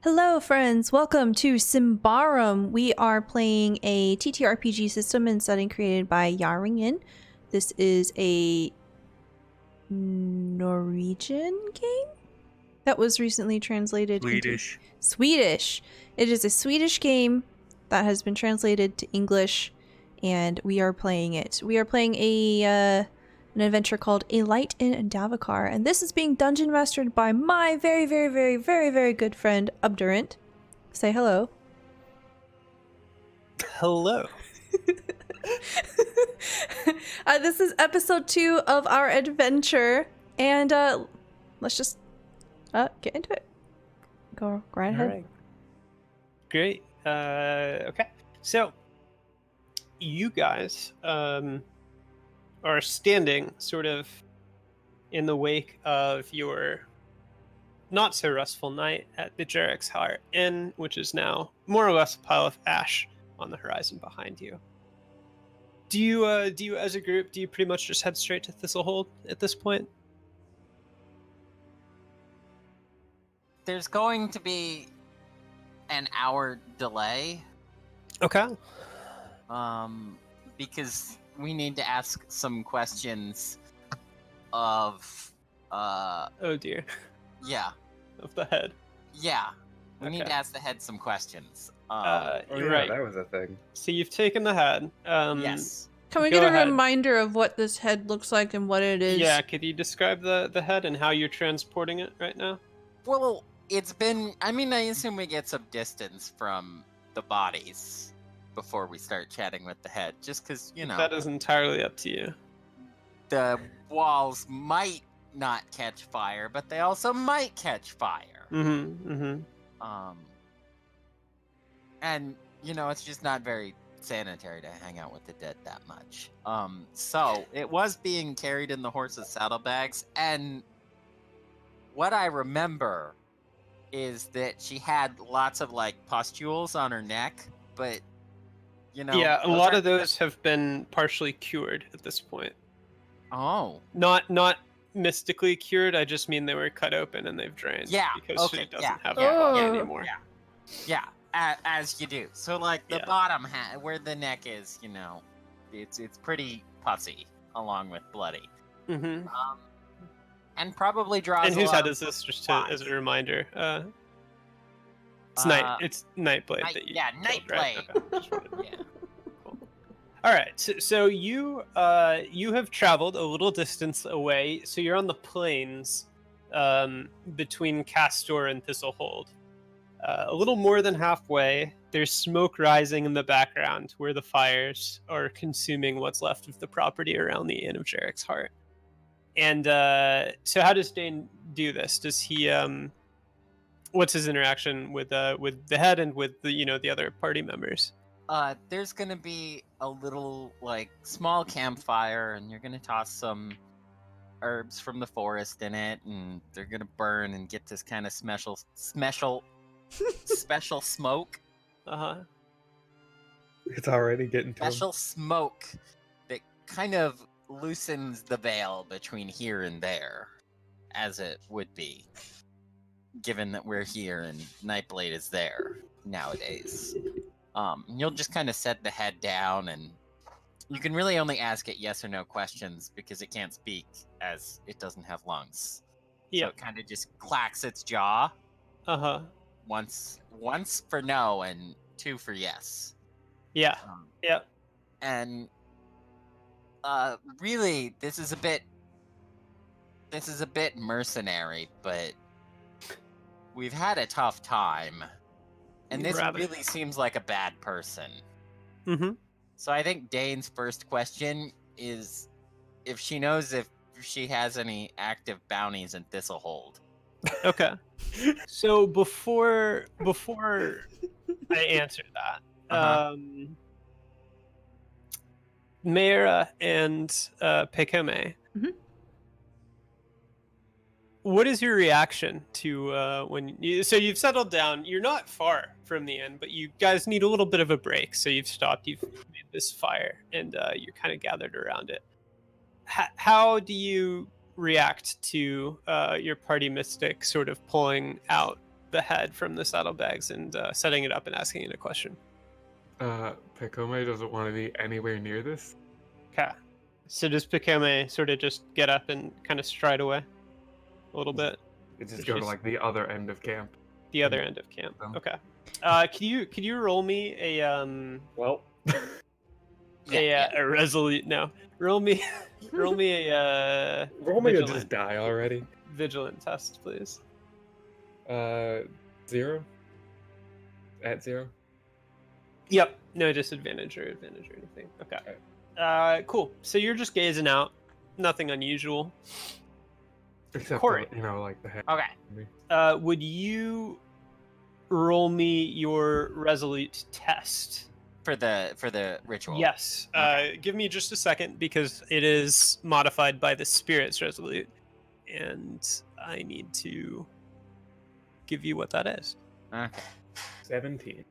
Hello, friends. Welcome to Symbaroum. We are playing a TTRPG system and setting created by Järnringen. This is a Norwegian game that was recently translated into Swedish. It is a Swedish game that has been translated to English, and we are playing it. We are playing an adventure called Untitled and Davokar, and this is being dungeon mastered by my very good friend Obdurant. Say hello. Hello. This is episode 2 of our adventure, and let's just get into it. Go right ahead. Right. Great. Okay. So, you guys are standing sort of in the wake of your not so restful night at the Järnringen Inn, which is now more or less a pile of ash on the horizon behind you. Do you as a group, do you pretty much just head straight to Thistle at this point? There's going to be an hour delay. Okay. Because we need to ask some questions of Oh dear. Yeah. Of the head. Yeah. We need Okay. to ask the head some questions. You're right. That was a thing. So you've taken the head. Yes. Can we Go get a ahead. reminder of what this head looks like and what it is? Yeah, could you describe the head and how you're transporting it right now? Well, it's been I assume we get some distance from the bodies before we start chatting with the head, just because, That is entirely up to you. the walls might not catch fire, but they also might catch fire. And it's just not very sanitary to hang out with the dead that much. So it was being carried in the horse's saddlebags, and what I remember is that she had lots of pustules on her neck, but Yeah, a lot of those have been partially cured at this point. Oh. Not mystically cured, I just mean they were cut open and they've drained. Yeah, Because okay, she doesn't yeah, have yeah, a body yeah, anymore. Yeah, as you do. So the Yeah. bottom where the neck is, it's pretty pussy along with bloody. Mm-hmm. And probably draws. And a whose lot head of is this, just flies. as a reminder? It's It's Nightblade that you killed, Nightblade. right? Okay, just wanted- Yeah. All right, so you have traveled a little distance away. So you're on the plains between Castor and Thistlehold. A little more than halfway. There's smoke rising in the background where the fires are consuming what's left of the property around the Inn of Jarrek's Heart. And so how does Dane do this? Does he what's his interaction with the head and with the other party members? There's gonna be a little small campfire, and you're gonna toss some herbs from the forest in it, and they're gonna burn and get this kind of special smoke. Uh-huh. It's already getting to him. Special smoke that kind of loosens the veil between here and there, as it would be, given that we're here and Nightblade is there nowadays. You'll just kind of set the head down, and you can really only ask it yes or no questions because it can't speak as it doesn't have lungs. Yeah. So it kind of just clacks its jaw. Uh-huh. Once for no and 2 for yes. Yeah. Yeah. And really, this is a bit mercenary, but we've had a tough time, and this really seems like a bad person. Mm-hmm. So I think Dane's first question is if she knows if she has any active bounties in Thistlehold. Okay. So before I answer that, Mayra and Pekome, what is your reaction to when so you've settled down? You're not far from the inn, but you guys need a little bit of a break. So you've stopped. You've made this fire, and you're kind of gathered around it. How do you react to your party mystic sort of pulling out the head from the saddlebags and setting it up and asking it a question. Pekome doesn't want to be anywhere near this. Okay. So does Pekome sort of just get up and kind of stride away a little bit? It just go to like the other end of camp. The other end of camp. Okay. Could you roll me a Well, a resolute? No. Roll me a roll me to Vigilant. just die already. Vigilant test, please. 0. At 0. Yep. No disadvantage or advantage or anything. Okay. Cool. So you're just gazing out. Nothing unusual. Except Kory. like the head. Okay. Would you roll me your resolute test? For the ritual. Yes. Okay. Give me just a second because it is modified by the spirit's resolute, and I need to give you what that is. Okay. 17.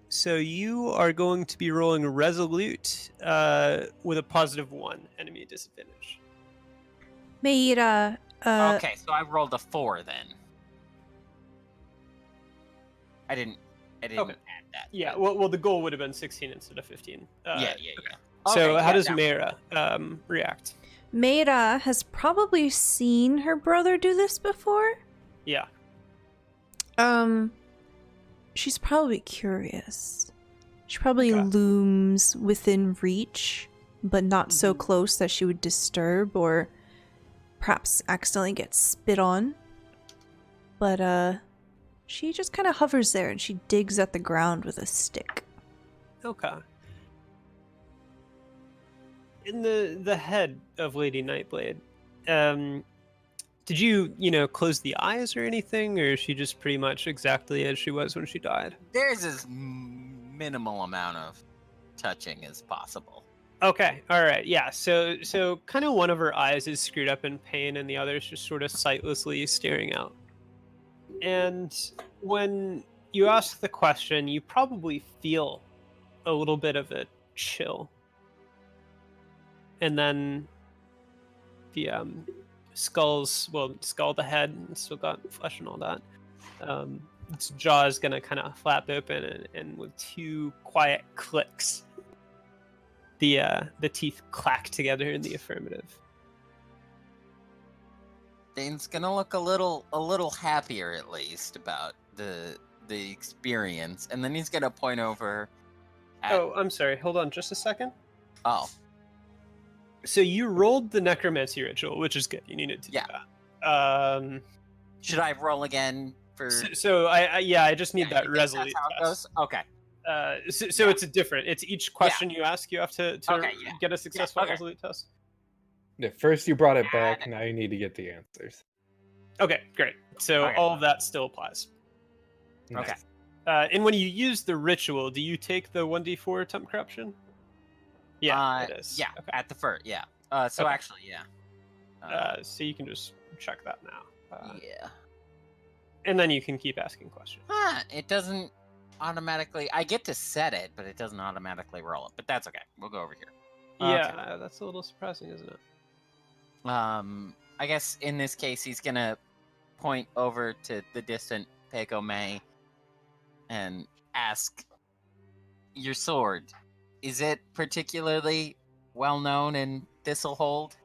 So you are going to be rolling resolute with a +1 enemy disadvantage. Meira. Okay, so I rolled a 4 then. I didn't Okay. add that. Yeah. Well, the goal would have been 16 instead of 15. Yeah. So Okay, how yeah, does that- Meira react? Meira has probably seen her brother do this before. Yeah. She's probably curious. She probably Okay. looms within reach, but not so close that she would disturb or perhaps accidentally get spit on. But she just kind of hovers there and she digs at the ground with a stick. Okay. In the head of Lady Nightblade, did you close the eyes or anything, or is she just pretty much exactly as she was when she died? There's as minimal amount of touching as possible. Okay, all right, yeah. So kind of one of her eyes is screwed up in pain, and the other is just sort of sightlessly staring out. And when you ask the question, you probably feel a little bit of a chill. And then the skull the head, and still got flesh and all that. Its jaw is gonna kind of flap open, and with 2 quiet clicks, the teeth clack together in the affirmative. Dane's gonna look a little happier at least about the experience, and then he's gonna point over. Oh, I'm sorry. Hold on, just a second. Oh. So you rolled the necromancy ritual, which is good. You needed to do that. Should I roll again for? So I just need that you think resolute that's how it test. goes? Okay. So it's a different. It's each question you ask, you have to get a successful okay. resolute test. Yeah, first you brought it back, now you need to get the answers. Okay, great. So Okay. all of that still applies. Okay. And when you use the ritual, do you take the 1d4 temp corruption? Yeah, it is. Yeah, Okay. at the first, yeah. So Okay. actually, yeah. So you can just check that now. Yeah. And then you can keep asking questions. It doesn't automatically. I get to set it, but it doesn't automatically roll it. But that's okay. We'll go over here. Yeah, that's a little surprising, isn't it? I guess in this case, he's gonna point over to the distant Pekome and ask, "Your sword, is it particularly well known in Thistlehold?"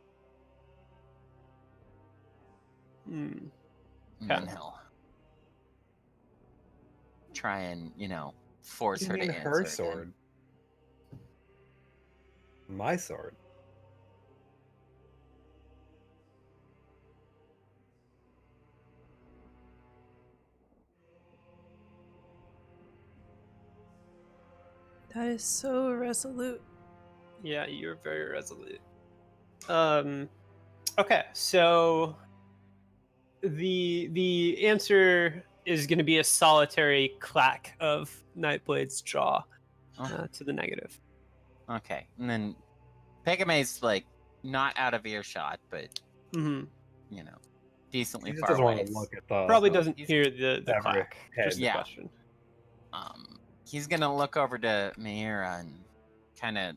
And then he'll try and force her to answer. Her sword. My sword. That is so resolute. Yeah, you're very resolute. Okay, so the answer is going to be a solitary clack of Nightblade's jaw to the negative. Okay, and then Pegame's like not out of earshot, but decently He just far doesn't away. want to look at the. Probably doesn't hear the clack. Just the Yeah. question. He's gonna look over to Meira and kind of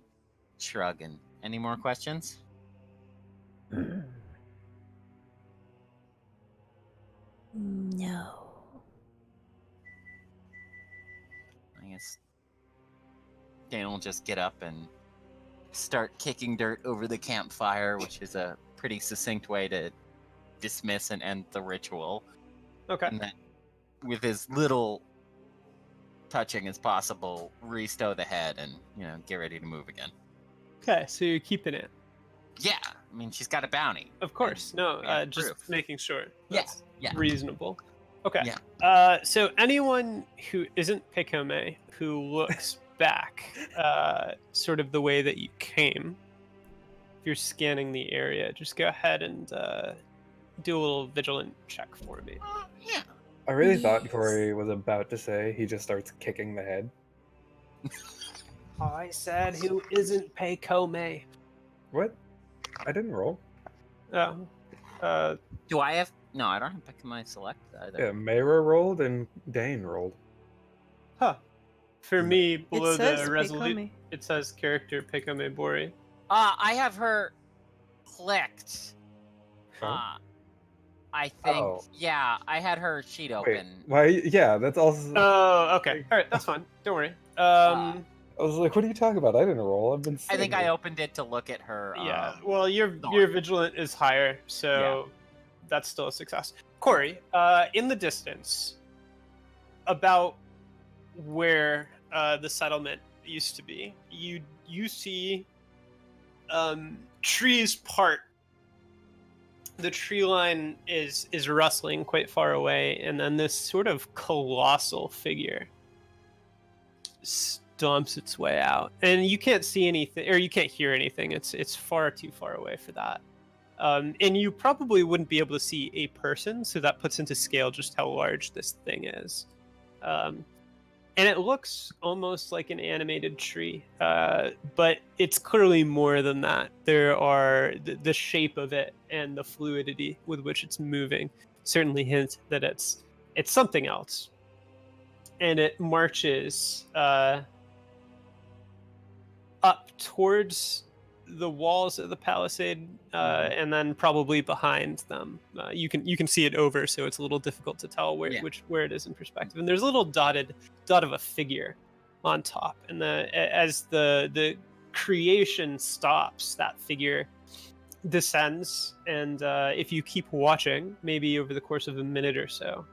shrug. And any more questions? No. guess Dane will just get up and start kicking dirt over the campfire, which is a pretty succinct way to dismiss and end the ritual. Okay. And then, with as little touching as possible, restow the head and, get ready to move again. Okay, so you're keeping it. Yeah, I mean, she's got a bounty. Of course. No, just proof. making sure. Yeah, That's reasonable. Okay. Yeah. So anyone who isn't Picome who looks back, sort of the way that you came, if you're scanning the area, just go ahead and do a little vigilant check for me. Yeah. I really thought Kory was about to say he just starts kicking the head. I said who isn't Picome. What? I didn't roll. Oh. Do I have... No, I don't have Picome select either. Yeah, Mayra rolled and Dane rolled. Huh. For me, below It says the resolution, Picome. it says character Picome Bori. I have her clicked. Oh. I think... Oh. Yeah, I had her sheet Wait, open. why? Yeah, that's also... Oh, okay. All right, that's fine. Don't worry. I was like, what are you talking about? I didn't roll. I've been I think I sitting opened it to look at her. Yeah. Well, your thought. vigilant is higher, so that's still a success. Kory, in the distance, about where the settlement used to be, you see trees part. The tree line is rustling quite far away, and then this sort of colossal figure stomps its way out, and you can't see anything, or you can't hear anything. It's far too far away for that, and you probably wouldn't be able to see a person, so that puts into scale just how large this thing is. And it looks almost like an animated tree, but it's clearly more than that. There are the shape of it and the fluidity with which it's moving certainly hint that it's something else. And it marches up towards the walls of the palisade, and then probably behind them. You can see it over, so it's a little difficult to tell where it is in perspective. And there's a little dot of a figure on top. And as the creation stops, that figure descends. And if you keep watching, maybe over the course of a minute or so,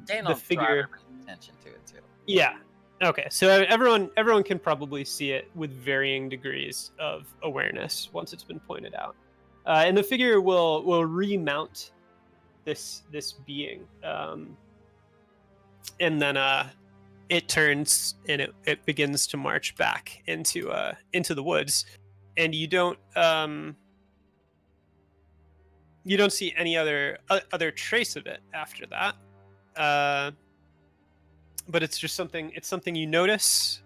Dane the figure attention to it too. Yeah. Okay, so everyone can probably see it with varying degrees of awareness once it's been pointed out, and the figure will remount this being, and then it turns and it begins to march back into the woods, and you don't see any other trace of it after that. But it's just something you notice.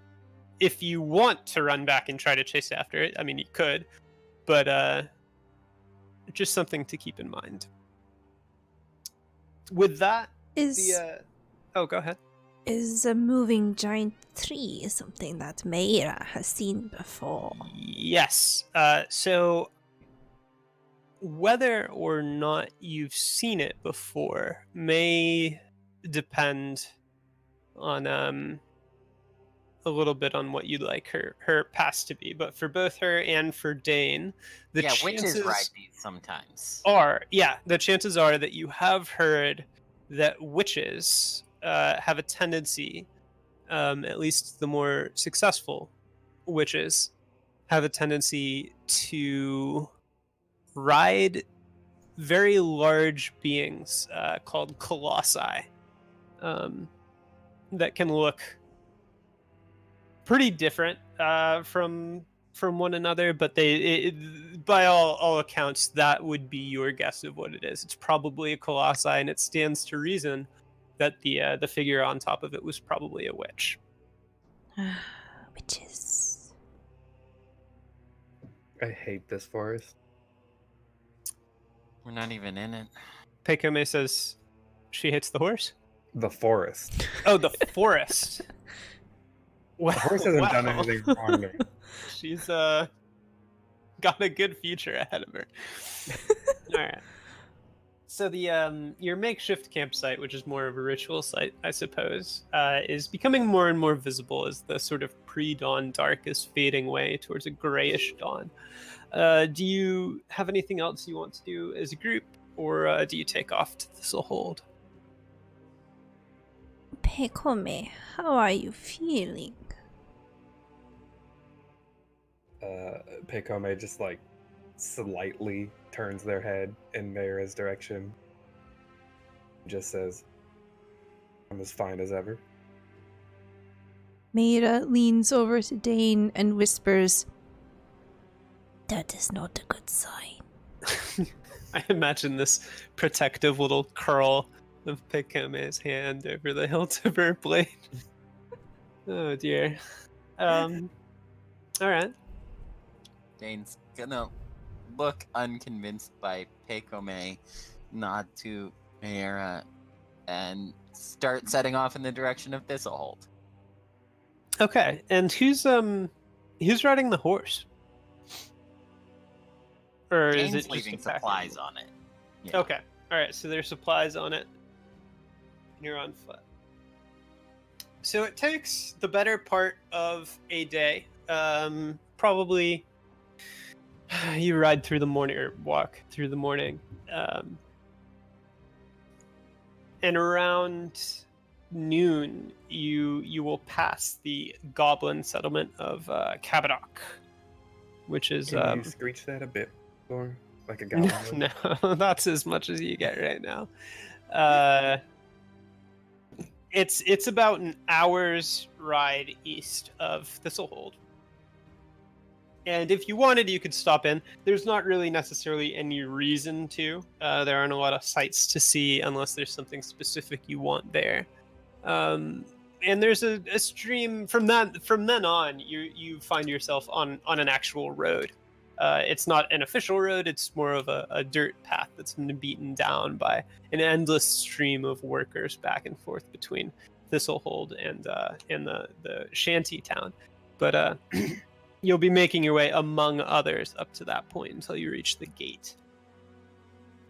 If you want to run back and try to chase after it, I mean, you could, but just something to keep in mind. With that, oh, go ahead. Is a moving giant tree something that Mayra has seen before? Yes. So whether or not you've seen it before may depend on a little bit on what you'd like her past to be, but for both her and for Dane, the chances witches ride these sometimes. The chances are that you have heard that witches have a tendency, at least the more successful witches, have a tendency to ride very large beings called colossi. That can look pretty different from one another, but by all accounts, that would be your guess of what it is. It's probably a colossi, and it stands to reason that the figure on top of it was probably a witch. Witches. I hate this forest. We're not even in it. Pekome says she hits the horse. The forest. Oh, the forest. The horse hasn't done anything wrong to me. She's got a good future ahead of her. All right. So the your makeshift campsite, which is more of a ritual site, I suppose, is becoming more and more visible as the sort of pre-dawn dark is fading away towards a grayish dawn. Do you have anything else you want to do as a group, or do you take off to Thistle Hold? Pekome, how are you feeling? Pekome just like slightly turns their head in Mayra's direction. Just says, I'm as fine as ever. Mayra leans over to Dane and whispers, "That is not a good sign." I imagine this protective little curl of Pekame's hand over the hilt of her blade. Oh dear. All right. Dane's gonna look unconvinced by Pekome, nod to Mayra, and start setting off in the direction of Thistlehold. Okay, and who's riding the horse? Or Dane's is it leaving just a pack supplies animal? on it. Yeah. Okay, all right. So there's supplies on it. And you're on foot. So it takes the better part of a day. Probably you ride through the morning or walk through the morning, and around noon you will pass the goblin settlement of Kabadok, which is Can you screech that a bit more, like a goblin? no, that's as much as you get right now. It's about an hour's ride east of Thistlehold. And if you wanted, you could stop in. There's not really necessarily any reason to. There aren't a lot of sights to see unless there's something specific you want there. And there's a stream from then on. You find yourself on an actual road. It's not an official road. It's more of a dirt path that's been beaten down by an endless stream of workers back and forth between Thistlehold and the shanty town. But you'll be making your way among others up to that point until you reach the gate.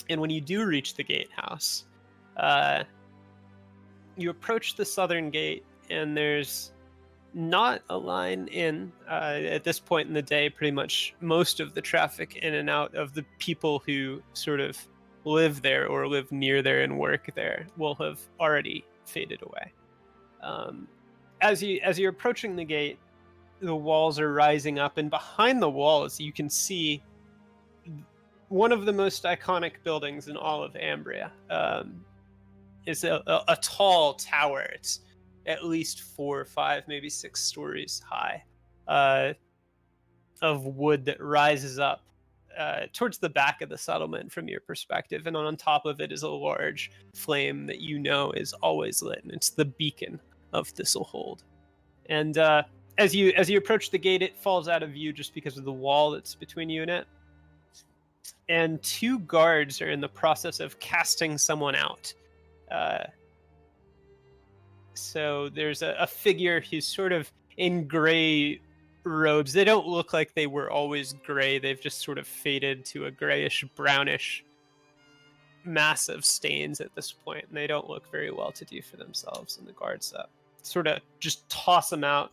And when you do reach the gatehouse, you approach the southern gate, and there's not a line in. At this point in the day, pretty much most of the traffic in and out of the people who sort of live there or live near there and work there will have already faded away. As you're approaching the gate, the walls are rising up, and behind the walls you can see one of the most iconic buildings in all of Ambria. Is a tall tower. It's at least 4 or 5, maybe 6 stories high, of wood that rises up towards the back of the settlement from your perspective, and on top of it is a large flame that you know is always lit, and it's the beacon of Thistlehold. And as you approach the gate, it falls out of view just because of the wall that's between you and it. And 2 guards are in the process of casting someone out. So there's a figure who's sort of in gray robes. They don't look like they were always gray. They've just sort of faded to a grayish, brownish, massive stains at this point, and they don't look very well to do for themselves. And the guards sort of just toss them out.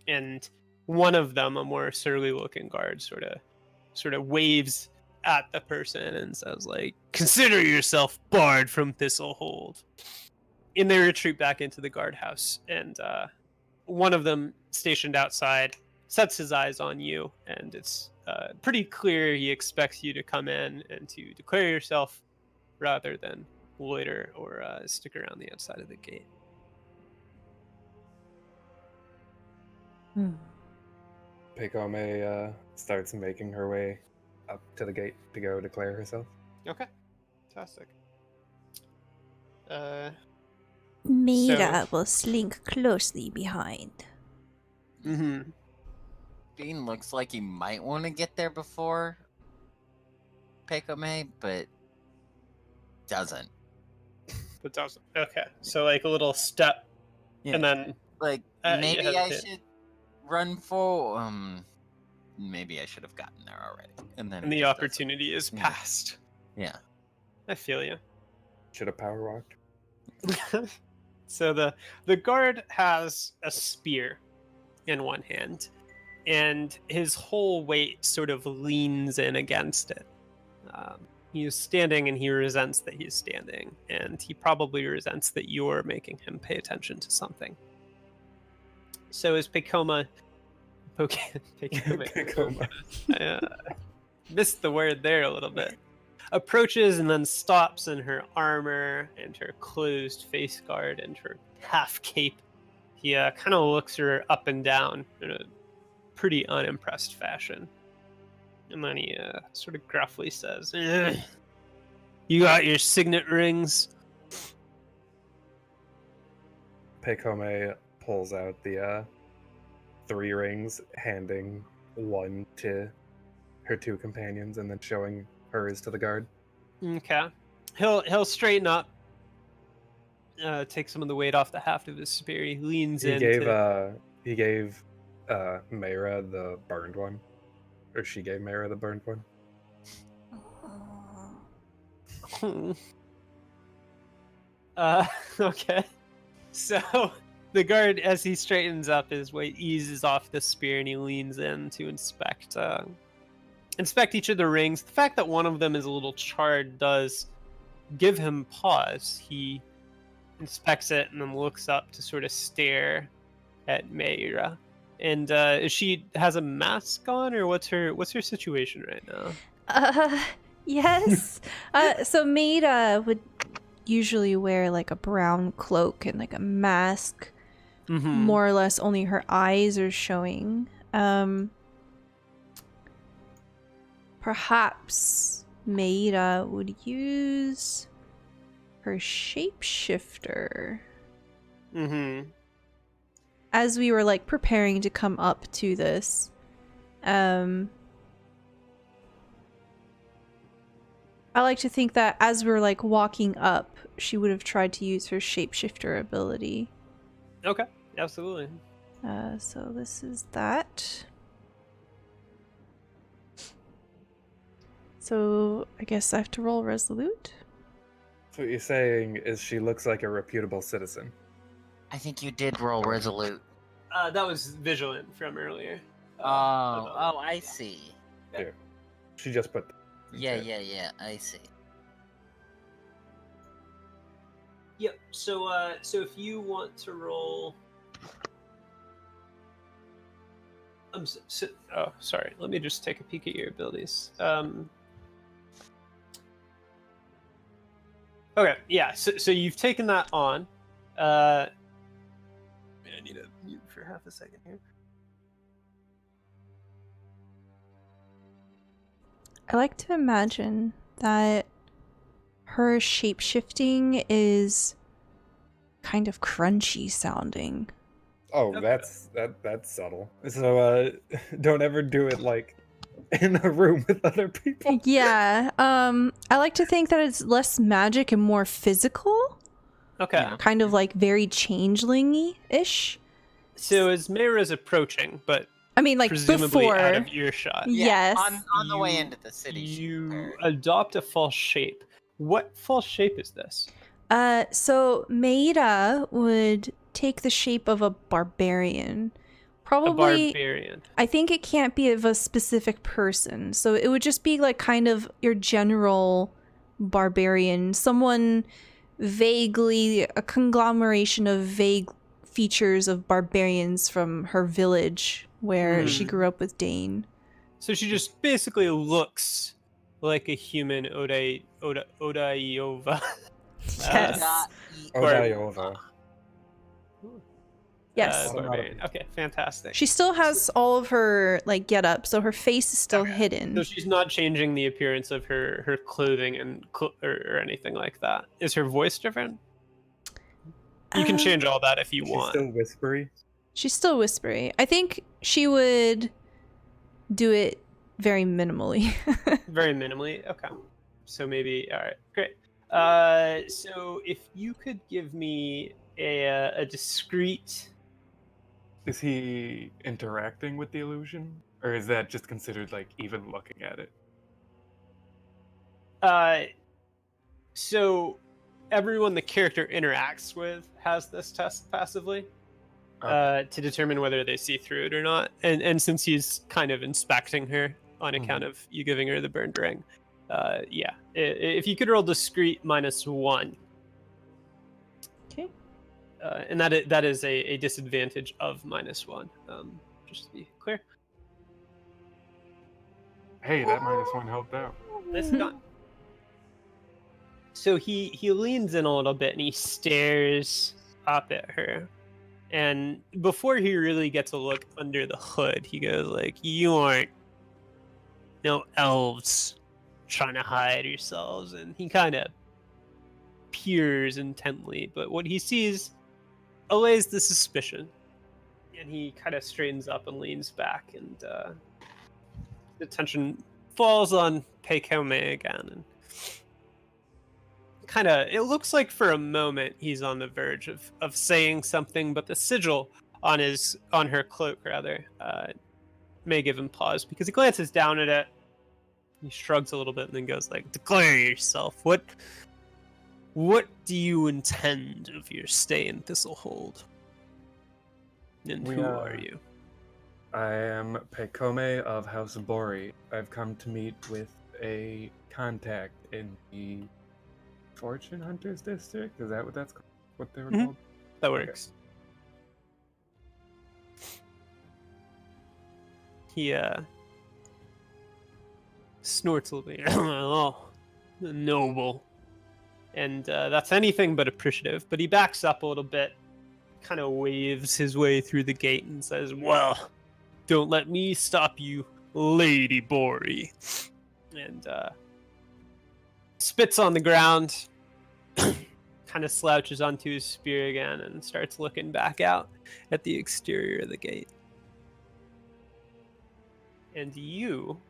And one of them, a more surly looking guard, sort of waves at the person and says, like, "Consider yourself barred from Thistlehold." And they retreat back into the guardhouse, and one of them, stationed outside, sets his eyes on you, and it's pretty clear he expects you to come in and to declare yourself rather than loiter or stick around the outside of the gate. Pekome starts making her way up to the gate to go declare herself. Okay, fantastic. Mayra will slink closely behind. Mm-hmm. Dean looks like he might want to get there before Pekome, but doesn't. But doesn't. Okay, so like a little step, Yeah. and then Like, maybe I should run for... maybe I should have gotten there already. And then the opportunity is Yeah. passed. Yeah. I feel you. Should have power walked. So the guard has a spear in one hand, and his whole weight sort of leans in against it. He is standing, and he resents that he's standing, and he probably resents that you're making him pay attention to something. So as Pekoma, Pekoma. I missed the word there a little bit, approaches and then stops in her armor and her closed face guard and her half cape. He kind of looks her up and down in a pretty unimpressed fashion. And then he sort of gruffly says, "You got your signet rings?" Pekome pulls out the 3 rings, handing one to her 2 companions, and then showing hers to the guard. Okay. He'll straighten up, take some of the weight off the haft of his spear. He leans in. He gave Mayra the burned one, or she gave Mayra the burned one. Okay. So the guard, as he straightens up, his weight eases off the spear, and he leans in to inspect each of the rings. The fact that one of them is a little charred does give him pause. He inspects it and then looks up to sort of stare at Mayra. And she has a mask on, or what's her situation right now? Yes. So Mayra would usually wear like a brown cloak and like a mask. Mm-hmm. More or less only her eyes are showing. Perhaps Mayra would use her shapeshifter. Mm-hmm. As we were like preparing to come up to this, I like to think that as we were like walking up, she would have tried to use her shapeshifter ability. Okay, absolutely. So this is that. So I guess I have to roll Resolute. So what you're saying is she looks like a reputable citizen. I think you did roll Resolute. That was Vigilant from earlier. I see. Here. She just put... Yeah, I see. Yep. So if you want to roll, oh, sorry. Let me just take a peek at your abilities. Okay. Yeah. So you've taken that on. I need to mute for half a second here. I like to imagine that her shape-shifting is kind of crunchy sounding. Oh, Okay. that's subtle. So don't ever do it like in a room with other people. Yeah, I like to think that it's less magic and more physical. Okay. Yeah. Kind of like very changeling-ish. So as Mayra's approaching, but I mean, like presumably before. out of earshot, Yes. On the way into the city. she you prepared. adopt a false shape. What false shape is this? So Mayra would take the shape of a barbarian. A Probably, barbarian. I think it can't be of a specific person. So it would just be like kind of your general barbarian, someone vaguely, a conglomeration of vague features of barbarians from her village where she grew up with Dane. So she just basically looks like a human Odaiova. Yes. Odaiova. Yes. Barbarian. Okay, fantastic. She still has all of her like get up, so her face is still Okay. hidden. So she's not changing the appearance of her clothing and or anything like that. Is her voice different? You can change all that if you She's want. still whispery. She's still whispery. I think she would do it very minimally. Very minimally. Okay. So maybe. All right. Great. So if you could give me a discrete. Is he interacting with the illusion? Or is that just considered like even looking at it? So everyone the character interacts with has this test passively to determine whether they see through it or not. And since he's kind of inspecting her on account of you giving her the burned ring, yeah. If you could roll discreet -1. Okay. And that is a disadvantage of -1. Just to be clear. Hey, that -1 helped out. This done. So he leans in a little bit and he stares up at her. And before he really gets a look under the hood, he goes like, "You aren't no elves trying to hide yourselves." And he kind of peers intently, but what he sees allays the suspicion. And he kind of straightens up and leans back, and the attention falls on Pekome again. And kind of, it looks like for a moment he's on the verge of saying something, but the sigil on her cloak rather may give him pause, because he glances down at it, he shrugs a little bit, and then goes like, "Declare yourself. What do you intend of your stay in Thistlehold? And who are you?" I am Pekome of House Bori. I've come to meet with a contact in the Fortune Hunters District. Is that what that's called? What they were called? That works. He snorts a little bit. "Oh, noble." And that's anything but appreciative. But he backs up a little bit, kind of waves his way through the gate and says, "Well, don't let me stop you, Lady Bori." And spits on the ground, kind of slouches onto his spear again, and starts looking back out at the exterior of the gate. And you,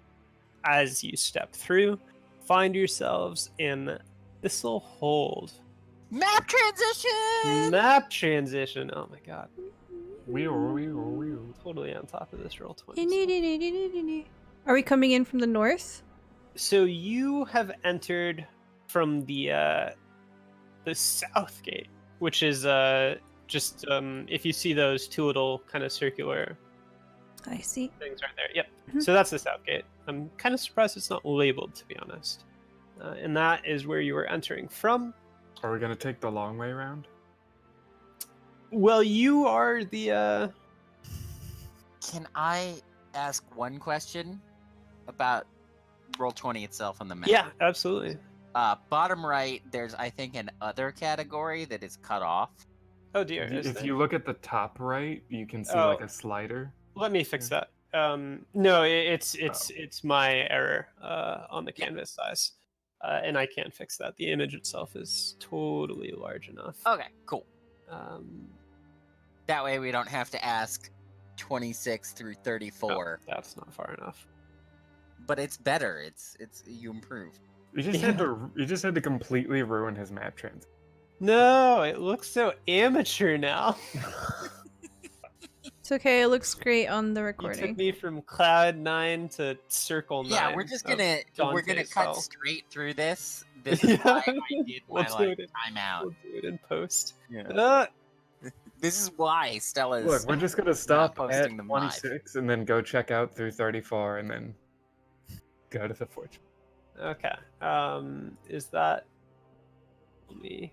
as you step through, find yourselves in Thistlehold. Map transition! Map transition. Oh my god. Wheel. Totally on top of this roll 20. Are we coming in from the north? So you have entered from the south gate, which is just if you see those two little kind of circular I see. things right there. Yep. Mhm. So that's the south gate. I'm kind of surprised it's not labeled, to be honest. And that is where you were entering from. Are we gonna take the long way around? Well, you are the Can I ask one question about Roll20 itself on the map? yeah, absolutely. Bottom right, there's, I think, an other category that is cut off. Oh dear. If you look at the top right, you can see Oh. like a slider. Let me fix that. No, it's my error on the canvas size, and I can't fix that. The image itself is totally large enough. Okay, cool. Um, That way we don't have to ask 26 through 34. no, that's not far enough. But it's better. It's you improve. You just had to completely ruin his map trans. No, it looks so amateur now. It's okay. It looks great on the You recording. took me from Cloud 9 to Circle 9. Yeah, we're gonna Dante's cut hell. straight through this. This is why I did my We'll do it. timeout. We'll do it in post. Yeah. This is why Stella's Look, we're just gonna stop at posting them live. 26 and then go check out through 34 and then go to the Fortune. Okay. Is that? Let me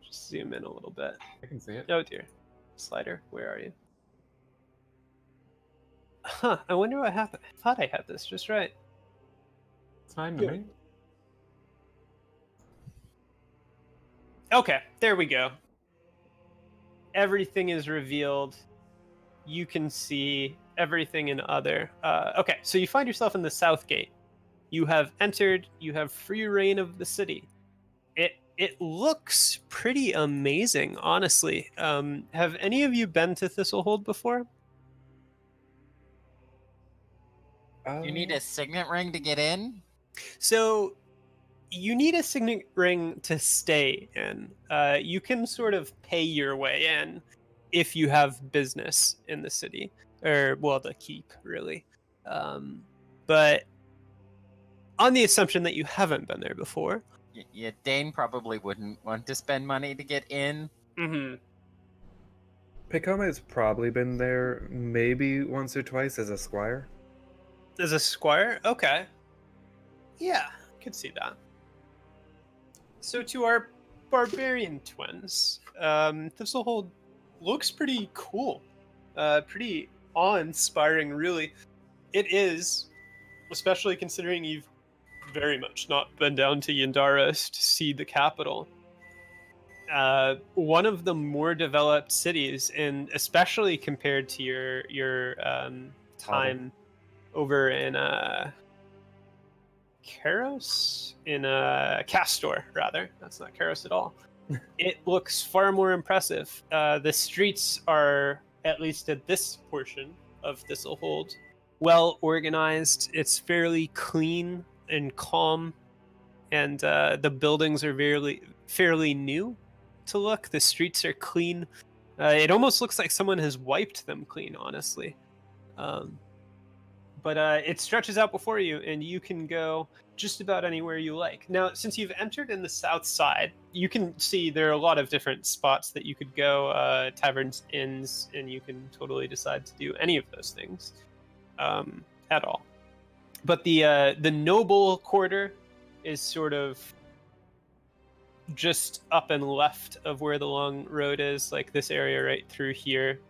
just zoom in a little bit. I can see it. Oh dear. Slider, where are you? Huh, I wonder what happened. I thought I had this just right. It's fine to Yeah. me. Okay, there we go. Everything is revealed. You can see everything in other. Okay, so you find yourself in the south gate. You have entered. You have free reign of the city. It looks pretty amazing, honestly. Have any of you been to Thistlehold before? You need a signet ring to get in? So you need a signet ring to stay in. You can sort of pay your way in if you have business in the city, or well, the keep really. But on the assumption that you haven't been there before. Yeah, Dane probably wouldn't want to spend money to get in. Mm-hmm. Pekome's probably been there maybe once or twice as a squire. As a squire? Okay. Yeah, I could see that. So to our barbarian twins, Thistlehold looks pretty cool. Pretty awe-inspiring, really. It is, especially considering you've very much not been down to Yandaris to see the capital. One of the more developed cities, and especially compared to your time over in Karos, in Castor, rather. That's not Karos at all. It looks far more impressive. The streets are, at least at this portion of Thistlehold, well organized. It's fairly clean and calm, and the buildings are fairly new to look. The streets are clean. It almost looks like someone has wiped them clean, honestly. But it stretches out before you, and you can go just about anywhere you like. Now, since you've entered in the south side, you can see there are a lot of different spots that you could go, taverns, inns, and you can totally decide to do any of those things at all. But the noble quarter is sort of just up and left of where the long road is, like this area right through here.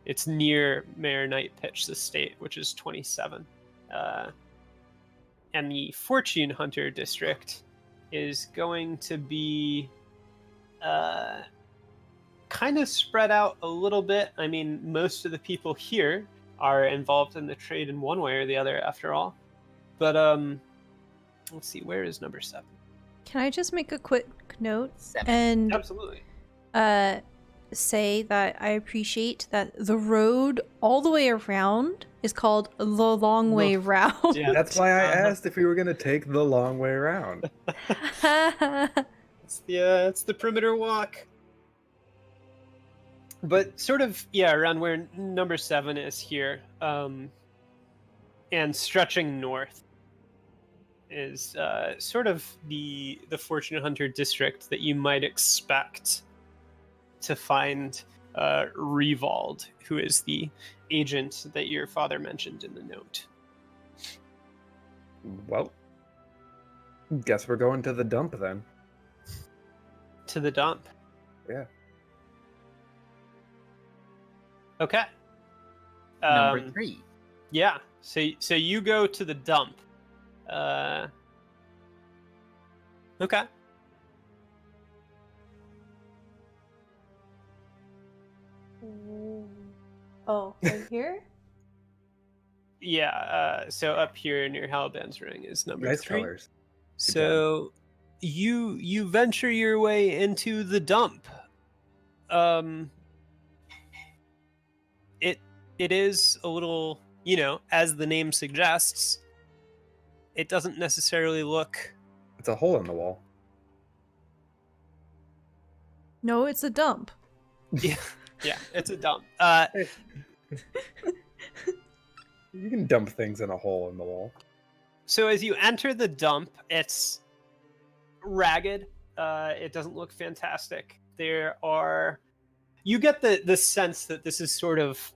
It's near Mayor Nightpitch's estate, which is 27. And the Fortune Hunter district is going to be kind of spread out a little bit. I mean, most of the people here are involved in the trade in one way or the other, after all. But let's see, where is number 7? Can I just make a quick note 7. and Absolutely. say that I appreciate that the road all the way around is called the long way round. Yeah. That's why I asked if we were going to take the long way around. It's the perimeter walk. But sort of, yeah, around where number 7 is here, and stretching north is sort of the Fortune Hunter district that you might expect to find Revald, who is the agent that your father mentioned in the note. Well, guess we're going to the dump then. To the dump? Yeah. Okay. Number 3. Yeah. So you go to the dump. Okay. Oh, right here? Yeah, so up here near Halban's Ring is number Nice 3. colors. So you venture your way into the dump. It is a little, as the name suggests, it doesn't necessarily look. It's a hole in the wall. No, it's a dump. Yeah, it's a dump. You can dump things in a hole in the wall. So as you enter the dump, it's ragged. It doesn't look fantastic. You get the sense that this is sort of,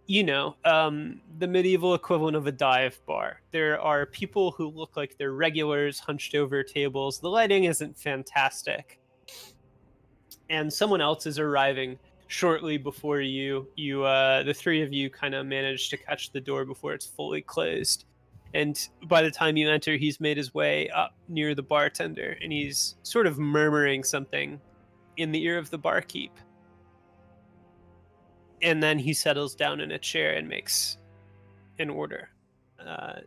the medieval equivalent of a dive bar. There are people who look like they're regulars hunched over tables. The lighting isn't fantastic. And someone else is arriving shortly before you. The three of you kind of manage to catch the door before it's fully closed. And by the time you enter, he's made his way up near the bartender, and he's sort of murmuring something in the ear of the barkeep. And then he settles down in a chair and makes an order.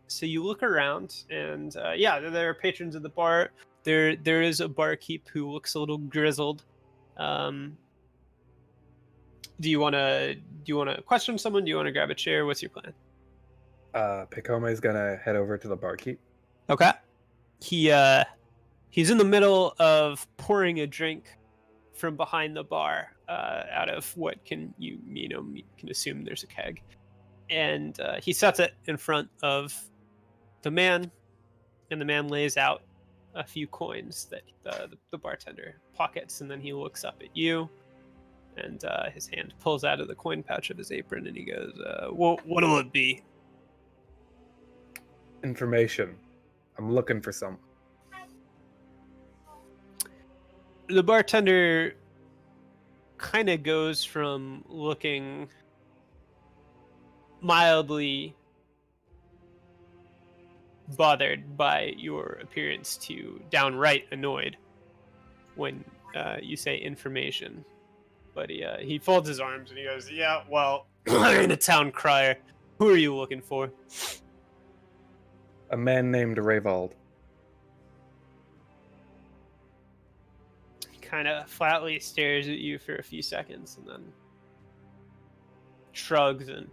So you look around, and there are patrons of the bar. There is a barkeep who looks a little grizzled. Do you want to question someone? Do you want to grab a chair? What's your plan? Pekome's gonna head over to the barkeep. Okay. He's in the middle of pouring a drink from behind the bar, out of what can you can assume there's a keg, and he sets it in front of the man, And the man lays out a few coins that the bartender pockets, and then he looks up at you, and his hand pulls out of the coin pouch of his apron, and he goes, what'll it be? Information. I'm looking for some. The bartender kind of goes from looking mildly bothered by your appearance to downright annoyed when you say information. But he folds his arms and he goes, yeah, well, I ain't a town crier. Who are you looking for? A man named Rayvald. He kind of flatly stares at you for a few seconds and then shrugs and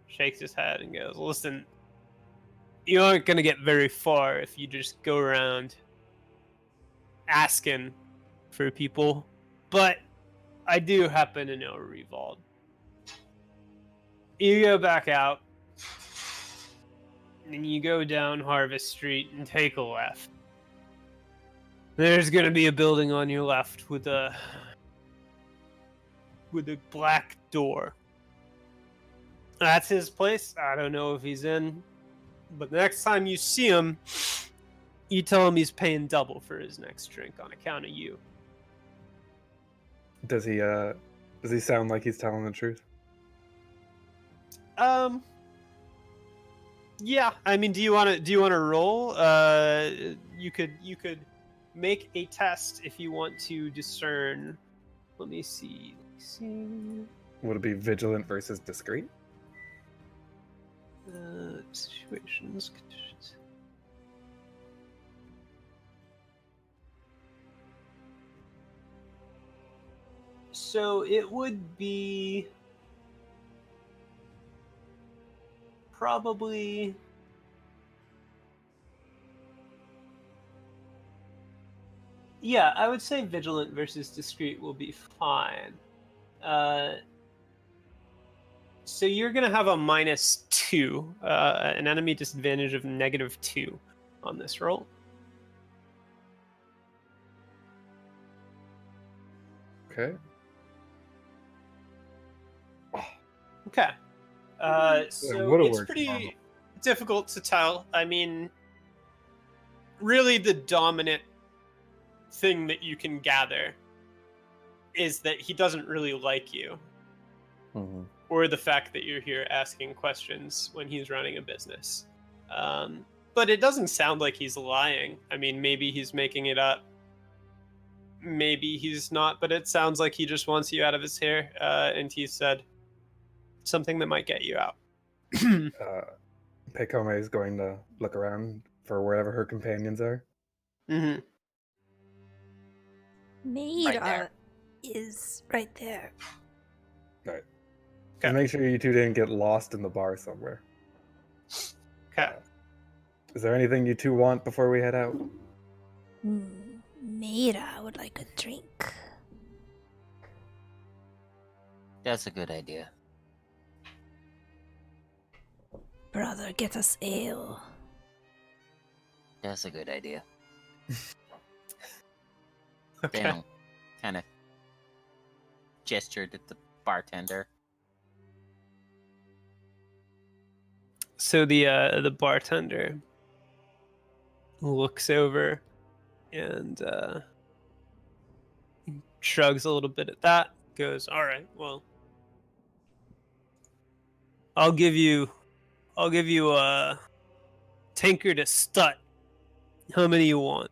shakes his head and goes, listen, you aren't going to get very far if you just go around asking for people, but I do happen to know Rayvald. You go back out, and you go down Harvest Street and take a left. There's gonna be a building on your left with a black door. That's his place. I don't know if he's in, but the next time you see him, you tell him he's paying double for his next drink on account of you. Does he sound like he's telling the truth? Yeah. I mean, do you want to roll? You could make a test if you want to discern. Let me see. Would it be vigilant versus discreet? Situations, conditions. So it would be probably I would say vigilant versus discreet will be fine. So you're going to have a -2, an enemy disadvantage of -2 on this roll. Okay. Okay. So it's pretty difficult to tell. I mean, really the dominant thing that you can gather is that he doesn't really like you. Mm-hmm. Or the fact that you're here asking questions when he's running a business. But it doesn't sound like he's lying. I mean, maybe he's making it up. Maybe he's not, but it sounds like he just wants you out of his hair. And he said something that might get you out. Pekome is going to look around for wherever her companions are. Mm-hmm. Maida is right there. Right. Okay. Make sure you two didn't get lost in the bar somewhere. Okay. Is there anything you two want before we head out? Maida would like a drink. That's a good idea. Brother, get us ale. That's a good idea. Okay. Dane kind of gestured at the bartender. So the bartender looks over and shrugs a little bit at that. Goes, all right, well, I'll give you a tankard of Stut. How many you want?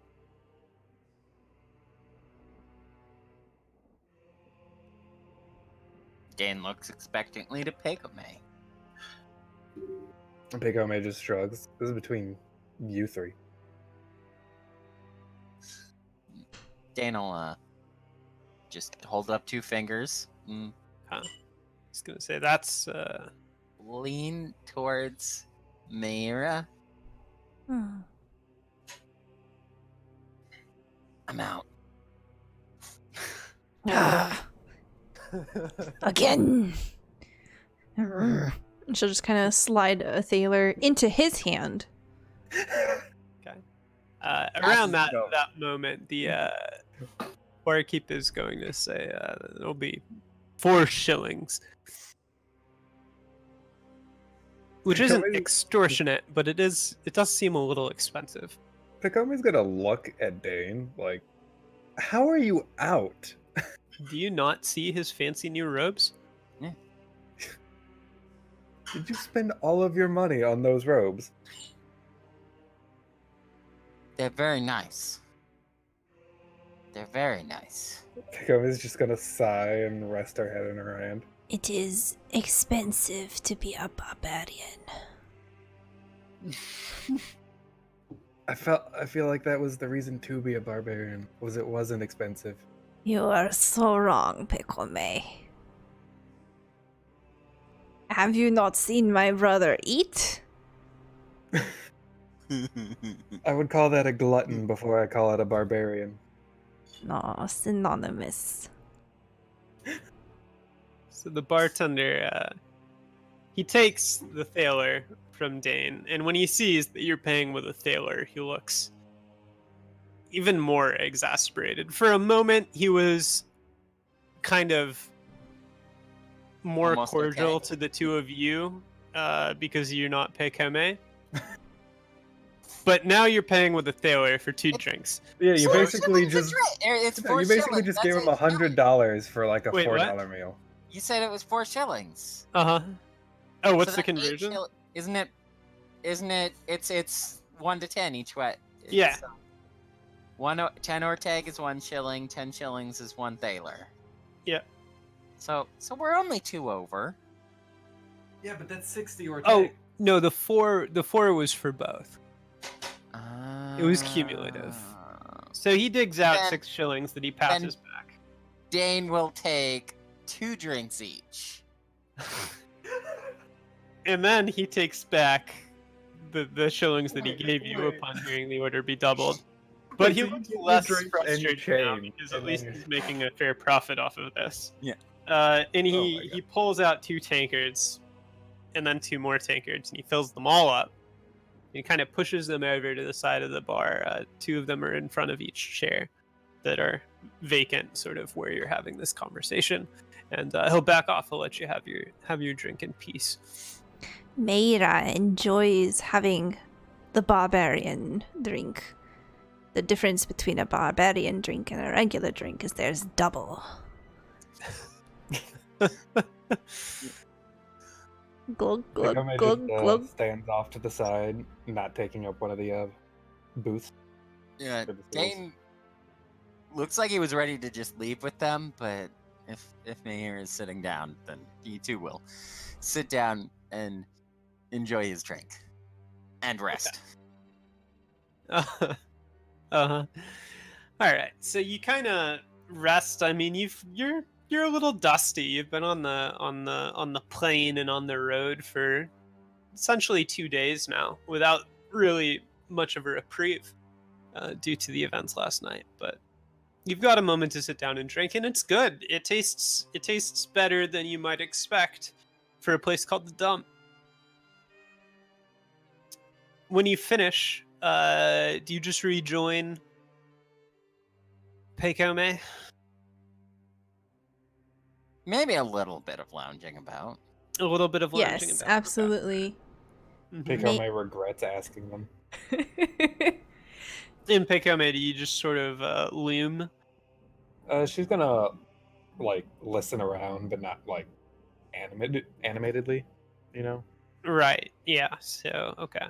Dane looks expectantly to Pekome. Pekome just shrugs. This is between you three. Dane will just hold up 2 fingers. I was gonna say that's Lean towards Mayra. I'm out. Again. She'll just kind of slide a thaler into his hand Okay. Around that No. that moment, the barkeep is going to say it'll be 4 shillings, which isn't extortionate, but it does seem a little expensive. Pacome's gonna look at Dane like, how are you out? Do you not see his fancy new robes? Did you spend all of your money on those robes? They're very nice. They're very nice. Pacome's just gonna sigh and rest her head in her hand. It is expensive to be a barbarian. I feel like that was the reason to be a barbarian, was it wasn't expensive. You are so wrong, Pekome. Have you not seen my brother eat? I would call that a glutton before I call it a barbarian. No, synonymous. So the bartender, he takes the thaler from Dane, and when he sees that you're paying with a thaler, he looks even more exasperated. For a moment, he was kind of more Almost cordial okay. to the two of you because you're not Pekome. But now you're paying with a thaler for 2 drinks. Yeah, you Four basically shillings a just drink. It's no, 4 you basically shillings. just gave That's him it. $100 for like a Wait, $4 what? meal. You said it was 4 shillings. Uh-huh. Oh, what's So the that's 8 conversion? Isn't it? It's 1 to 10 each way. Yeah. 10 Orteg is 1 shilling. 10 shillings is 1 thaler. Yeah. So we're only 2 over. Yeah, but that's 60 or Oh, no, the 4 was for both. It was Ah. cumulative. So he digs out Then- 6 shillings that he passes back. Dane will take 2 drinks each. And then he takes back the shillings that he gave you Wait. upon hearing the order be doubled. But he so you looks get your less drinks and frustrated now change, because and at least then- he's making a fair profit off of this. Yeah. And Oh he, my God. he pulls out 2 tankards and then 2 more tankards and he fills them all up. He kind of pushes them over to the side of the bar. 2 of them are in front of each chair that are vacant, sort of where you're having this conversation. And he'll back off. He'll let you have your drink in peace. Meira enjoys having the barbarian drink. The difference between a barbarian drink and a regular drink is there's double. Glug, glug, Pekome glug, just glug. stands off to the side, not taking up one of the booths. Yeah, for the tables. Dane looks like he was ready to just leave with them, but if Mahir is sitting down, then he too will sit down and enjoy his drink and rest. Uh-huh. All right. So you kind of rest. I mean, you're a little dusty. You've been on the plane and on the road for essentially 2 days now, without really much of a reprieve due to the events last night. But you've got a moment to sit down and drink, and it's good. It tastes better than you might expect for a place called the Dump. When you finish, do you just rejoin Pekome? Maybe a little bit of lounging about. A little bit of lounging Yes, about. absolutely. Okay. Pekome regrets asking them. In Pekome, do you just sort of loom? She's gonna like listen around, but not like animatedly, you know. Right. Yeah. So okay.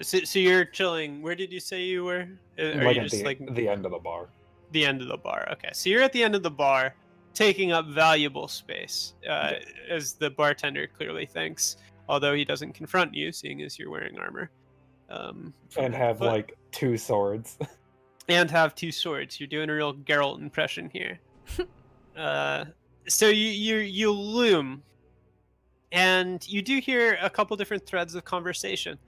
So you're chilling. Where did you say you were? Are Like you at just the end of the bar. the end of the bar? Okay. So you're at the end of the bar, taking up valuable space, as the bartender clearly thinks. Although he doesn't confront you, seeing as you're wearing armor. And have but- like 2 swords. and have 2 swords. You're doing a real Geralt impression here. So you loom, and you do hear a couple different threads of conversation.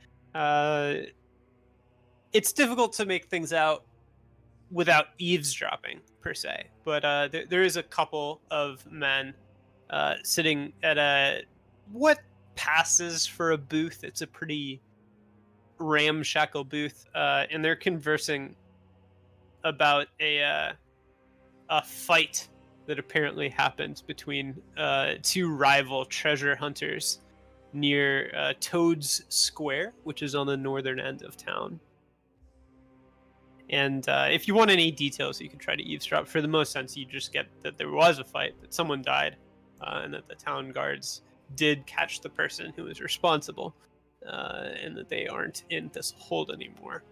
It's difficult to make things out without eavesdropping per se, but there is a couple of men sitting at what passes for a booth. It's a pretty ramshackle booth, and they're conversing about a fight that apparently happened between two rival treasure hunters near Toad's Square, which is on the northern end of town. And if you want any details, you can try to eavesdrop. For the most sense, you just get that there was a fight, that someone died, and that the town guards did catch the person who was responsible, and that they aren't in this hold anymore.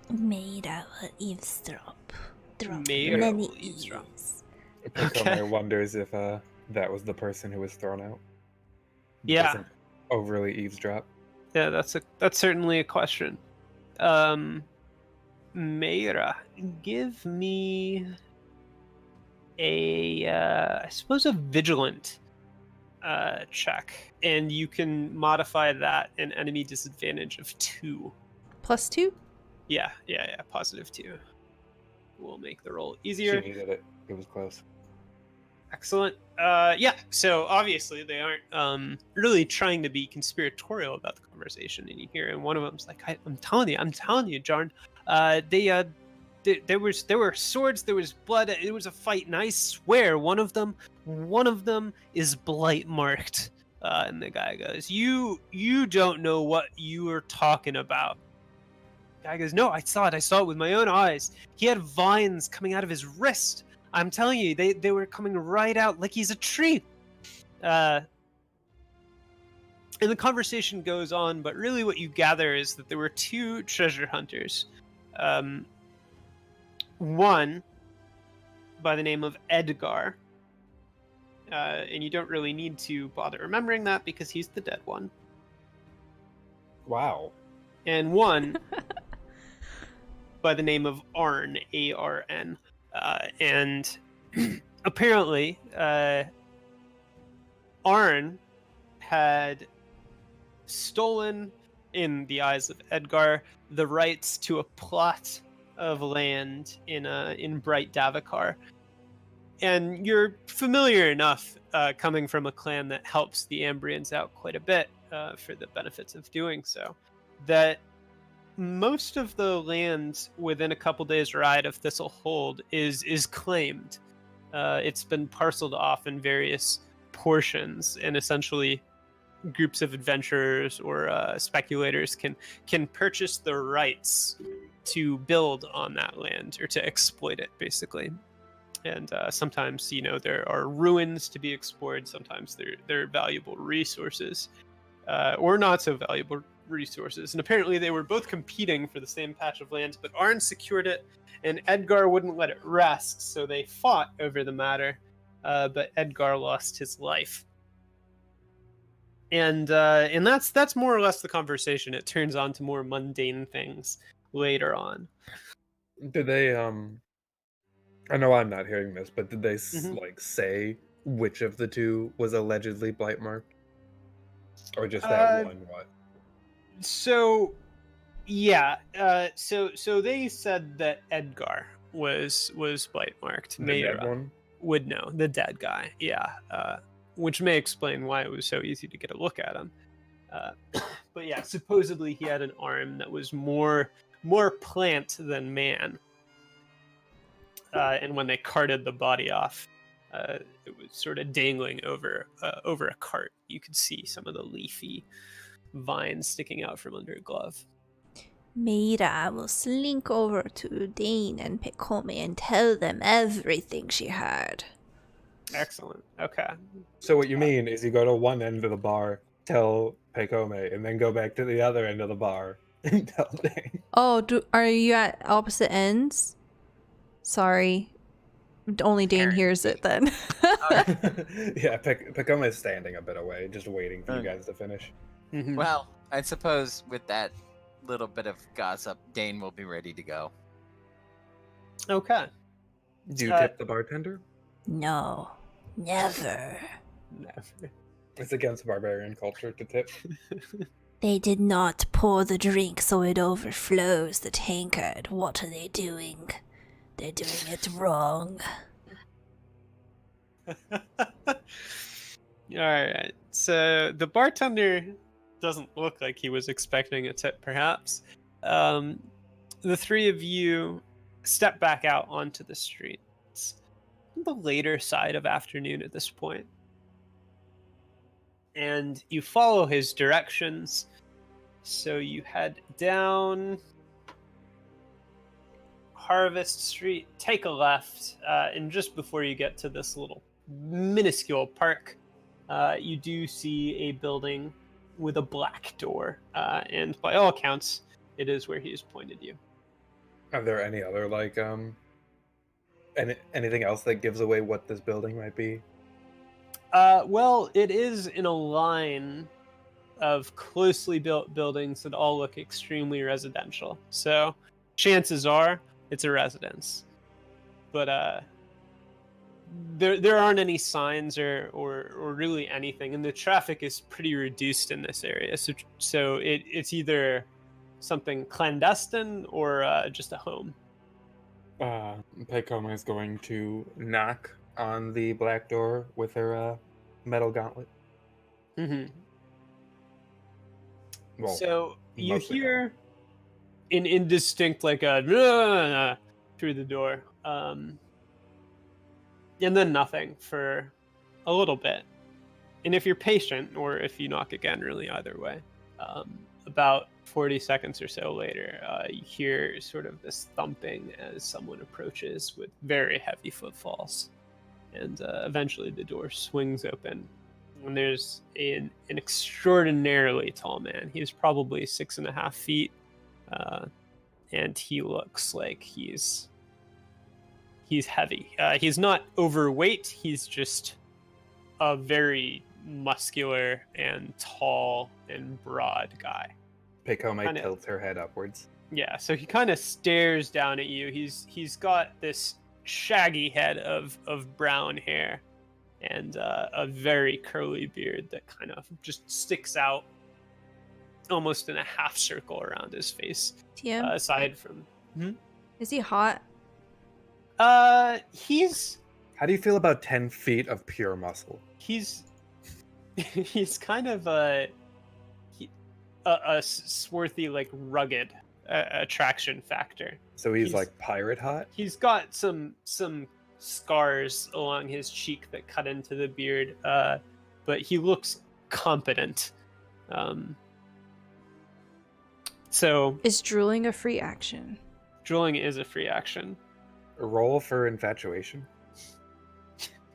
Made will eavesdrop. Made Many will eavesdrop. eaves. Picome wonders if that was the person who was thrown out. Yeah. Doesn't overly eavesdrop. Yeah, that's certainly a question. Mayra, give me I suppose a vigilant check, and you can modify that an enemy disadvantage of 2. +2? Yeah, +2. We'll make the roll easier. She needed it. It was close. Excellent. So obviously they aren't really trying to be conspiratorial about the conversation in here, and one of them's like, I'm telling you, Jarn, there were swords, there was blood, it was a fight, and I swear one of them is blight marked. And the guy goes, you don't know what you are talking about. The guy goes, no, I saw it with my own eyes. He had vines coming out of his wrist. I'm telling you, they were coming right out like he's a tree. And the conversation goes on, but really what you gather is that there were 2 treasure hunters. One by the name of Edgar. And you don't really need to bother remembering that because he's the dead one. Wow. And one by the name of Arn, A-R-N. And apparently, Arn had stolen, in the eyes of Edgar, the rights to a plot of land in Bright Davokar. And you're familiar enough, coming from a clan that helps the Ambrians out quite a bit for the benefits of doing so, that most of the land within a couple days' ride of Thistle Hold is claimed. It's been parceled off in various portions, and essentially groups of adventurers or speculators can purchase the rights to build on that land or to exploit it, basically. And sometimes, there are ruins to be explored. Sometimes they're valuable resources, or not so valuable resources. And apparently they were both competing for the same patch of land, but Arn secured it, and Edgar wouldn't let it rest, so they fought over the matter. But Edgar lost his life. And that's more or less the conversation. It turns on to more mundane things later on. Did they I know I'm not hearing this, but did they say which of the 2 was allegedly blight marked, or just that one? What? So, yeah. So they said that Edgar was blight marked. The dead one? Would know, the dead guy. Yeah. Which may explain why it was so easy to get a look at him. But yeah, supposedly he had an arm that was more plant than man. And when they carted the body off, it was sort of dangling over a cart. You could see some of the leafy vines sticking out from under a glove. Mira will slink over to Dane and Picome and tell them everything she heard. Excellent. Okay. So what you mean is you go to one end of the bar, tell Picome, and then go back to the other end of the bar and tell Dane. Oh, are you at opposite ends? Sorry. Only Dane hears it then. Yeah, Picome is standing a bit away, just waiting for you guys to finish. Mm-hmm. Well, I suppose with that little bit of gossip, Dane will be ready to go. Okay. Do you tip the bartender? No, never. Never. It's against barbarian culture to tip. They did not pour the drink so it overflows the tankard. What are they doing? They're doing it wrong. Alright, so the bartender doesn't look like he was expecting a tip, perhaps. The three of you step back out onto the street. It's the later side of afternoon at this point. And you follow his directions. So you head down Harvest Street, take a left, and just before you get to this little minuscule park, you do see a building with a black door, and by all accounts, it is where he has pointed you. Are there any other, like, anything else that gives away what this building might be? Well, it is in a line of closely built buildings that all look extremely residential. So chances are it's a residence. But there aren't any signs or really anything, and the traffic is pretty reduced in this area. So it's either something clandestine or just a home. Pekoma is going to knock on the black door with her metal gauntlet. Mm-hmm. Well, so you hear an indistinct, like a through the door, and then nothing for a little bit. And if you're patient, or if you knock again, really either way, about 40 seconds or so later, you hear sort of this thumping as someone approaches with very heavy footfalls. And eventually the door swings open. And there's an extraordinarily tall man. He's probably 6.5 feet. And he looks like he's heavy. He's not overweight. He's just a very muscular and tall and broad guy. Pekoma tilts her head upwards. Yeah, so he kind of stares down at you. He's got this shaggy head of brown hair and a very curly beard that kind of just sticks out almost in a half circle around his face. Aside from... Is he hot? He's... How do you feel about 10 feet of pure muscle? He's kind of a swarthy, like, rugged attraction factor. So he's like pirate hot? He's got some scars along his cheek that cut into the beard, but he looks competent. So is drooling a free action? Drooling is a free action. A roll for infatuation?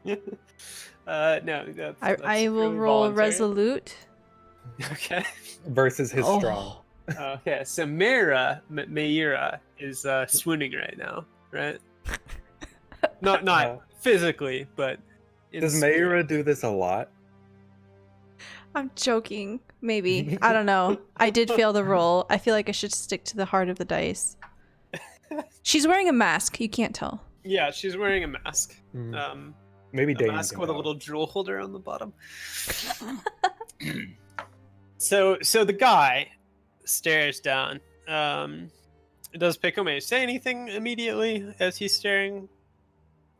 No, that's I will roll voluntary. resolute. Okay. Versus his strong. Okay, so Meira is swooning right now, right? Not physically, but does Meira do this a lot? I'm joking. Maybe. I don't know. I did fail the roll. I feel like I should stick to the heart of the dice. She's wearing a mask. You can't tell. Yeah, she's wearing a mask. Maybe Dane. A mask with a little drool holder on the bottom. So the guy stares down. Does Pekome say anything immediately as he's staring?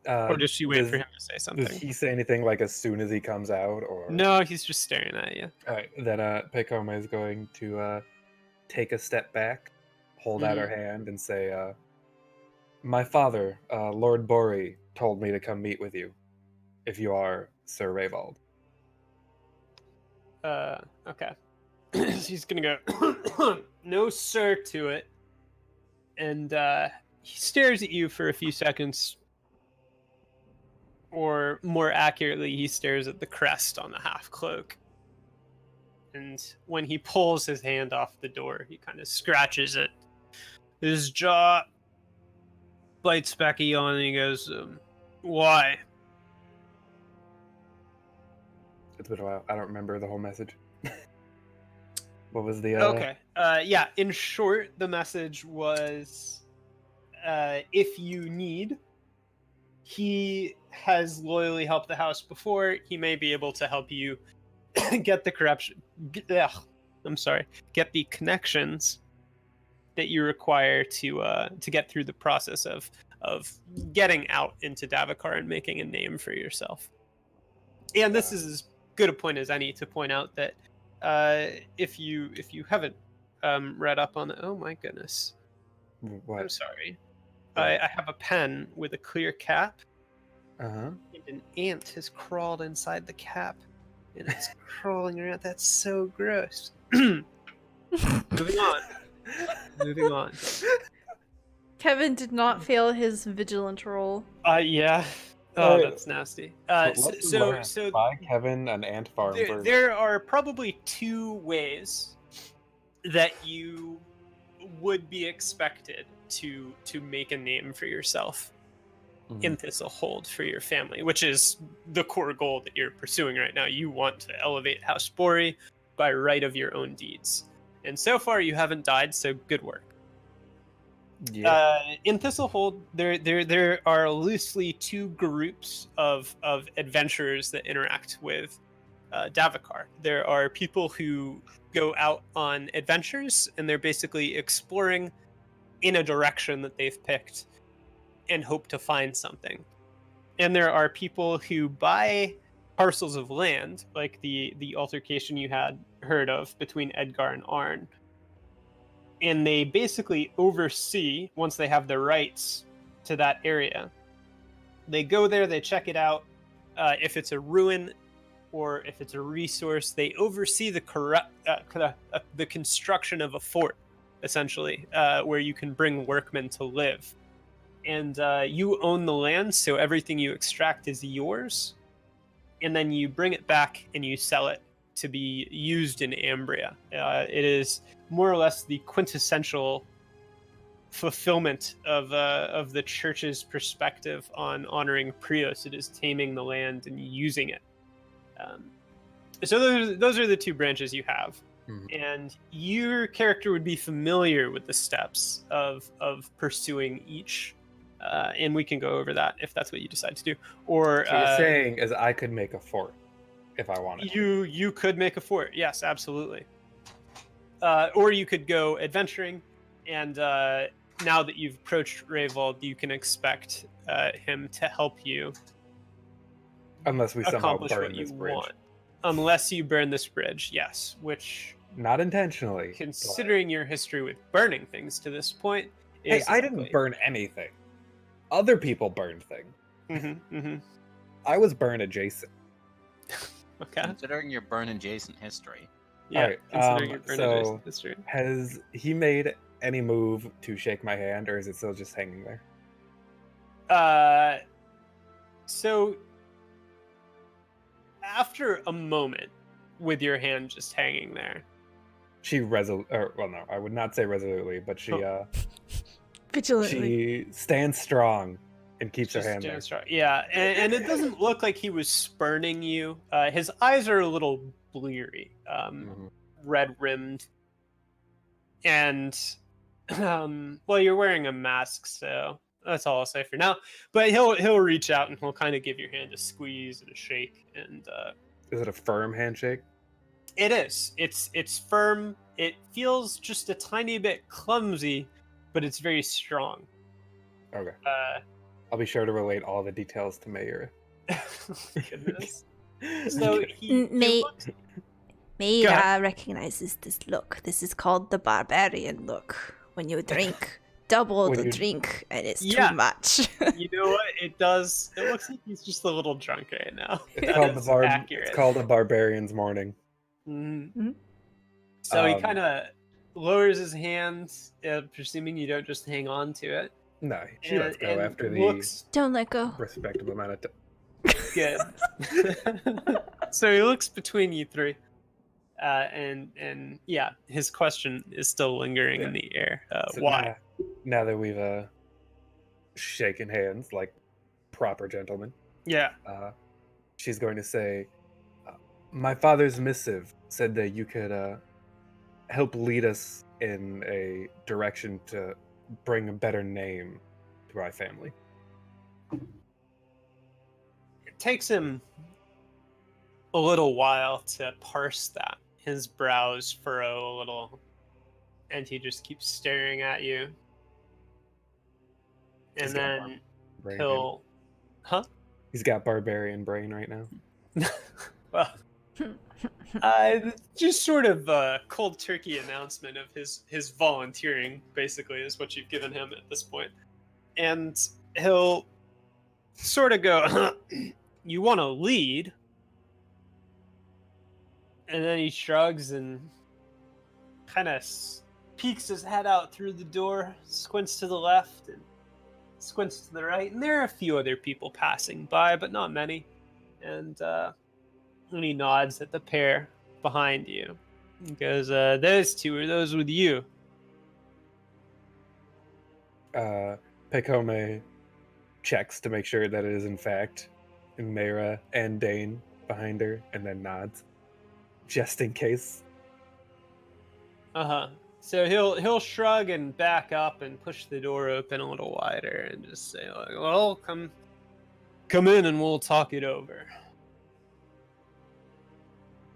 Or does she wait for him to say something? Does he say anything like as soon as he comes out? Or no, he's just staring at you. All right, then Pekome is going to take a step back, hold out her hand, and say, "My father, Lord Bori, told me to come meet with you, if you are Sir Rayvold." Okay. He's gonna go, no sir to it. And he stares at you for a few seconds. Or more accurately, he stares at the crest on the half cloak. And when he pulls his hand off the door, he kind of scratches it. His jaw bites back at you and he goes, why? It's been a while. I don't remember the whole message. What was the... Okay. Yeah, in short, the message was, if you need, he has loyally helped the house before. He may be able to help you get the get the connections that you require to get through the process of getting out into Davokar and making a name for yourself. And this is as good a point as any to point out that if you haven't read up on it, oh my goodness, What? I'm sorry. I have a pen with a clear cap, Uh-huh. and an ant has crawled inside the cap, and it's crawling around. That's so gross. Moving on. Moving on. Kevin did not fail his vigilant roll. Yeah. Oh, that's nasty. So by Kevin, an ant farm. There are probably two ways that you would be expected to make a name for yourself in Thistlehold for your family, which is the core goal that you're pursuing right now. You want to elevate House Bory by right of your own deeds. And so far you haven't died, so good work. Yeah. In Thistlehold, there are loosely two groups of adventurers that interact with Davokar. There are people who go out on adventures, and they're basically exploring in a direction that they've picked and hope to find something. And there are people who buy parcels of land, like the altercation you had heard of between Edgar and Arn. And they basically oversee, once they have the rights to that area, they go there, they check it out. If it's a ruin or if it's a resource, they oversee the construction of a fort, essentially, where you can bring workmen to live. And you own the land, so everything you extract is yours. And then you bring it back and you sell it to be used in Ambria. It is more or less the quintessential fulfillment of the church's perspective on honoring Prios. It is taming the land and using it. So those are the two branches you have. And your character would be familiar with the steps of pursuing each. And we can go over that if that's what you decide to do. Or so you're saying is I could make a fort if I wanted. You could make a fort, yes, absolutely. Or you could go adventuring, and now that you've approached Rayvold, you can expect him to help you. Unless we somehow accomplish burn what you this bridge. want. Unless you burn this bridge, yes. Which, not intentionally. considering your history with burning things to this point, Hey, is I likely. didn't burn anything. Other people burned things. I was burn adjacent. Okay. Considering your burn adjacent history. Yeah. Alright, Considering your burn so adjacent history. has he made any move to shake my hand, or is it still just hanging there? So after a moment with your hand just hanging there, She I would not say resolutely, but she Vigilantly. she stands strong and keeps her just hand there. stands strong. Yeah, and it doesn't look like he was spurning you. His eyes are a little bleary, red rimmed, and well, you're wearing a mask, so that's all I'll say for now. But he'll reach out and he'll kind of give your hand a squeeze and a shake, and Is it a firm handshake? it is. It's firm. It feels just a tiny bit clumsy, but it's very strong. Okay. I'll be sure to relate all the details to Mayor. Goodness. So he Meira recognizes this look. This is called the barbarian look. When you drink double the drink and it's too much. You know what? It does. It looks like he's just a little drunk right now. It's called a barbarian's morning. Mm-hmm. So he kind of lowers his hands, presuming you don't just hang on to it. No, she lets go after Don't let go. respectable amount of time. Good. So he looks between you three, and yeah, his question is still lingering in the air. So why? Now that we've shaken hands like proper gentlemen, Yeah. she's going to say, "My father's missive said that you could help lead us in a direction to bring a better name to our family." It takes him a little while to parse that. His brows furrow a little, and he just keeps staring at you. And then he'll... Huh? He's got barbarian brain right now. Well, Just sort of a cold turkey announcement of his volunteering, basically, is what you've given him at this point. And he'll sort of go, you want to lead? And then he shrugs and kind of peeks his head out through the door, squints to the left and squints to the right. And there are a few other people passing by, but not many. And he nods at the pair behind you. He goes, those two are those with you. Pekome checks to make sure that it is in fact Mera and Dane behind her, and then nods, just in case. So he'll shrug and back up and push the door open a little wider and just say, like, well, come in and we'll talk it over.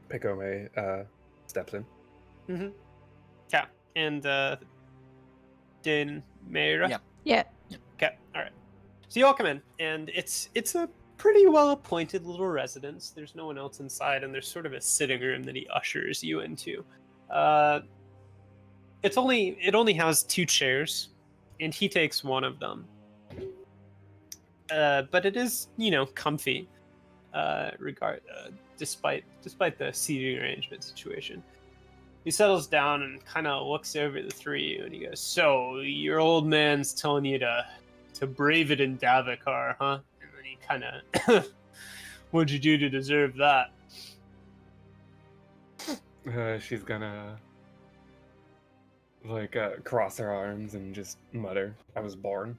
Pekome steps in. Mm-hmm. Yeah. And Dane, Mera? Yeah. Yeah. Okay, alright. So you all come in, and it's a pretty well-appointed little residence. There's no one else inside, and there's sort of a sitting room that he ushers you into. It only has 2 chairs, and he takes one of them. But it is, comfy, despite the seating arrangement situation. He settles down and kind of looks over the 3 of you, and he goes, "So your old man's telling you to brave it in Davokar, huh?" And then he kind of, "What'd you do to deserve that?" She's gonna cross her arms and just mutter, "I was born."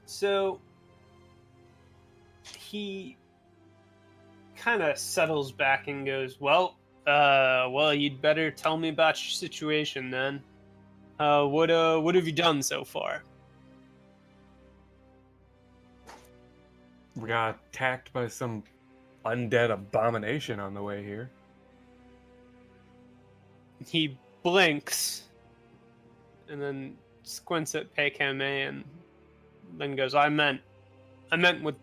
So he kind of settles back and goes, well, you'd better tell me about your situation then. What have you done so far? We got attacked by some undead abomination on the way here. He blinks and then squints at Pekame and then goes, I meant with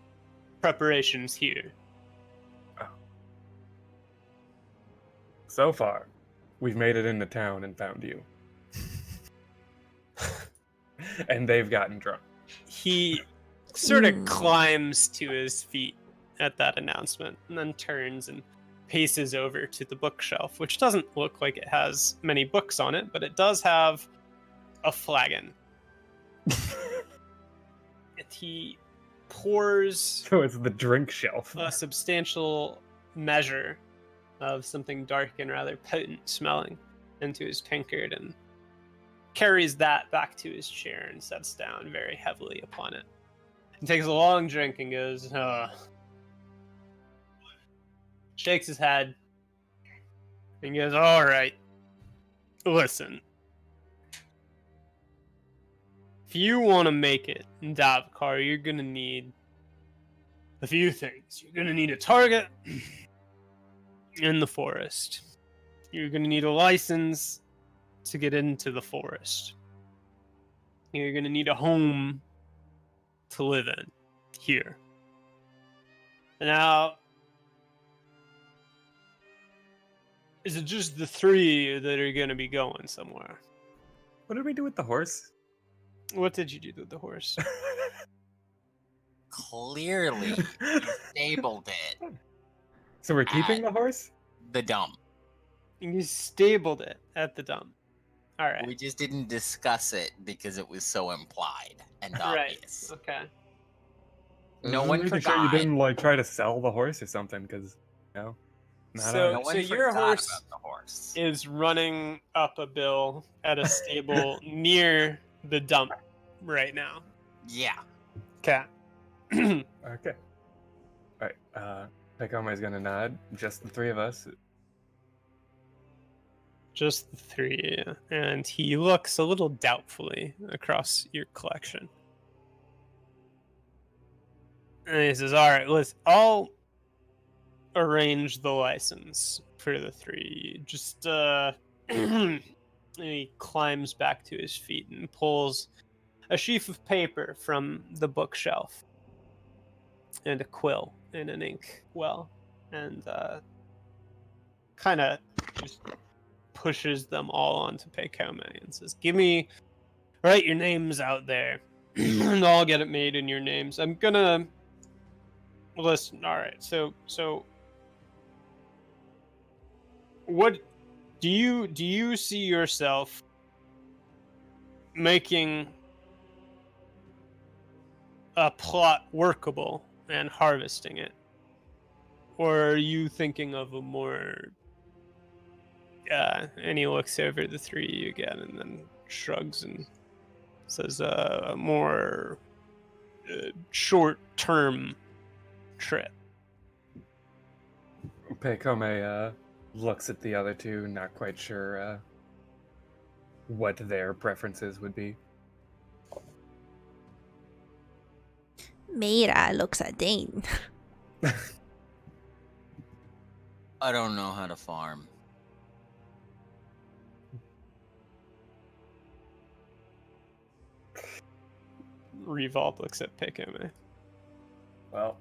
preparations here. So far, we've made it into town and found you. And they've gotten drunk. He sort of climbs to his feet at that announcement and then turns and paces over to the bookshelf, which doesn't look like it has many books on it, but it does have a flagon. And he pours... So it's the drink shelf. A substantial measure of something dark and rather potent smelling into his tankard and carries that back to his chair and sets down very heavily upon it. He takes a long drink and goes, shakes his head and goes, all right, listen. If you want to make it in Davokar, you're going to need a few things. You're going to need a target in the forest. You're going to need a license to get into the forest. You're going to need a home to live in here. Now, is it just the 3 that are going to be going somewhere? What did we do with the horse? What did you do with the horse? Clearly, you stabled it. So we're keeping the horse? The dump. You stabled it at the dump. All right. We just didn't discuss it because it was so implied and obvious. Right. Okay. No one making forgot. sure you didn't try to sell the horse or something, because No so one your forgot horse about the horse is running up a bill at a stable near the dump right now. Yeah. Okay. Okay. Alright, Pekome gonna nod. Just the 3 of us. Just the 3, and he looks a little doubtfully across your collection. And he says, all right, listen, I'll arrange the license for the 3. Just, and he climbs back to his feet and pulls a sheaf of paper from the bookshelf. and a quill and an ink well, and kind of just pushes them all onto Pekome and says, write your names out there, and I'll get it made in your names. I'm gonna listen. All right, so what do you see yourself making a plot workable and harvesting it, or are you thinking of a more and he looks over the three of you again and then shrugs and says a more short-term trip? Pekome looks at the other two, not quite sure what their preferences would be. Mira looks at Dane. I don't know how to farm. Revolt looks at Pekome. Well,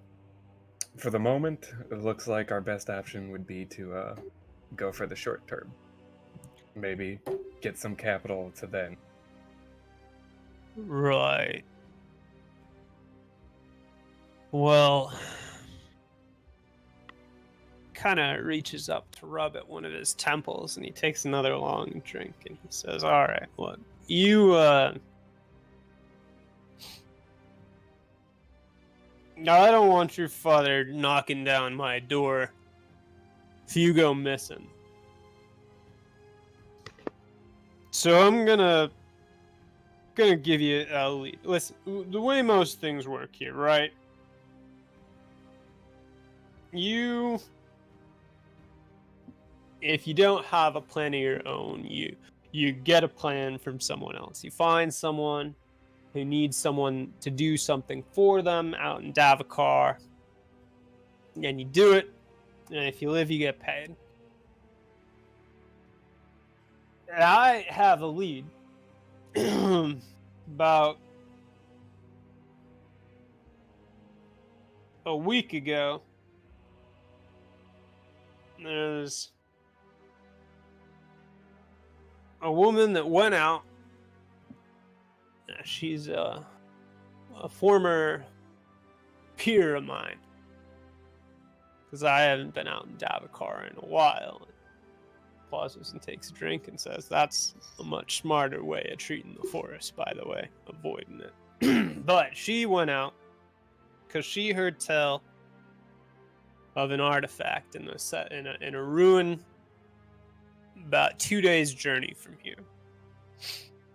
for the moment, it looks like our best option would be to go for the short term. Maybe get some capital to then. Right. Well, kind of reaches up to rub at one of his temples, and he takes another long drink, and he says, all right, well, now, I don't want your father knocking down my door if you go missing. So I'm gonna give you a lead. Listen, the way most things work here, right? If you don't have a plan of your own, you get a plan from someone else. You find someone who needs someone to do something for them out in Davokar, and you do it, and if you live, you get paid. And I have a lead about a week ago. There's a woman that went out. She's a former peer of mine, because I haven't been out in Davokar in a while. Pauses and takes a drink and says, that's a much smarter way of treating the forest, by the way, avoiding it. But she went out because she heard tell of an artifact in a ruin about 2 days' journey from here.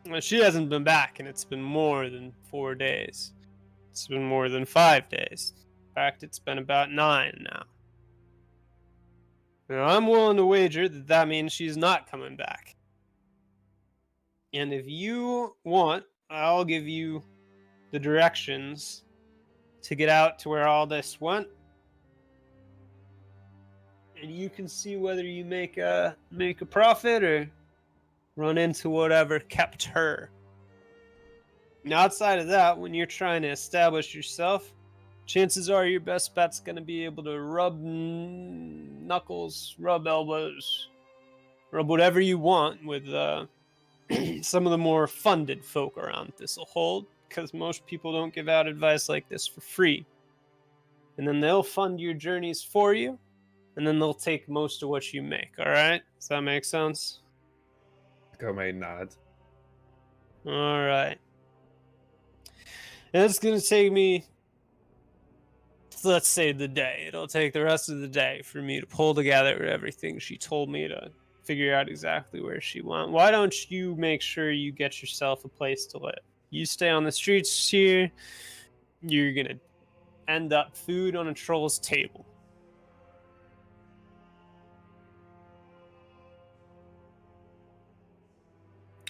Well, she hasn't been back, and it's been more than 4 days. It's been more than 5 days. In fact, it's been about 9 now. Now, I'm willing to wager that means she's not coming back. And if you want, I'll give you the directions to get out to where all this went. And you can see whether you make a profit or run into whatever kept her. Now, outside of that, when you're trying to establish yourself, chances are your best bet's going to be able to rub knuckles, rub elbows, rub whatever you want with some of the more funded folk around Thistle, because most people don't give out advice like this for free. And then they'll fund your journeys for you, and then they'll take most of what you make, all right? Does that make sense? Pekome nods. All right. And it's going to take me, let's say, the day. It'll take the rest of the day for me to pull together everything she told me to figure out exactly where she went. Why don't you make sure you get yourself a place to live? You stay on the streets here, you're going to end up food on a troll's table.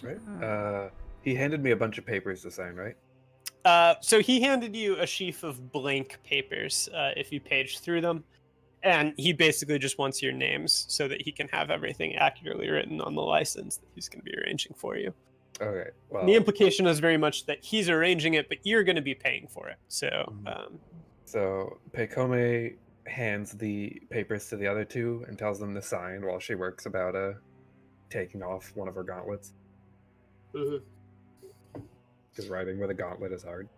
Right. He handed me a bunch of papers to sign, right? So he handed you a sheaf of blank papers if you page through them. And he basically just wants your names so that he can have everything accurately written on the license that he's going to be arranging for you. Okay. Well, The implication is very much that he's arranging it, but you're going to be paying for it. So So Pekome hands the papers to the other two and tells them to sign while she works about taking off one of her gauntlets. Because writing with a gauntlet is hard.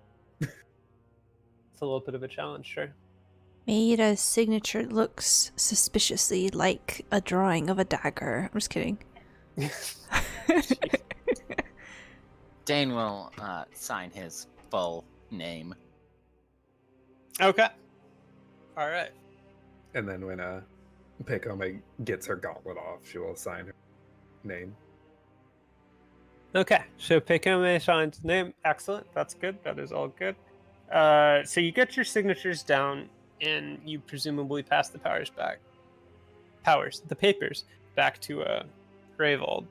It's a little bit of a challenge, sure. Maida's signature looks suspiciously like a drawing of a dagger. I'm just kidding. Dane will sign his full name. Okay. All right. And then when Pekome gets her gauntlet off, she will sign her name. Okay, so Pekome signs name. Excellent. That's good. That is all good. So you get your signatures down, and you presumably pass the papers back to Rayvold.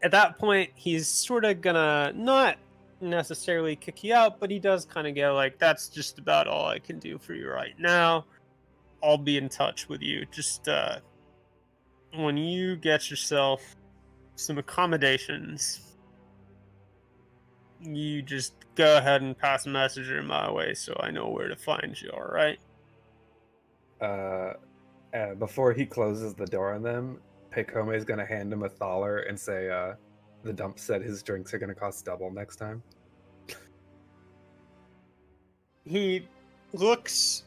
At that point, he's sort of gonna not necessarily kick you out, but he does kind of go like, "That's just about all I can do for you right now. I'll be in touch with you. Just when you get yourself some accommodations, you just go ahead and pass a messenger my way so I know where to find you, all right?" Before he closes the door on them, Pekome is going to hand him a thaler and say, the dump said his drinks are going to cost double next time. He looks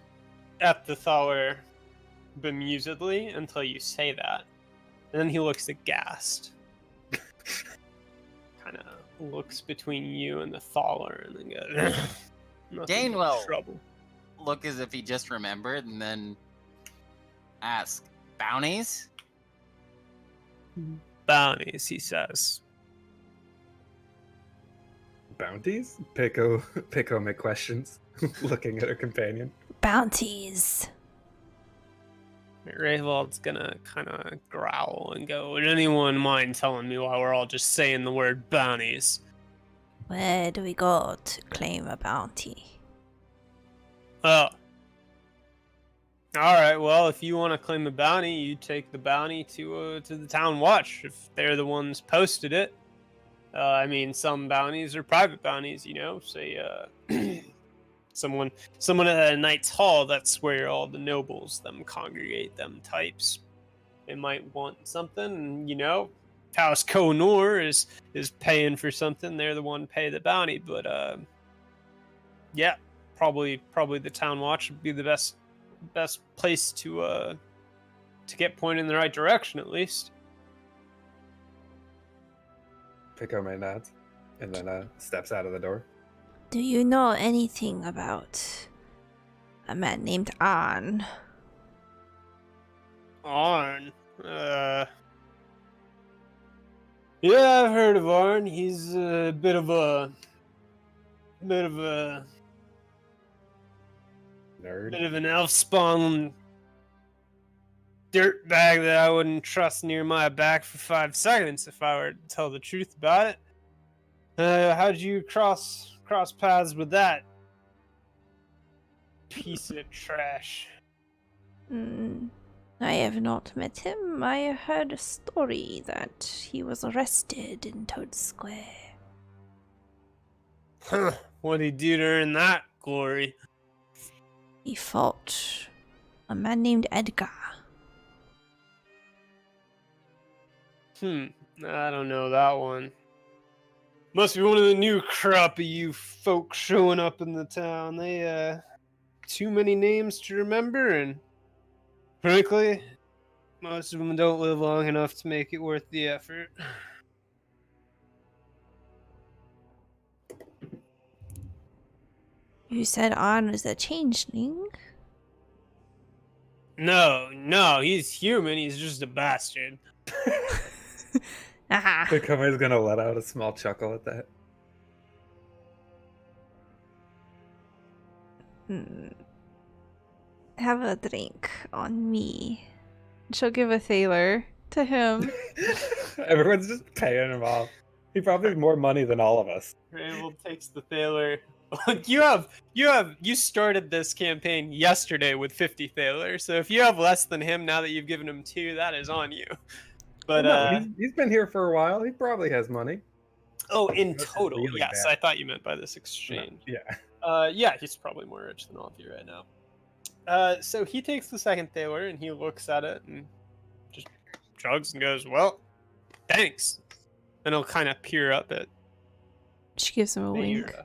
at the thaler bemusedly until you say that. And then he looks aghast. Kind of looks between you and the thaler and then goes, Dane will trouble. Look as if he just remembered and then ask, bounties? Bounties, he says. Bounties? Pekome questions, looking at her companion. Bounties. Rayvold's gonna kind of growl and go, "Would anyone mind telling me why we're all just saying the word bounties?" Where do we go to claim a bounty? Oh. Alright, well, if you want to claim a bounty, you take the bounty to the town watch, if they're the ones posted it. I mean, some bounties are private bounties, you know, say, someone at a knight's hall, that's where all the nobles, them congregate, them types. They might want something, you know, House Konor is paying for something, they're the one pay the bounty, but, yeah, probably the town watch would be the best place to get pointed in the right direction, at least. Pekome nods and then steps out of the door. Do you know anything about a man named Arn? Arn? Yeah, I've heard of Arn. He's a bit of a Nerd. bit of an elf-spawn dirtbag that I wouldn't trust near my back for 5 seconds if I were to tell the truth about it. How'd you cross paths with that piece of trash? I have not met him. I heard a story that he was arrested in Toad Square. Huh, what'd he do to earn that glory? He fought a man named Edgar. I don't know that one. Must be one of the new crop of you folks showing up in the town. They, too many names to remember, and frankly, most of them don't live long enough to make it worth the effort. You said Arn was a changeling? No, he's human. He's just a bastard. Pekome's gonna let out a small chuckle at that. Have a drink on me. She'll give a thaler to him. Everyone's just paying him off. He probably has more money than all of us. Rayvold takes the thaler. You started this campaign yesterday with 50 thalers, so if you have less than him now that you've given him 2, that is on you. But no, he's been here for a while. He probably has money. Oh, in total, really yes. bad. I thought you meant by this exchange. No, yeah. Yeah, he's probably more rich than all of you right now. So he takes the second thaler and he looks at it and just shrugs and goes, "Well, thanks." And he'll kind of peer up at She gives him a wink. Mayra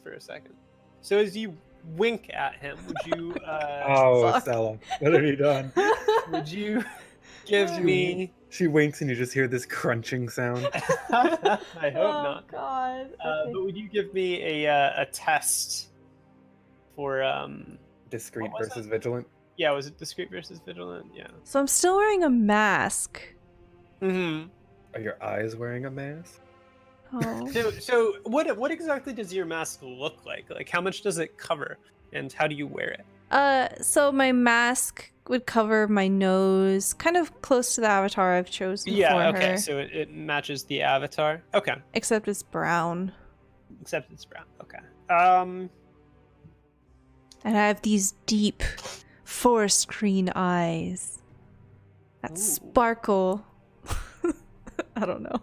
for a second. So as you wink at him, would you? Oh, Fuck. Stella, what have you done? Would you give me? She winks and you just hear this crunching sound. I hope not. God. But would you give me a test for Discreet What was versus vigilant. Yeah, was it discreet versus vigilant? Yeah. So I'm still wearing a mask. Mm-hmm. Are your eyes wearing a mask? Oh. So what exactly does your mask look like? Like how much does it cover, and how do you wear it? So my mask would cover my nose, kind of close to the avatar I've chosen for Yeah. Okay. her. So it matches the avatar. Okay. Except it's brown. Except it's brown. Okay. And I have these deep forest green eyes that Ooh. sparkle. I don't know.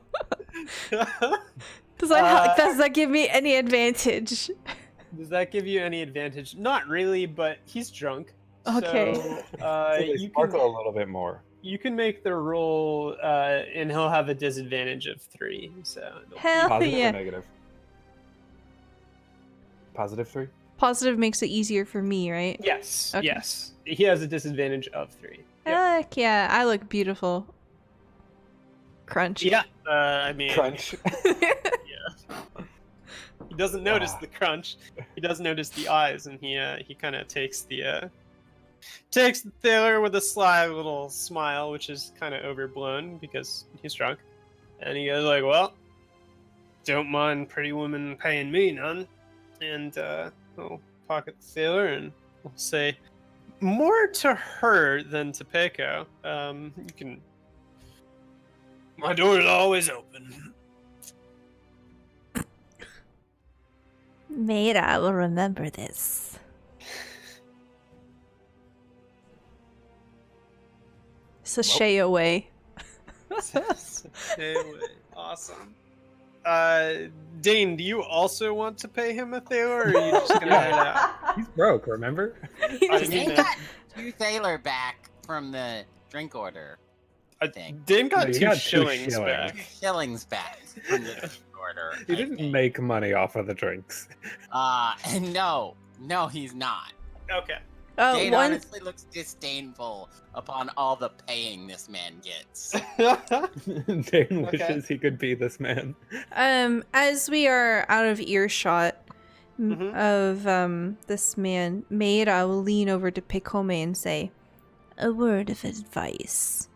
Does that give me any advantage? Does that give you any advantage? Not really, but he's drunk. Okay. So, So they you sparkle can a little bit more. you can make the roll, and he'll have a disadvantage of 3. So Hell Positive yeah. or negative? Positive 3? Positive makes it easier for me, right? yes, Okay. yes, he has a disadvantage of 3. Yep. Heck yeah, I look beautiful. Crunch. Yeah, I mean, Crunch. he doesn't notice Ah. the crunch. He does notice the eyes, and he kind of takes the thaler with a sly little smile, which is kind of overblown because he's drunk, and he goes like, "Well, don't mind pretty woman paying me none," and he'll pocket the thaler and we'll say, more to her than to Peko. You can. My door is always open. Mayra will remember this. Sashay away. Stay away. Awesome. Dane, do you also want to pay him a thaler, or are you just gonna head out? He's broke, remember? Dane got 2 thaler back from the drink order. Thing. Dane got No, you 2 got 2 shillings shillings. back. Shillings back from the drink order. He I didn't think. make money off of the drinks. And no, he's not. Okay. Dane One honestly looks disdainful upon all the paying this man gets. Dane wishes he could be this man. as we are out of earshot Mhm. of this man, Mayra will lean over to Pekome and say, "A word of advice.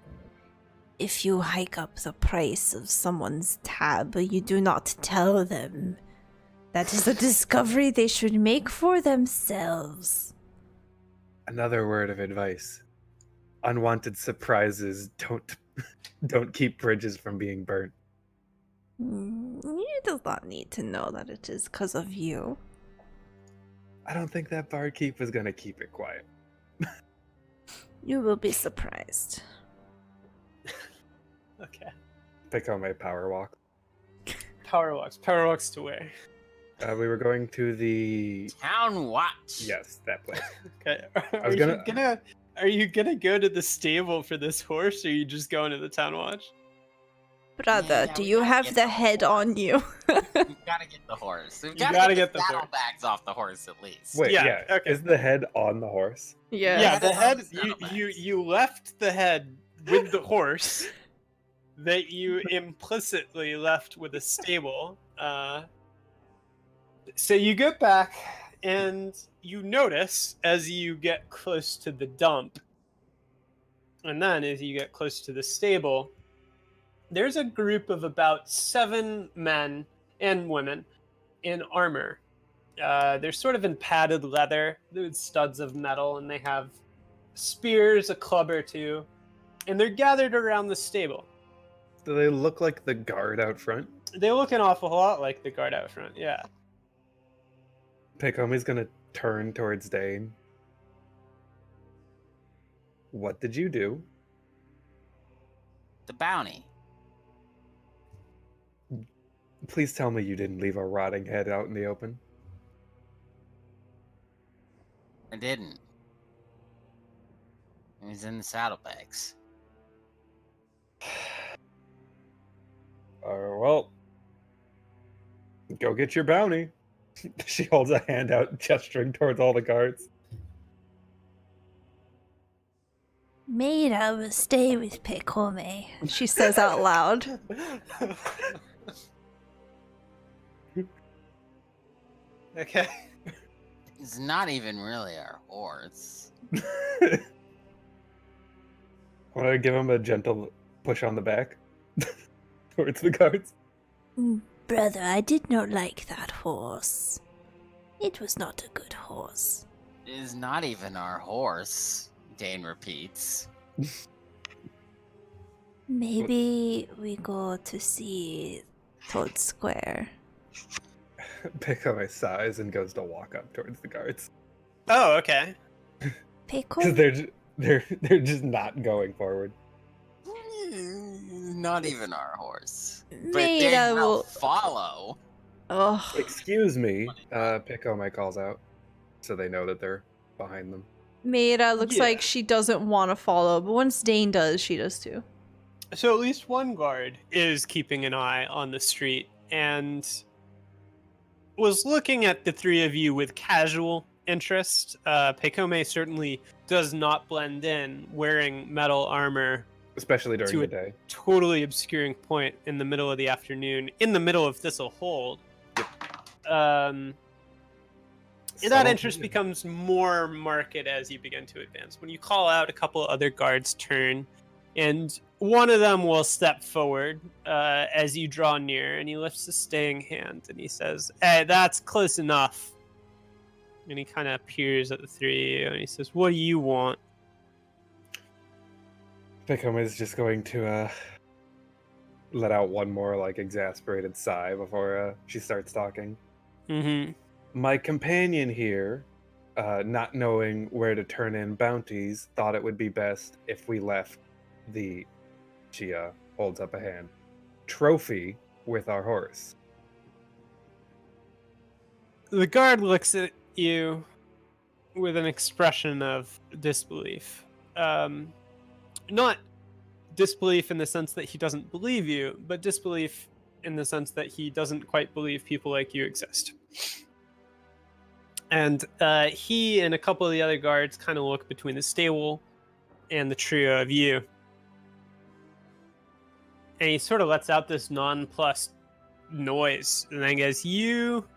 If you hike up the price of someone's tab, you do not tell them. That is a discovery they should make for themselves." Another word of advice. Unwanted surprises don't keep bridges from being burnt. You does not need to know that it is because of you. I don't think that barkeep is gonna keep it quiet. You will be surprised. Okay. Pekome power walk. Power walks to where? We were going to the Town watch. yes, that place. Okay. was Are you gonna go to the stable for this horse, or are you just going to the town watch? Brother, Yeah, do we you gotta have get the the head on you? We've got to get the horse. We've You got gotta to get get the the horse. saddlebags off the horse at least. Wait, Yeah, yeah. okay. Is the head on the horse? Yes. Yeah, the Yes. head. Saddlebags. You left the head with the horse that you implicitly left with a stable. So you get back and you notice as you get close to the dump, and then as you get close to the stable, there's a group of about 7 men and women in armor. They're sort of in padded leather with studs of metal, and they have spears, a club or 2, and they're gathered around the stable. Do they look like the guard out front? They look an awful lot like the guard out front, yeah. Pekome's gonna turn towards Dane. What did you do? The bounty. Please tell me you didn't leave a rotting head out in the open. I didn't. It was in the saddlebags. Well, go get your bounty. She holds a hand out, gesturing towards all the guards. Maida will stay with Pekome, she says out loud. Okay. It's not even really our horse. I want to give him a gentle push on the back towards the guards. Brother, I did not like that horse. It was not a good horse. It is not even our horse, Dane repeats. Maybe we go to see Toad Square. Pekome sighs and goes to walk up towards the guards. Oh, okay. Because Pekome? they're just not going forward. Not even our horse. But Maida they will will follow. Oh, Excuse me, Pekome calls out, so they know that they're behind them. Maida looks Yeah. like she doesn't want to follow, but once Dane does, she does too. So at least one guard is keeping an eye on the street and was looking at the three of you with casual interest. Pekome certainly does not blend in, wearing metal armor, Especially during To the a- day. totally obscuring point in the middle of the afternoon, in the middle of Thistle Hold. That Subtle interest hidden. becomes more marked as you begin to advance. When you call out, a couple other guards turn, and one of them will step forward as you draw near, and he lifts a staying hand, and he says, "Hey, that's close enough." And he kind of peers at the three of you, and he says, "What do you want?" Pekome is just going to let out one more like exasperated sigh before she starts talking. Mm-hmm. My companion here, not knowing where to turn in bounties, thought it would be best if we left the, she holds up a hand, trophy with our horse. The guard looks at you with an expression of disbelief. Not disbelief in the sense that he doesn't believe you, but disbelief in the sense that he doesn't quite believe people like you exist. And he and a couple of the other guards kind of look between the stable and the trio of you. And he sort of lets out this nonplussed noise and then goes, "You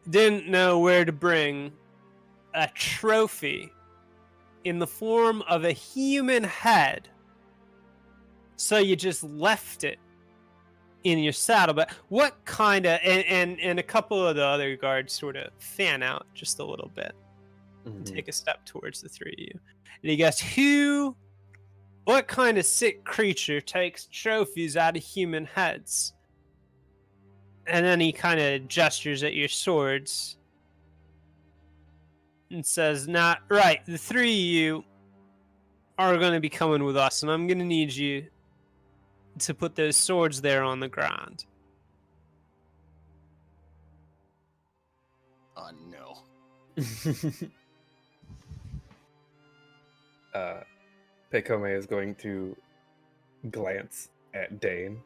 didn't know where to bring a trophy in the form of a human head, so you just left it in your saddle." But what kind of, and a couple of the other guards sort of fan out just a little bit and take a step towards the three of you, and he goes, what kind of sick creature takes trophies out of human heads? And then he kind of gestures at your swords and says, "Not right. The three of you are going to be coming with us, and I'm going to need you to put those swords there on the ground." Oh no. Pekome is going to glance at Dane.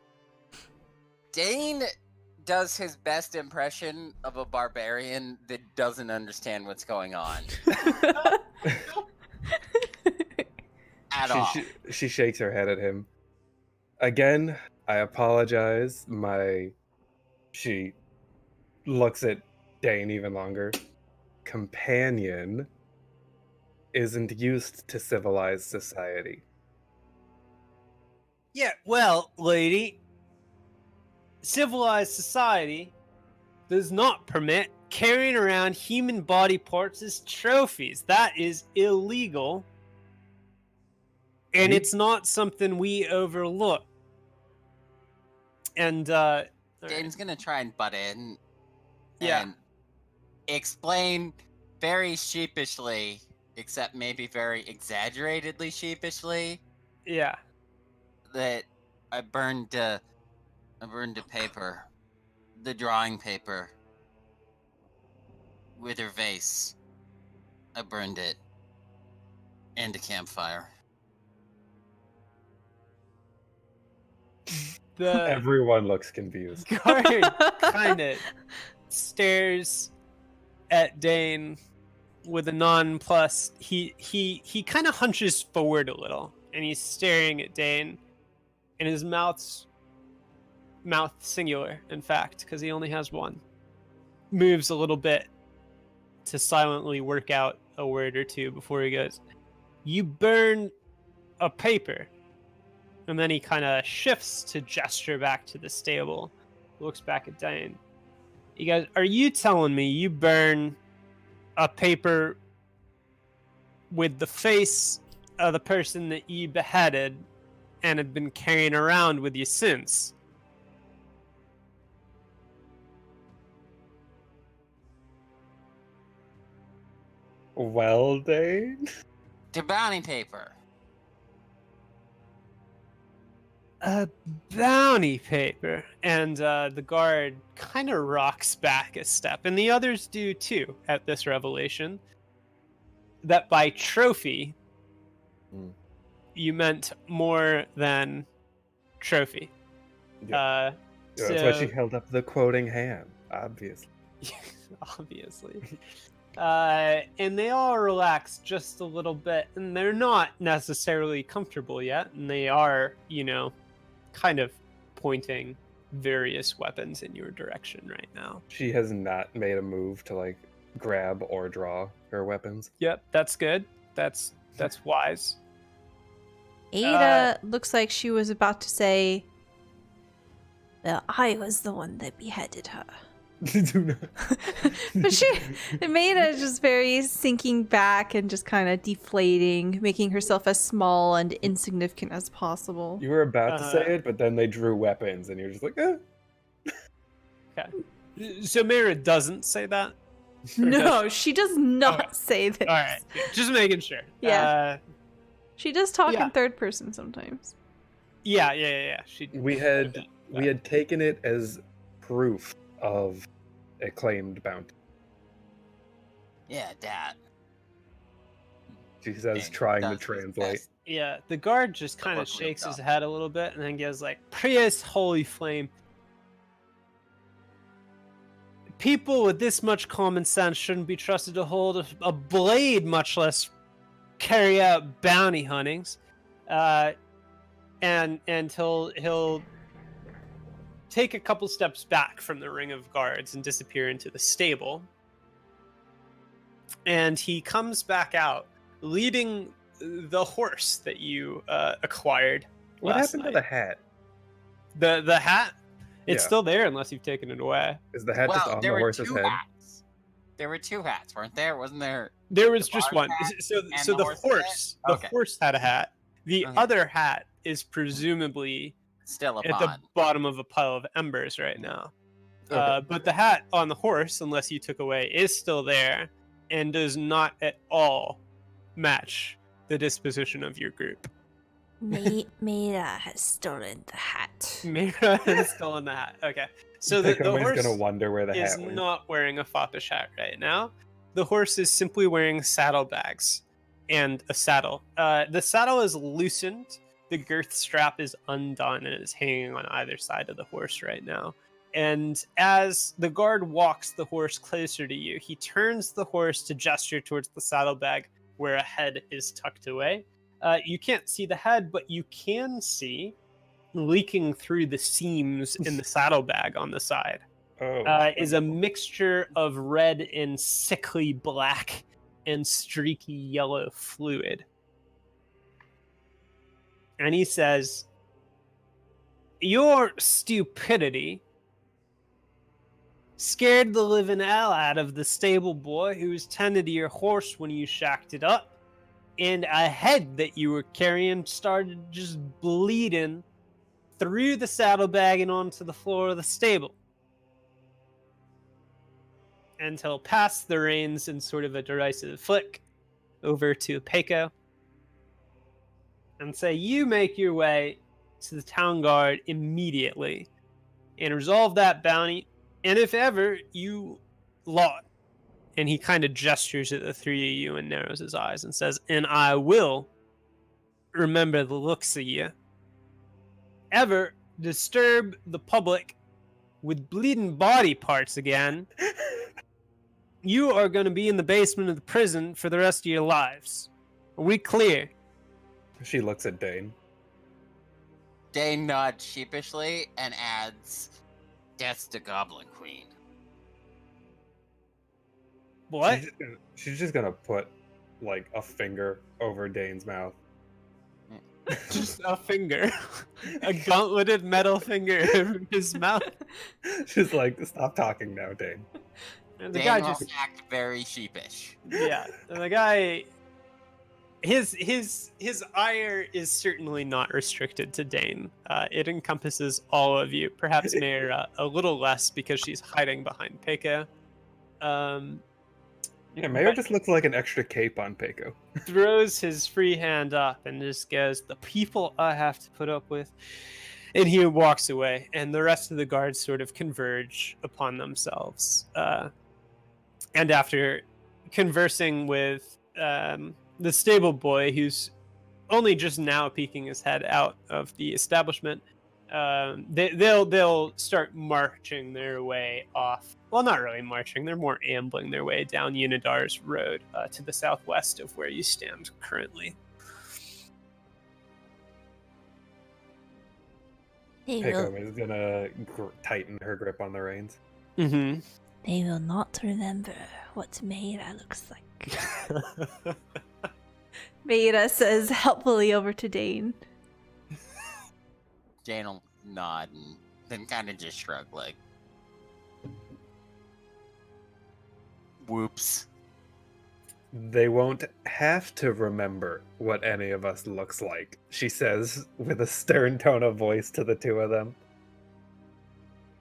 Dane does his best impression of a barbarian that doesn't understand what's going on at all. She shakes her head at him. Again, I apologize. She looks at Dane even longer. Companion isn't used to civilized society. Yeah, well, lady, civilized society does not permit carrying around human body parts as trophies. That is illegal. And it's not something we overlook. And Dane's gonna try and butt in Yeah. and explain very sheepishly, except maybe very exaggeratedly sheepishly, yeah. that I burned the paper, the drawing paper. with her vase. I burned it. And a campfire. Everyone looks confused. Guard kind of stares at Dane with a nonplussed. He kind of hunches forward a little, and he's staring at Dane, and his mouth singular, in fact, because he only has one, moves a little bit to silently work out a word or two before he goes, "You burn a paper." And then he kind of shifts to gesture back to the stable, looks back at Dane. He goes, "Are you telling me you burn a paper with the face of the person that you beheaded and have been carrying around with you since?" Well, Dane? The bounty paper. A bounty paper. And the guard kind of rocks back a step, and the others do too at this revelation, that by trophy, you meant more than trophy. Yeah. That's why she held up the quoting hand, obviously. Obviously. And they all relax just a little bit, and they're not necessarily comfortable yet, and they are, kind of pointing various weapons in your direction right now. She has not made a move to grab or draw her weapons. Yep, that's good. That's wise. Ada looks like she was about to say, "Well, I was the one that beheaded her." But Maida is just very sinking back and just kind of deflating, making herself as small and insignificant as possible. You were about to say it, but then they drew weapons, and you're just like, eh. Okay. So Mira doesn't say that? No, she does not say this. All right, just making sure. Yeah. She does talk in third person sometimes. Yeah. We had taken it as proof of a claimed bounty. Yeah, Dad. She says, trying to translate. Yeah, the guard just kind of shakes his head a little bit and then goes like, "Praise holy flame. People with this much common sense shouldn't be trusted to hold a blade, much less carry out bounty huntings." And he'll take a couple steps back from the ring of guards and disappear into the stable. And he comes back out, leading the horse that you acquired. What happened to the hat? The hat? It's still there unless you've taken it away. Is the hat just on the horse's head? Hats. There were two hats, weren't there? Wasn't there? There was just one. So the horse had a hat. The other hat is presumably still at the bottom of a pile of embers right now. But the hat on the horse, unless you took away, is still there and does not at all match the disposition of your group. Mira has stolen the hat. Mira has stolen the hat. Okay. So the horse gonna wonder where the hat is not wearing a foppish hat right now. The horse is simply wearing saddlebags and a saddle. The saddle is loosened. The girth strap is undone and is hanging on either side of the horse right now. And as the guard walks the horse closer to you, he turns the horse to gesture towards the saddlebag where a head is tucked away. You can't see the head, but you can see, leaking through the seams in the saddlebag on the side, is a mixture of red and sickly black and streaky yellow fluid. And he says, "Your stupidity scared the living hell out of the stable boy who was tending to your horse when you shacked it up, and a head that you were carrying started just bleeding through the saddlebag and onto the floor of the stable. And he'll pass the reins in sort of a derisive flick over to Peiko and say, you make your way to the town guard immediately and resolve that bounty. And if ever you lot And he kind of gestures at the three of you and narrows his eyes and says, "And I will remember the looks of you. Ever disturb the public with bleeding body parts again, you are going to be in the basement of the prison for the rest of your lives. Are we clear?" She looks at Dane. Dane nods sheepishly and adds, "Death's the Goblin Queen." What? She's just gonna put, like, a finger over Dane's mouth. Just a finger. A gauntleted metal finger in his mouth. She's like, "Stop talking now, Dane." And the Dane guy will just act very sheepish. yeah. And the guy, his ire is certainly not restricted to Dane. It encompasses all of you. Perhaps Mayor a little less because she's hiding behind Peko. Yeah, Mayor just looks like an extra cape on Peko. Throws his free hand up and just goes, "The people I have to put up with." And he walks away, and the rest of the guards sort of converge upon themselves. And after conversing with the stable boy, who's only just now peeking his head out of the establishment, they'll start marching their way off. Well, not really marching; they're more ambling their way down Unidar's road to the southwest of where you stand currently. Peko is gonna tighten her grip on the reins. Mm-hmm. They will not remember what Meira looks like. Meira says helpfully over to Dane. Dane will nod and then kind of just shrug, like, whoops. They won't have to remember what any of us looks like, she says with a stern tone of voice to the two of them.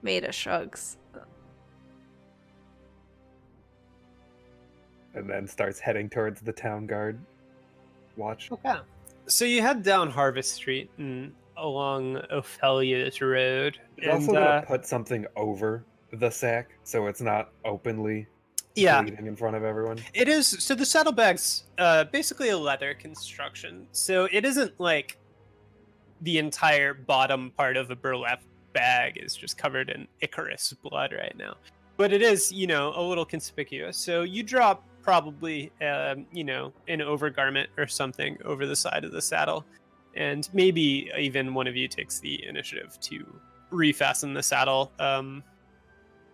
Meira shrugs. And then starts heading towards the town guard watch. Okay. So you head down Harvest Street and along Ophelia's road. It's also gonna put something over the sack so it's not openly bleeding in front of everyone. It is. So the saddlebag's basically a leather construction. So it isn't like the entire bottom part of a burlap bag is just covered in Icarus blood right now. But it is, a little conspicuous. So you drop probably, an overgarment or something over the side of the saddle. And maybe even one of you takes the initiative to refasten the saddle.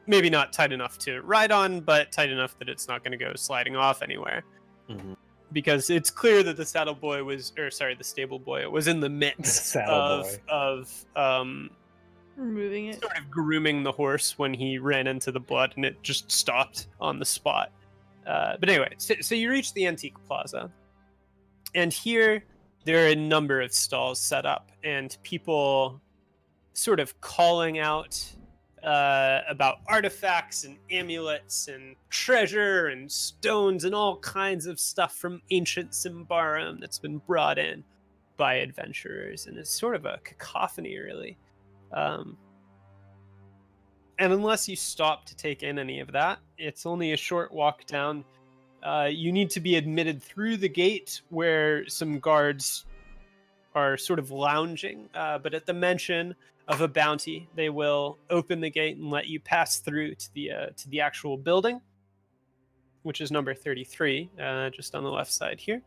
Maybe not tight enough to ride on, but tight enough that it's not going to go sliding off anywhere. Mm-hmm. Because it's clear that the stable boy was in the midst of removing it, sort of grooming the horse when he ran into the blood, and it just stopped on the spot. But anyway, so you reach the Antique Plaza, and here there are a number of stalls set up, and people sort of calling out about artifacts and amulets and treasure and stones and all kinds of stuff from ancient Symbaroum that's been brought in by adventurers, and it's sort of a cacophony, really. And unless you stop to take in any of that, it's only a short walk down. You need to be admitted through the gate where some guards are sort of lounging, but at the mention of a bounty, they will open the gate and let you pass through to the actual building, which is number 33, just on the left side here.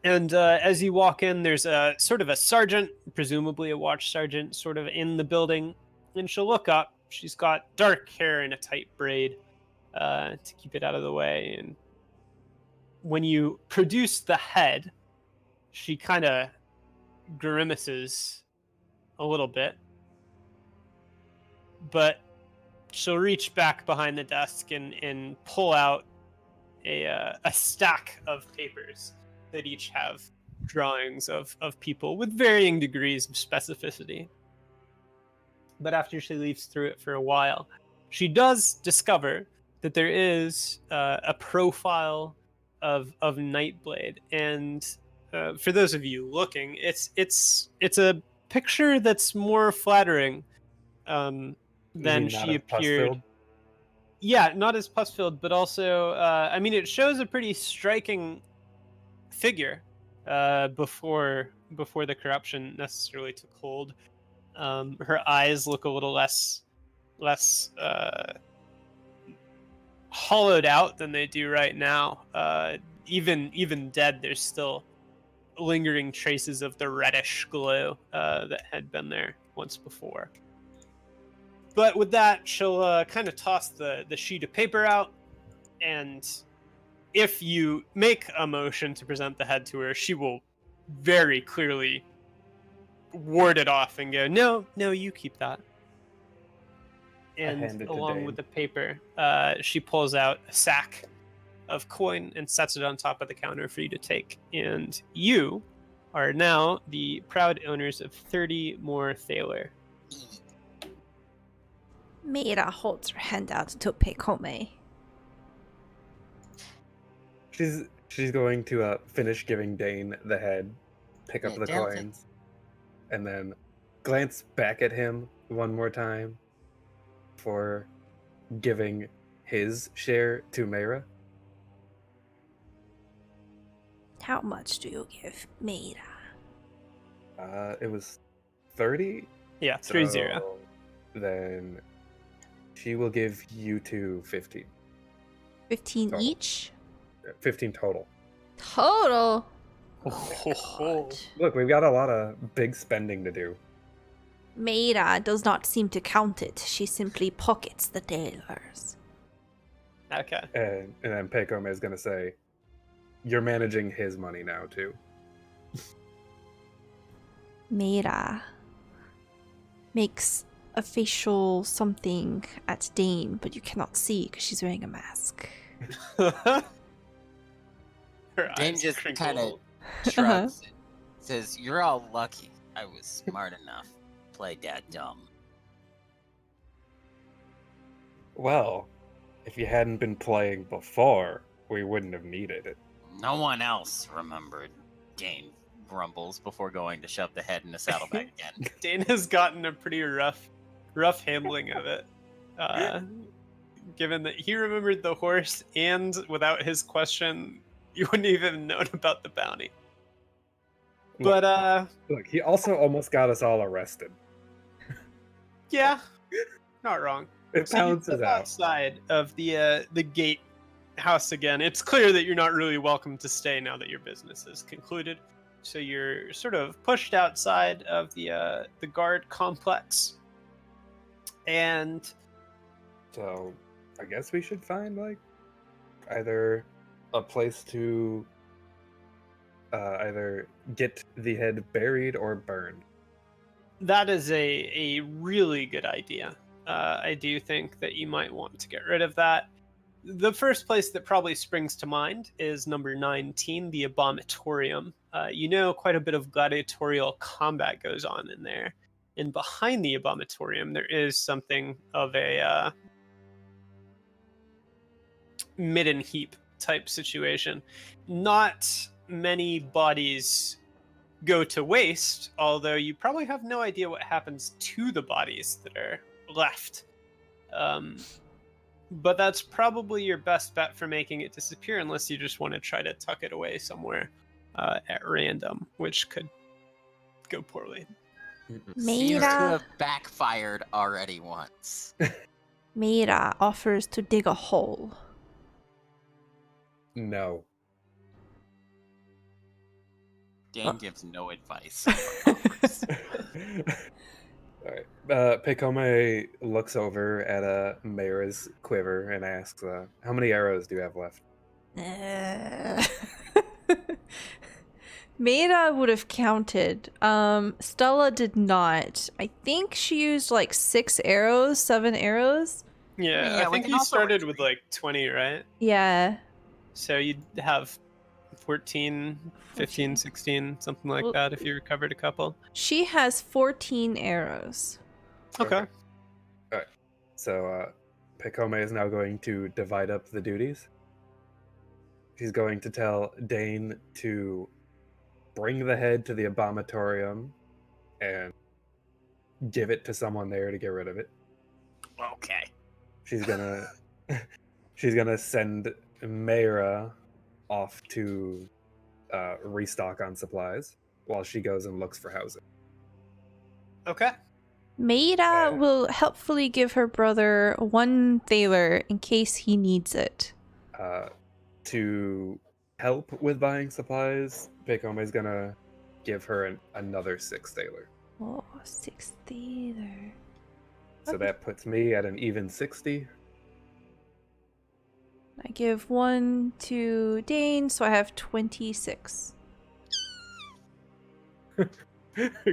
And as you walk in, there's a sort of a sergeant, presumably a watch sergeant, sort of in the building. And she'll look up. She's got dark hair in a tight braid to keep it out of the way. And when you produce the head, she kind of grimaces a little bit. But she'll reach back behind the desk and pull out a stack of papers that each have drawings of people with varying degrees of specificity. But after she leaves through it for a while, she does discover that there is a profile of Nightblade. And for those of you looking, it's a picture that's more flattering than she appeared. Yeah, not as pus-filled, but also, I mean, it shows a pretty striking figure before the corruption necessarily took hold. Her eyes look a little less hollowed out than they do right now. Even dead, there's still lingering traces of the reddish glow that had been there once before. But with that, she'll kind of toss the sheet of paper out, and if you make a motion to present the head to her, she will very clearly ward it off and go, no, you keep that. And along with the paper, she pulls out a sack of coin and sets it on top of the counter for you to take. And you are now the proud owners of 30 more thaler. Mira holds her hand out to Pekome. She's going to finish giving Dane the head, pick up the coins, and then glance back at him one more time for giving his share to Mira. How much do you give Mira? It was 30? Yeah, 30. Then she will give you two 15. 15 total. Each? 15 total. Total? Oh, Look, we've got a lot of big spending to do. Mira does not seem to count it. She simply pockets the thalers. Okay. And then Pekome is going to say, you're managing his money now, too. Mira makes a facial something at Dane, but you cannot see because she's wearing a mask. Dane just kind of shrugs and says, "You're all lucky I was smart enough to play that dumb." Well, if you hadn't been playing before, we wouldn't have needed it. No one else remembered. Dane grumbles before going to shove the head in the saddlebag again. Dane has gotten a pretty rough handling of it. Given that he remembered the horse, and without his question, you wouldn't even have known about the bounty. But look, he also almost got us all arrested. Yeah, not wrong. It balances out. Outside of the gate house again, it's clear that you're not really welcome to stay now that your business is concluded. So you're sort of pushed outside of the guard complex, and so I guess we should find either a place to either get the head buried or burned. That is a really good idea. I do think that you might want to get rid of that. The first place that probably springs to mind is number 19, the Abomatorium. Quite a bit of gladiatorial combat goes on in there. And behind the Abomatorium, there is something of a midden heap type situation. Not many bodies go to waste, although you probably have no idea what happens to the bodies that are left. But that's probably your best bet for making it disappear, unless you just want to try to tuck it away somewhere at random, which could go poorly. Seems to have backfired already once. Mira offers to dig a hole. No. Dane gives no advice. Alright. Pekome looks over at Mira's quiver and asks, how many arrows do you have left? Mira would have counted. Stella did not. I think she used 7 arrows. Yeah, I think you started with 20, right? Yeah. So you'd have 14, 15, 16, something like that if you recovered a couple. She has 14 arrows. Okay. Alright. So Pekome is now going to divide up the duties. She's going to tell Dane to bring the head to the Abomatorium and give it to someone there to get rid of it. Okay. She's gonna she's gonna send Mayra off to restock on supplies while she goes and looks for housing. Okay. Mayra will helpfully give her brother 1 thaler in case he needs it. To help with buying supplies, Pekome gonna give her another 6 thaler. Oh, 6 thaler. So that puts me at an even 60. I give 1 to Dane, so I have 26.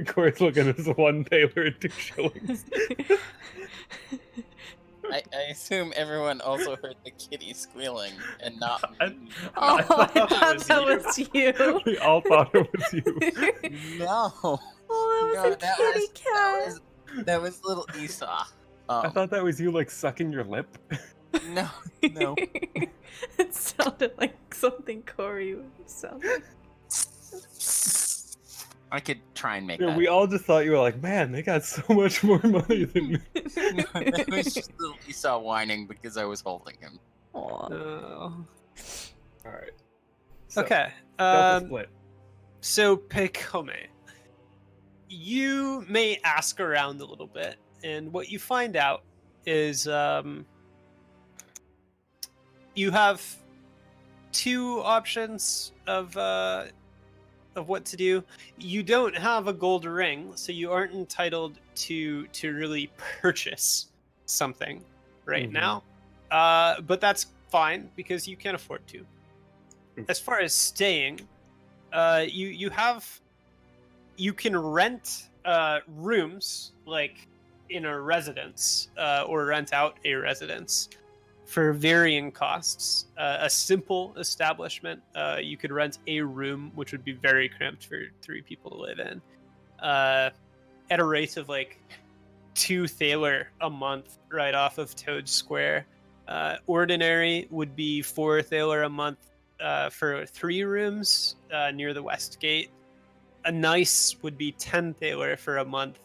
Kory's looking at 1 thaler and 2 shillings. I assume everyone also heard the kitty squealing and not me. Oh, I thought that was you. We all thought it was you. No. Oh, that was a kitty cat. That was little Esau. I thought that was you, like, sucking your lip. No. It sounded like something Kory would sound like. I could try and make Yeah, that. we all just thought you were like, man, they got so much more money than me. No, that was just little Esau whining because I was holding him. Aw. Alright. So, Okay. Delta split. So, Pekome, you may ask around a little bit, and what you find out is you have 2 options of what to do. You don't have a gold ring, so you aren't entitled to really purchase something right now. But that's fine because you can afford to. As far as staying, you can rent rooms like in a residence or rent out a residence for varying costs. A simple establishment, you could rent a room, which would be very cramped for 3 people to live in, at a rate of like 2 thaler a month right off of Toad Square. Ordinary would be 4 thaler a month for 3 rooms near the West Gate. A nice would be 10 thaler for a month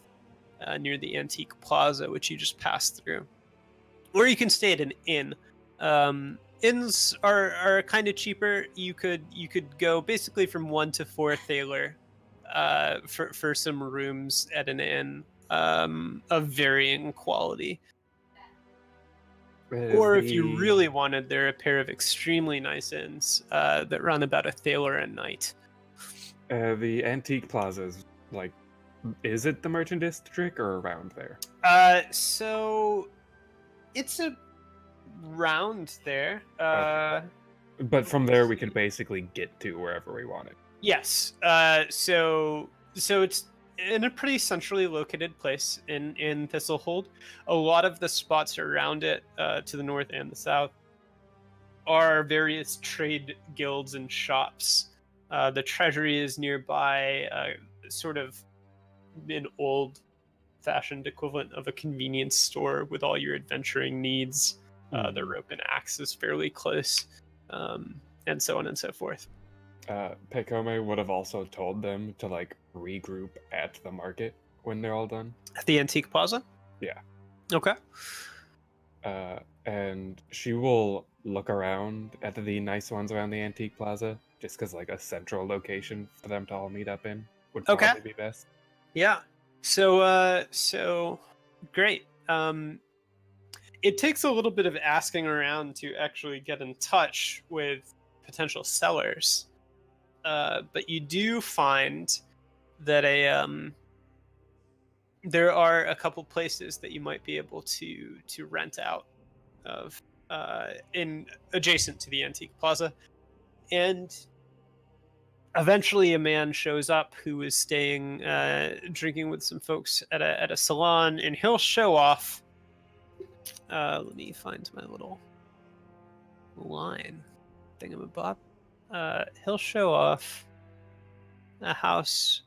near the Antique Plaza, which you just passed through. Or you can stay at an inn. Inns are kind of cheaper. You could go basically from 1 to 4 thaler for some rooms at an inn of varying quality. Or if you really wanted, there are a pair of extremely nice inns that run about 1 thaler a night. The Antique Plaza is it the Merchant District or around there? So it's around there. Okay. But from there we could basically get to wherever we wanted. Yes. So it's in a pretty centrally located place in Thistlehold. A lot of the spots around it, to the north and the south, are various trade guilds and shops. The treasury is nearby, sort of an old-fashioned equivalent of a convenience store with all your adventuring needs. The rope and axe is fairly close, and so on and so forth. Pekome would have also told them to regroup at the market when they're all done. At the Antique Plaza? Yeah. Okay. And she will look around at the nice ones around the Antique Plaza, just because a central location for them to all meet up in would probably be best. Yeah. So great. It takes a little bit of asking around to actually get in touch with potential sellers. But you do find that there are a couple places that you might be able to rent out of in adjacent to the Antique Plaza. And eventually a man shows up who is staying drinking with some folks at a salon, and he'll show off let me find my little line thingamabob. He'll show off a house,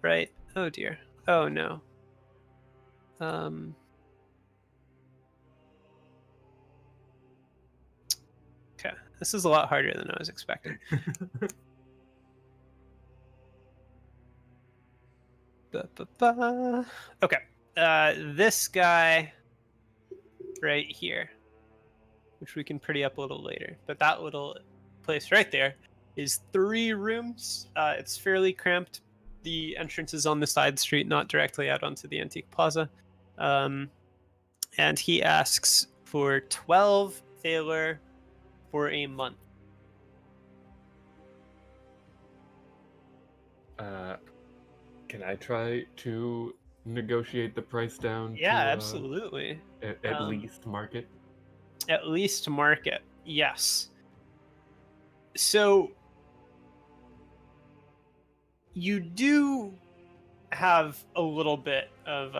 right? Oh dear. Oh no. Okay, this is a lot harder than I was expecting. Okay, this guy right here. which we can pretty up a little later. But that little place right there is 3 rooms. It's fairly cramped. The entrance is on the side street, not directly out onto the Antique Plaza. And he asks for 12 thaler for a month. Can I try to negotiate the price down? Yeah, to, absolutely. At least market? At least market, yes. So you do have a little bit of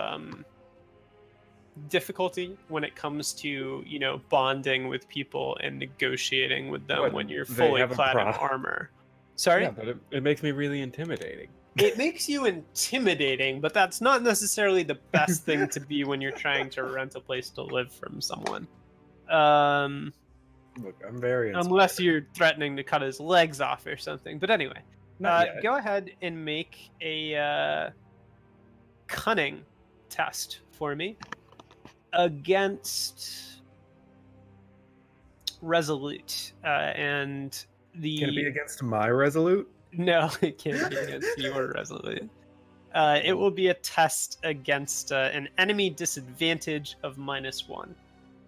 difficulty when it comes to, bonding with people and negotiating with them when you're fully clad in armor. Sorry? Yeah, but it makes me really intimidating. It makes you intimidating, but that's not necessarily the best thing to be when you're trying to rent a place to live from someone. Look, I'm very inspired. Unless you're threatening to cut his legs off or something. But anyway, go ahead and make a cunning test for me against resolute. And Can it be against my resolute? No, it can't be against your resolute. It will be a test against an enemy disadvantage of -1.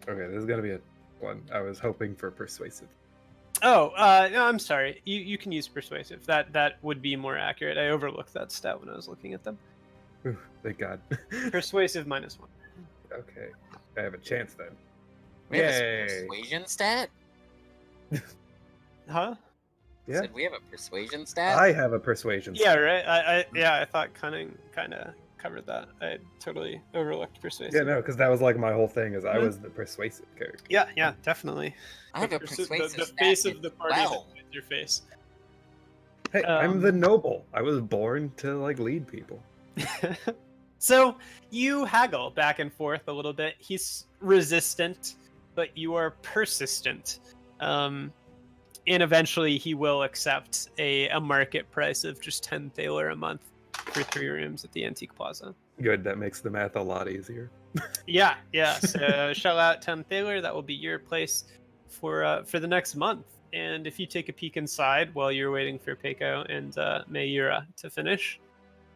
Okay, this is gonna be a 1. I was hoping for persuasive. Oh, no, I'm sorry. You can use persuasive. That would be more accurate. I overlooked that stat when I was looking at them. Ooh, thank God. Persuasive -1. Okay, I have a chance then. We have a persuasion stat? Huh? Yeah. Said we have a persuasion stat? I have a persuasion Yeah, stat. right. I thought cunning kind of covered that. I totally overlooked persuasive. Yeah, no, because that was like my whole thing. Is I was the persuasive character. Yeah, definitely. I have a persuasive the stat face of the party well. with your face. Hey, I'm the noble. I was born to like lead people. So you haggle back and forth a little bit. He's resistant, but you are persistent. And eventually he will accept a market price of just 10 thaler a month for 3 rooms at the Antique Plaza. Good, that makes the math a lot easier. Yeah. So shell out 10 thaler. That will be your place for the next month. And if you take a peek inside while you're waiting for Peiko and Mayura to finish,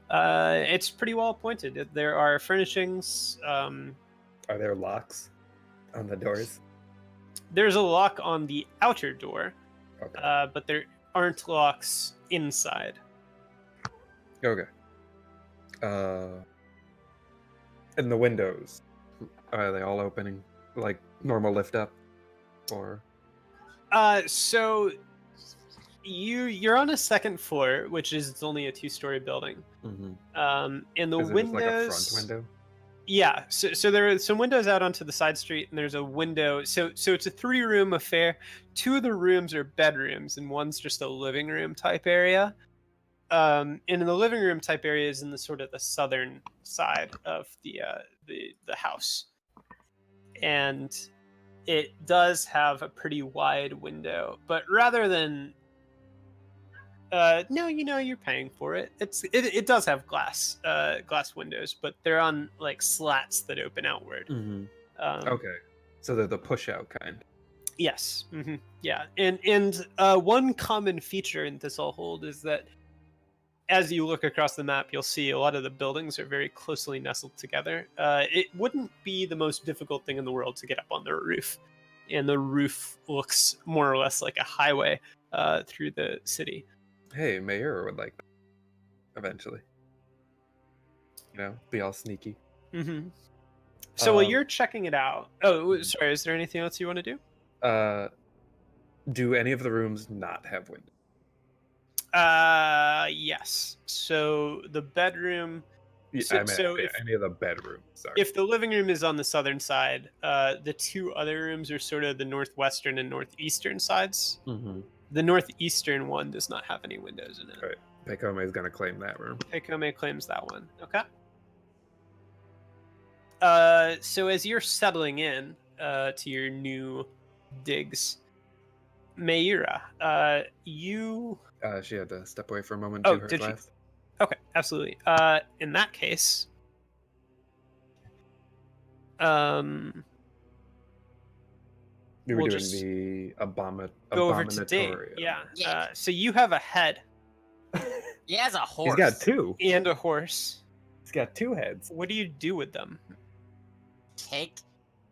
it's pretty well appointed. There are furnishings. Are there locks on the doors? There's a lock on the outer door, Okay. but there aren't locks inside. Okay. And the windows, are they all opening like normal lift up, or? So you're on a second floor, which is it's only a 2-story building. Mm-hmm. And the Is it windows. like a front window? Yeah, so there are some windows out onto the side street, and there's a window. So it's a 3-room affair. 2 of the rooms are bedrooms, and one's just a living room type area. And in the living room type area is in the sort of the southern side of the house, and it does have a pretty wide window. But rather than no, you're paying for it. It does have glass windows, but they're on like slats that open outward. Mm-hmm. Okay, so they're the push-out kind. Yes. Mm-hmm. Yeah, and one common feature in Thistle Hold is that as you look across the map, you'll see a lot of the buildings are very closely nestled together. It wouldn't be the most difficult thing in the world to get up on the roof, and the roof looks more or less like a highway through the city. Hey, Mayor would like that eventually. Be all sneaky. Mm-hmm. So while you're checking it out, sorry, is there anything else you want to do? Do any of the rooms not have windows? Yes. So the bedroom. Yeah, any of the bedrooms. Sorry. If the living room is on the southern side, the 2 other rooms are sort of the northwestern and northeastern sides. Mm-hmm. The northeastern one does not have any windows in it. All right. Pekome is going to claim that room. Pekome claims that one. Okay. So as you're settling in to your new digs, Mayura, you... She had to step away for a moment. Oh, to her did class. she? Okay, absolutely. In that case... We were we'll doing just the go over to Dane. abominatorium. Yeah. So you have a head He has a horse. He's got two. and a horse. He's got two heads. What do you do with them? Take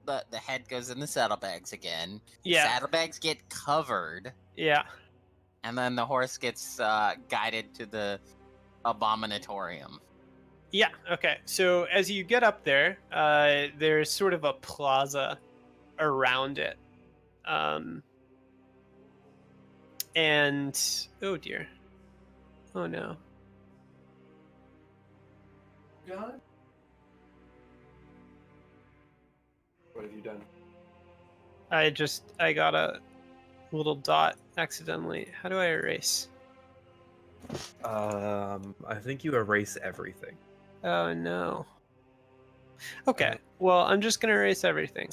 the head goes in the saddlebags again. Yeah. Saddlebags get covered, Yeah. and then the horse gets guided to the abominatorium. Yeah. Okay. So as you get up there, there's sort of a plaza around it. And oh dear. Oh no. God. What have you done? I got a little dot accidentally. How do I erase? I think you erase everything. Oh no. Okay. Well, I'm just gonna erase everything.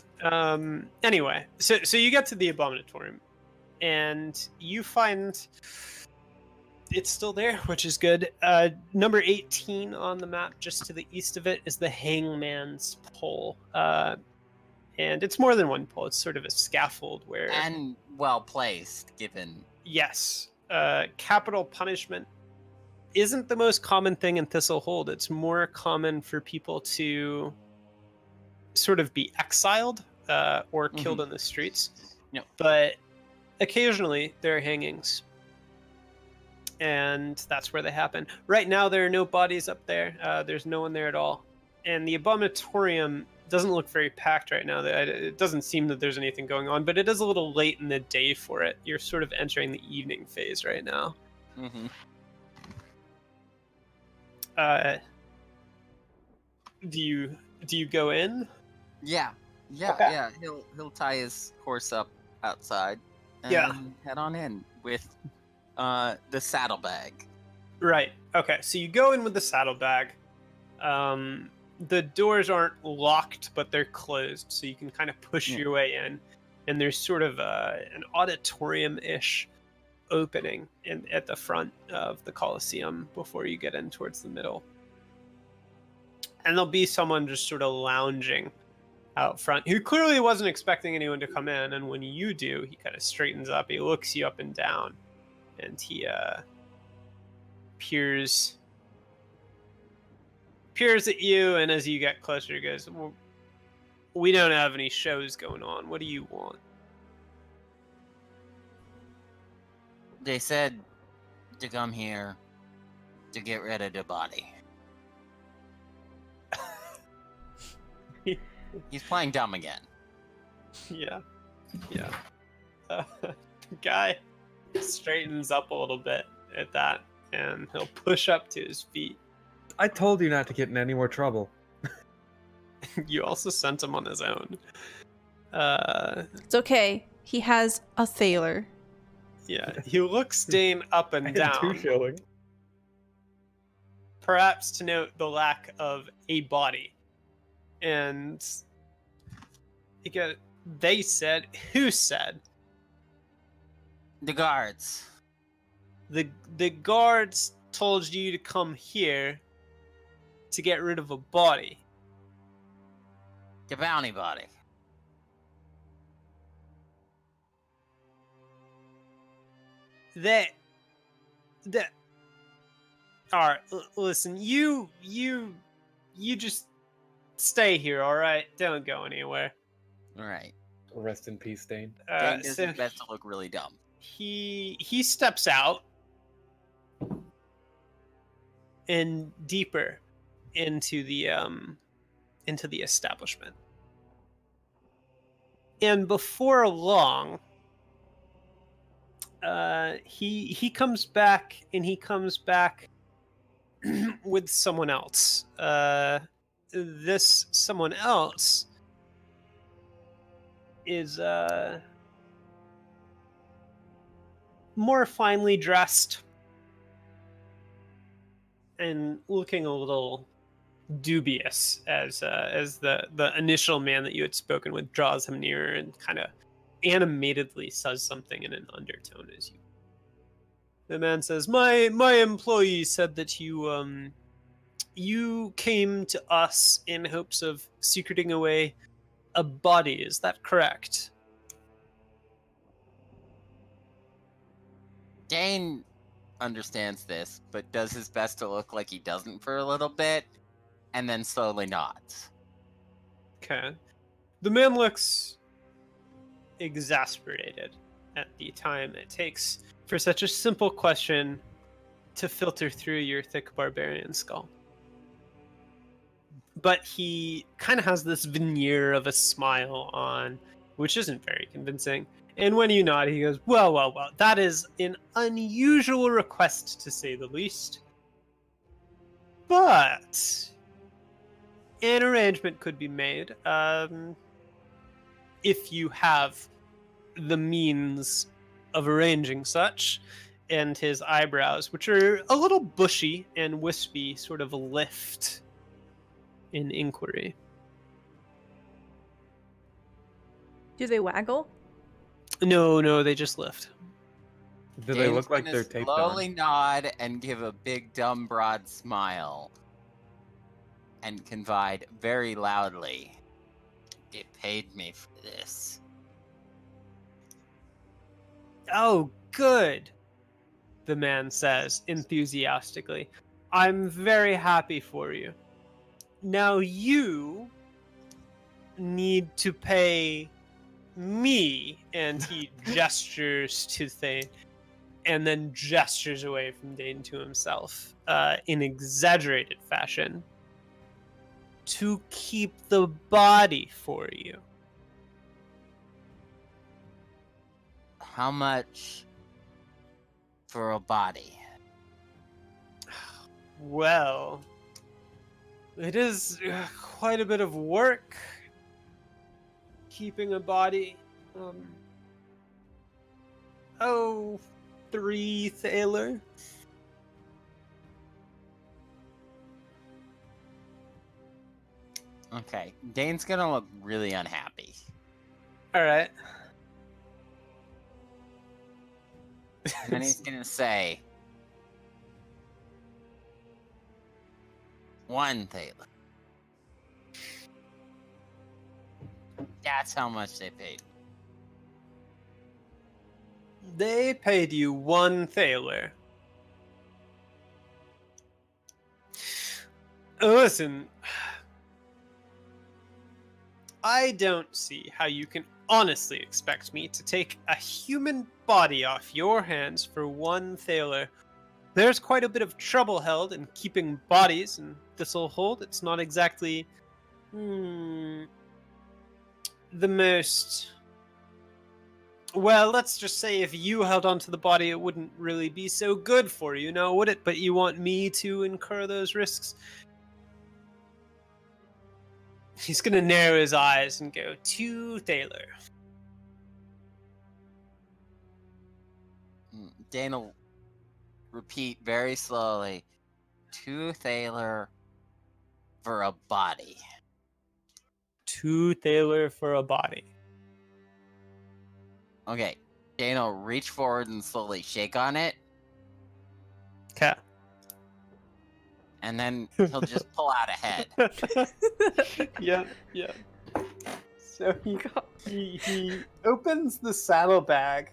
Anyway, so you get to the abominatorium, and you find it's still there, which is good. Number 18 on the map, just to the east of it, is the Hangman's Pole. And it's more than one pole. It's sort of a scaffold where... And well placed, given... Yes. Capital punishment isn't the most common thing in Thistle Hold. It's more common for people to sort of be exiled or killed in the streets. No. But occasionally there are hangings. And that's where they happen. Right now there are no bodies up there. There's no one there at all. And the abominatorium doesn't look very packed right now. It doesn't seem that there's anything going on, but it is a little late in the day for it. You're sort of entering the evening phase right now. Mm-hmm. Do you go in? Yeah. Okay. Yeah. He'll tie his horse up outside and head on in with the saddlebag. Right. Okay. So you go in with the saddlebag. The doors aren't locked, but they're closed, so you can kind of push your way in. And there's sort of an auditorium-ish opening at the front of the Colosseum before you get in towards the middle. And there'll be someone just sort of lounging out front who clearly wasn't expecting anyone to come in. And when you do, he kind of straightens up. He looks you up and down, and he peers at you, and as you get closer, he goes, well, we don't have any shows going on. What do you want? They said to come here to get rid of the body. He's playing dumb again. Yeah. The guy straightens up a little bit at that, and he'll push up to his feet. I told you not to get in any more trouble. You also sent him on his own. It's okay. He has a thaler. Yeah, he looks Dane up and down. 2 shilling. Perhaps to note the lack of a body. And they said, who said? The guards. The guards told you to come here to get rid of a body. The bounty body. That all right, listen, you just stay here, all right? Don't go anywhere. All right. Rest in peace, Dane. Dane does his best to look really dumb. He steps out and deeper into the establishment. And before long, he comes back, and he comes back with someone else. This someone else is more finely dressed and looking a little dubious as the initial man that you had spoken with draws him nearer and kind of animatedly says something in an undertone as you. The man says, "My employee said that you came to us in hopes of secreting away a body. Is that correct?" Dane understands this, but does his best to look like he doesn't for a little bit, and then slowly nods. Okay. The man looks exasperated at the time it takes for such a simple question to filter through your thick barbarian skull. But he kind of has this veneer of a smile on, which isn't very convincing. And when you nod, he goes, well, that is an unusual request, to say the least. But an arrangement could be made if you have the means of arranging such. And his eyebrows, which are a little bushy and wispy, sort of lift in inquiry. Do they waggle? No, they just lift. Do they look like they're taped slowly on? nod and give a big, dumb, broad smile. And confide very loudly, "It paid me for this." Oh, good, the man says enthusiastically. I'm very happy for you. Now you need to pay me, and he gestures to Thane, and then gestures away from Dane to himself in exaggerated fashion, to keep the body for you. How much for a body? Well, it is quite a bit of work keeping a body. 3 thaler. Okay, Dane's gonna look really unhappy. All right. And then he's gonna say, 1 thaler. That's how much they paid. They paid you 1 thaler. Listen, I don't see how you can honestly expect me to take a human body off your hands for 1 thaler. There's quite a bit of trouble held in keeping bodies in Thistle hold. It's not exactly the most... Well, let's just say if you held onto the body, it wouldn't really be so good for you, now would it? But you want me to incur those risks? He's gonna narrow his eyes and go, 2 thaler. Dane will repeat very slowly, 2 thaler for a body. 2 thaler for a body. Okay, Dane will reach forward and slowly shake on it, Okay. and then he'll just pull out a head. Yeah. So he opens the saddlebag.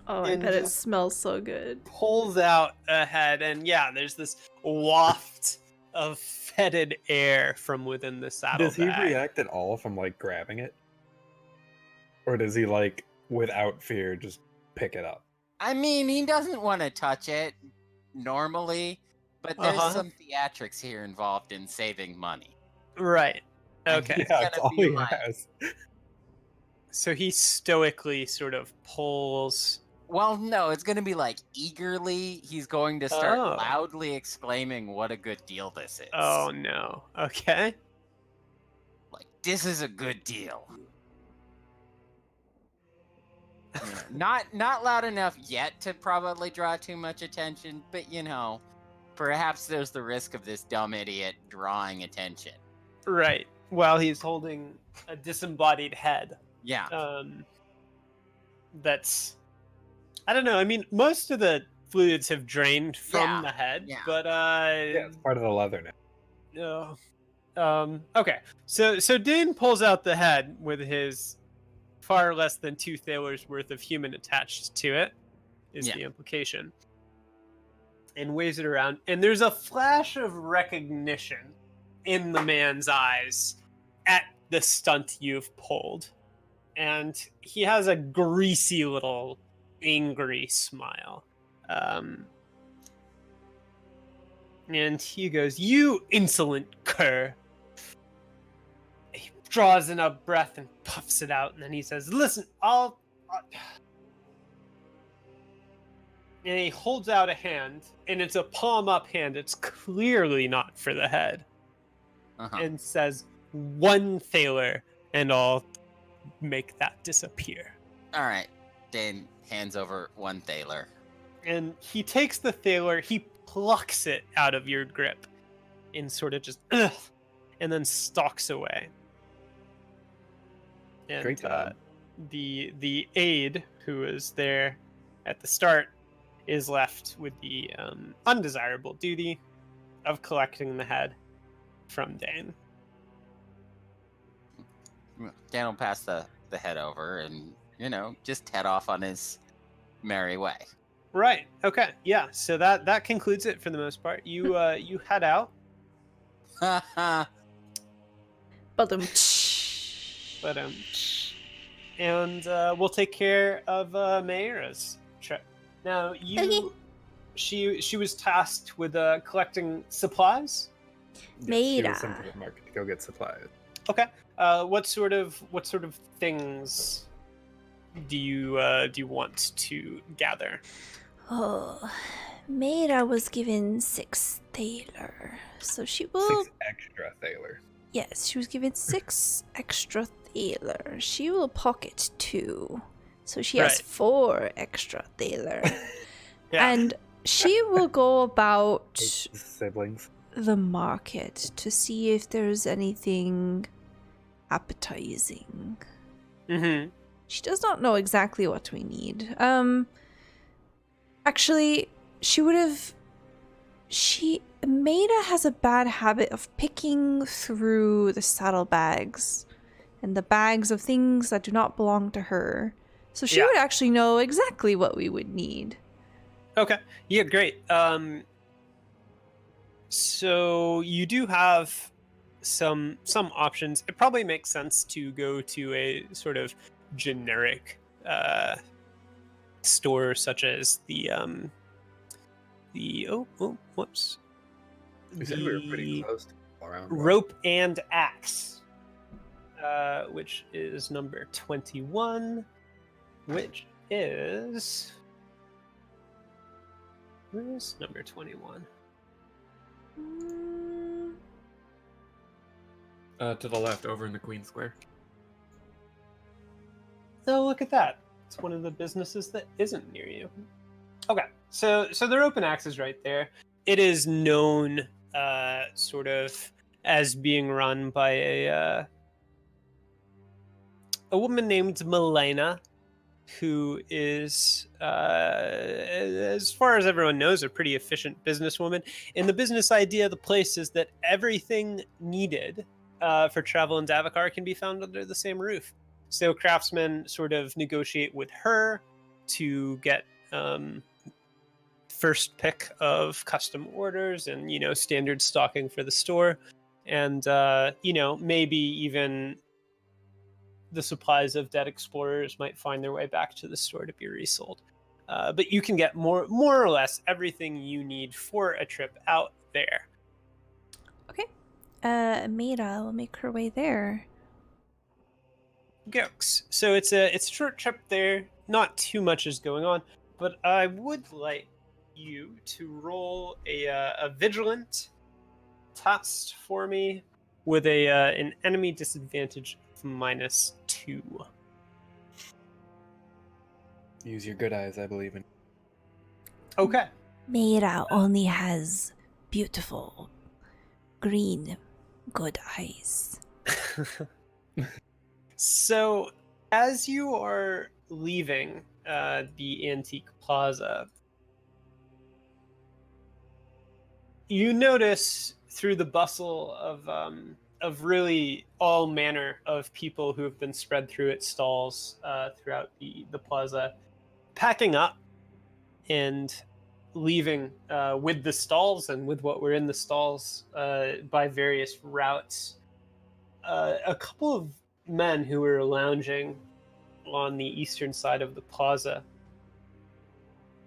Oh, I And bet it just- smells so good. Pulls out a head, and yeah, there's this waft of fetid air from within the saddlebag. Does he react at all from like grabbing it? Or does he like without fear just pick it up? I mean, he doesn't want to touch it normally, but there's some theatrics here involved in saving money. Right. Okay. Yeah, it's gonna all be he like- has. So he stoically sort of pulls. Well, no, it's going to be like eagerly. He's going to start Oh. loudly exclaiming what a good deal this is. Oh no. Okay. Like, this is a good deal. Not loud enough yet to probably draw too much attention, but perhaps there's the risk of this dumb idiot drawing attention. Right. While he's holding a disembodied head. Yeah. That's, I don't know. I mean, most of the fluids have drained from Yeah, the head, yeah. but Yeah, it's part of the leather now. no. Okay. So Dane pulls out the head with his far less than 2 thalers worth of human attached to it. is Yeah. the implication. And waves it around. And there's a flash of recognition in the man's eyes at the stunt you've pulled. And he has a greasy little angry smile. And he goes, "You insolent cur." He draws in a breath and puffs it out. And then he says, "Listen, I'll... And he holds out a hand, and it's a palm up hand. It's clearly not for the head. And says, "1 thaler, and I'll make that disappear." All right. Dane hands over 1 thaler. And he takes the thaler, he plucks it out of your grip, and sort of just, ugh, and then stalks away. And Great job. The aide who was there at the start is left with the undesirable duty of collecting the head from Dane. Dan will pass the head over and, just head off on his merry way. Right. Okay. Yeah. So that concludes it for the most part. You you head out. But and we'll take care of Mayra's trip. Now she was tasked with collecting supplies. She was sent to the market to go get supplies. Okay. What sort of things do you want to gather? Oh, Mayra was given 6 thaler, so she will... 6 extra thaler. Yes, she was given 6 extra thaler. She will pocket 2, so she has 4 extra thaler. Yeah. And she will go about Siblings. the market to see if there's anything appetizing. Mm-hmm. She does not know exactly what we need. Actually, Mayra has a bad habit of picking through the saddlebags and the bags of things that do not belong to her. So she would actually know exactly what we would need. Okay. Yeah, great. So you do have some options. It probably makes sense to go to a sort of generic store such as whoops. We said we were pretty close to around Rope and Axe, which is number 21, which is... Where's number 21? To the left, over in the Queen Square. Oh, look at that. It's one of the businesses that isn't near you. Okay, so the Rope and Axe is right there. It is known sort of as being run by a woman named Milena, who is, as far as everyone knows, a pretty efficient businesswoman. And the business idea of the place is that everything needed for travel in Davokar can be found under the same roof. So craftsmen sort of negotiate with her to get first pick of custom orders and, standard stocking for the store. And, maybe even the supplies of dead explorers might find their way back to the store to be resold. But you can get more or less everything you need for a trip out there. Okay. Mayra will make her way there. Gokes. So it's a short trip there. Not too much is going on, but I would like you to roll a vigilant test for me with an enemy disadvantage of -2. Use your good eyes, I believe in. Okay. Mayra only has beautiful green good eyes. So, as you are leaving the Antique Plaza, you notice through the bustle of really all manner of people who have been spread through its stalls throughout the plaza, packing up and leaving with the stalls and with what were in the stalls by various routes. A couple of men who were lounging on the eastern side of the plaza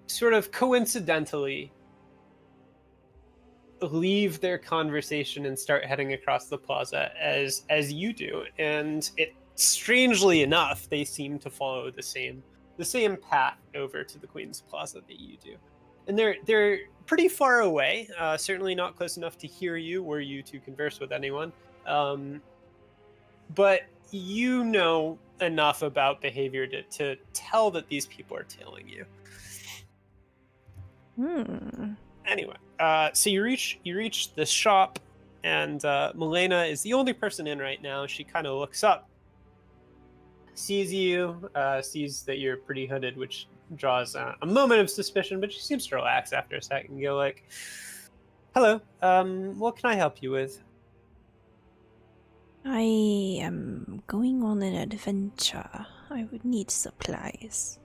sort of coincidentally leave their conversation and start heading across the plaza as you do, and strangely enough they seem to follow the same path over to the Queen's Plaza that you do, and they're pretty far away, certainly not close enough to hear you or you to converse with anyone, but you know enough about behavior to tell that these people are tailing you. Anyway, so you reach the shop, and Milena is the only person in right now. She kind of looks up, sees you, sees that you're pretty hooded, which draws a moment of suspicion, but she seems to relax after a second and go like, "Hello, what can I help you with?" I am going on an adventure. I would need supplies.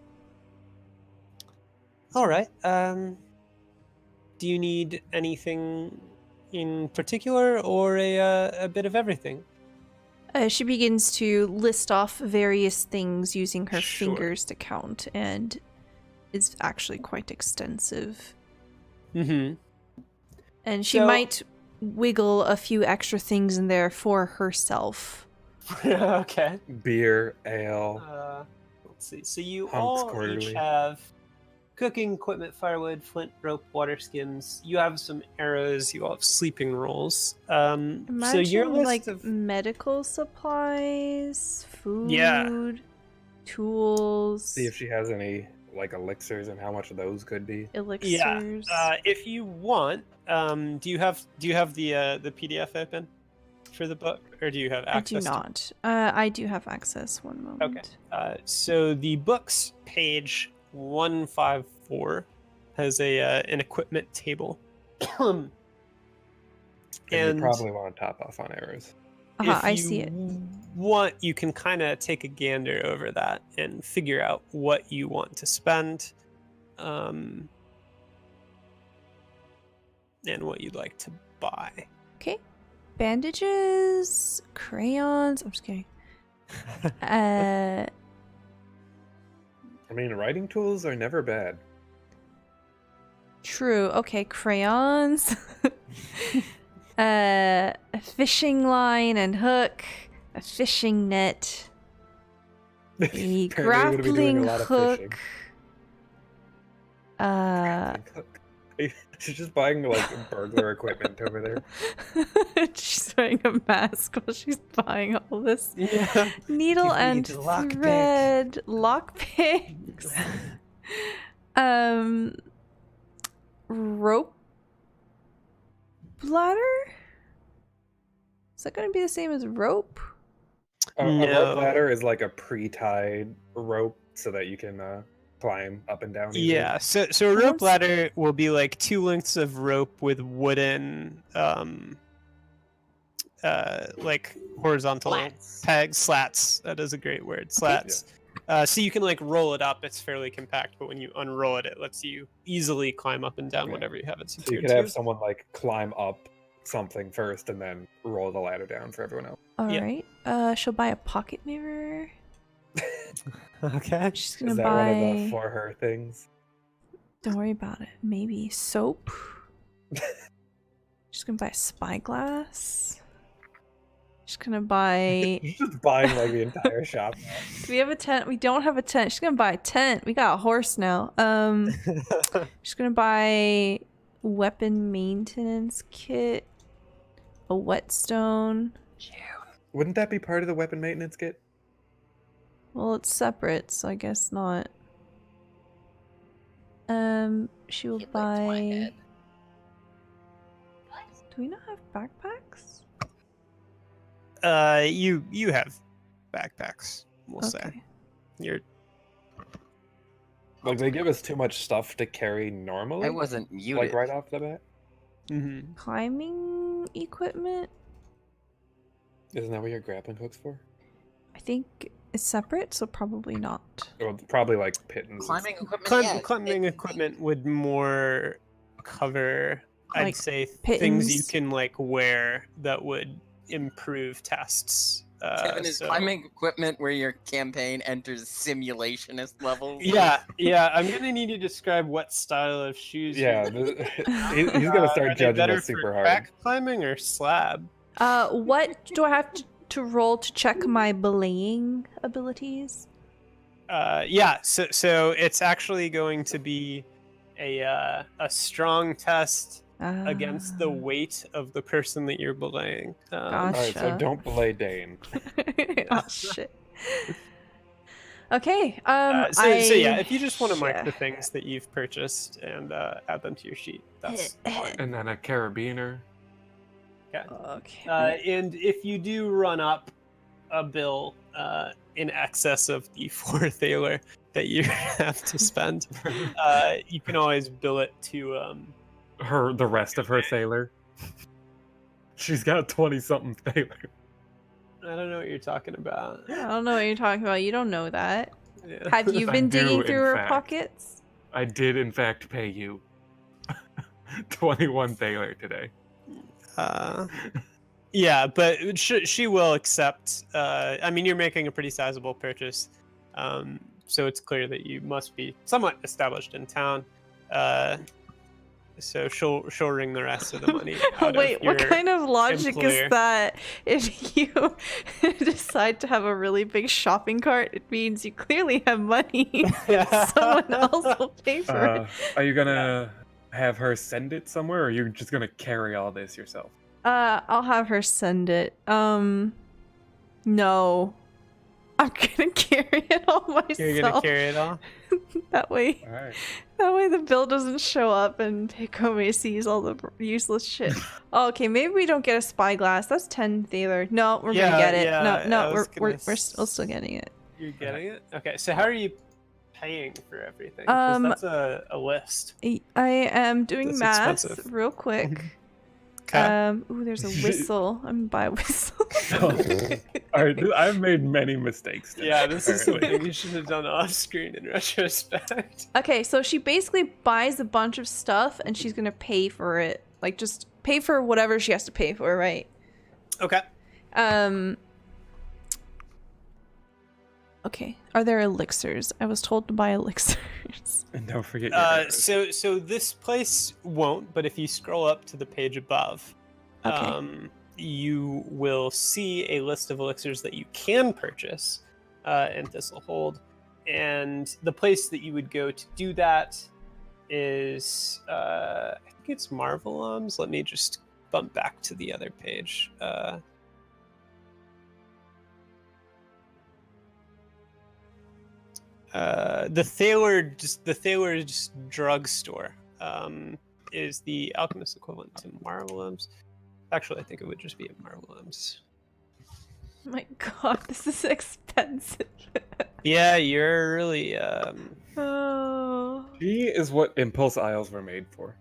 All right. Do you need anything in particular, or a bit of everything? She begins to list off various things using her Sure. fingers to count, and is actually quite extensive. Mm-hmm. And she might wiggle a few extra things in there for herself. Okay. Beer, ale. Let's see. So you Hunks all quarterly. each have cooking equipment, firewood, flint, rope, water skins. You have some arrows. You all have sleeping rolls. Imagine so your list like of medical supplies, food, tools, See if she has any like elixirs and how much of those could be. elixirs. if you want, do you have the PDF open for the book, or do you have access? I do not. I do have access. One moment. Okay. So the book's page 154 has an equipment table. And And you probably want to top off on arrows. if I you see it. want, you can kind of take a gander over that and figure out what you want to spend, and what you'd like to buy. Okay. Bandages, crayons. I'm just kidding. I mean, writing tools are never bad. True. Okay, crayons. A fishing line and hook, a fishing net, a Apparently you're gonna be doing grappling a lot of hook. She's just buying like burglar equipment over there. She's wearing a mask while she's buying all this. Yeah. Needle You and need to lockpick. thread, lockpicks, rope ladder. Is that going to be the same as rope? A No. rope ladder is like a pre-tied rope so that you can climb up and down. easily. Yeah, so a rope ladder will be like 2 lengths of rope with wooden like horizontal Slats. pegs, slats. That is a great word, slats. So you can like roll it up. It's fairly compact, but when you unroll it, it lets you easily climb up and down Yeah. whatever you have it So you secured could to. have someone like climb up something first and then roll the ladder down for everyone else. All Yeah. right. She'll buy a pocket mirror. Okay. She's gonna Is that buy. one of the for her things? Don't worry about it. Maybe soap. She's gonna buy a spyglass. She's gonna buy. She's just buying like the entire shop. Do we have a tent? We don't have a tent. She's gonna buy a tent. We got a horse now. She's gonna buy weapon maintenance kit, a whetstone. Wouldn't that be part of the weapon maintenance kit? Well, it's separate, so I guess not. She will It lifts my buy. head. Do we not have backpacks? You have backpacks, we'll say. Okay. You're Like they give us too much stuff to carry normally. I wasn't muted. like right off the bat. mm-hmm. Climbing equipment? Isn't that what your grappling hook's for? I think is separate, so probably not. Well, probably like pittance. Climbing equipment. Climbing equipment would more cover, I'd Like say, pittance. things you can like wear that would improve tests. Kevin, is climbing equipment where your campaign enters simulationist levels? Yeah. I'm gonna need you to describe what style of shoes. Yeah, he's gonna Are start they judging better us super for hard. crack climbing or slab? What do I have to roll to check my belaying abilities? Yeah. So it's actually going to be a strong test against the weight of the person that you're belaying. All right, so Gotcha. don't belay Dane. Oh shit. Okay. So yeah, if you just want to mark yeah. the things that you've purchased and add them to your sheet, that's fine. And then a carabiner. Okay. And if you do run up a bill in excess of the 4 thaler that you have to spend, you can always bill it to The rest of her thaler. She's got 20-something thaler. I don't know what you're talking about. I don't know what you're talking about. You don't know that. Yeah. Have you I been do, digging in through her fact. pockets? I did, in fact, pay you 21 thaler today. Yeah, but she will accept. I mean, you're making a pretty sizable purchase, so it's clear that you must be somewhat established in town. So she'll ring the rest of the money. Out Wait, of your what kind of logic employer. is that? If you decide to have a really big shopping cart, it means you clearly have money. Someone else will pay for it. Are you gonna have her send it somewhere, or are you just gonna carry all this yourself? I'll have her send it. No. I'm gonna carry it all myself. You're gonna carry it all. That way. All right. That way the bill doesn't show up and Pekome sees all the useless shit. Oh, okay, maybe we don't get a spyglass. That's 10 thaler. No, we're gonna get it. Yeah, no, I was we're gonna still getting it. You're getting it? Okay, so how are you paying for everything? 'Cause that's a list. I am doing That's math expensive. real quick. Okay. Ooh, there's a whistle. I'm gonna buy a whistle. All right, I've made many mistakes today, Yeah, this is apparently. something you should have done off screen in retrospect. Okay, so she basically buys a bunch of stuff and she's gonna pay for it. Like, just pay for whatever she has to pay for, right? Okay. Okay. Are there elixirs? I was told to buy elixirs. And don't forget your arrows. So this place won't, but if you scroll up to the page above, Okay. you will see a list of elixirs that you can purchase in Thistle Hold. And the place that you would go to do that is, I think it's Marvelums. Let me just bump back to the other page. The Thaler's drugstore is the alchemist equivalent to Marvelums. Actually, I think it would just be a Marvelums. Oh my god, this is expensive. Yeah, you're really Oh. She is what impulse aisles were made for.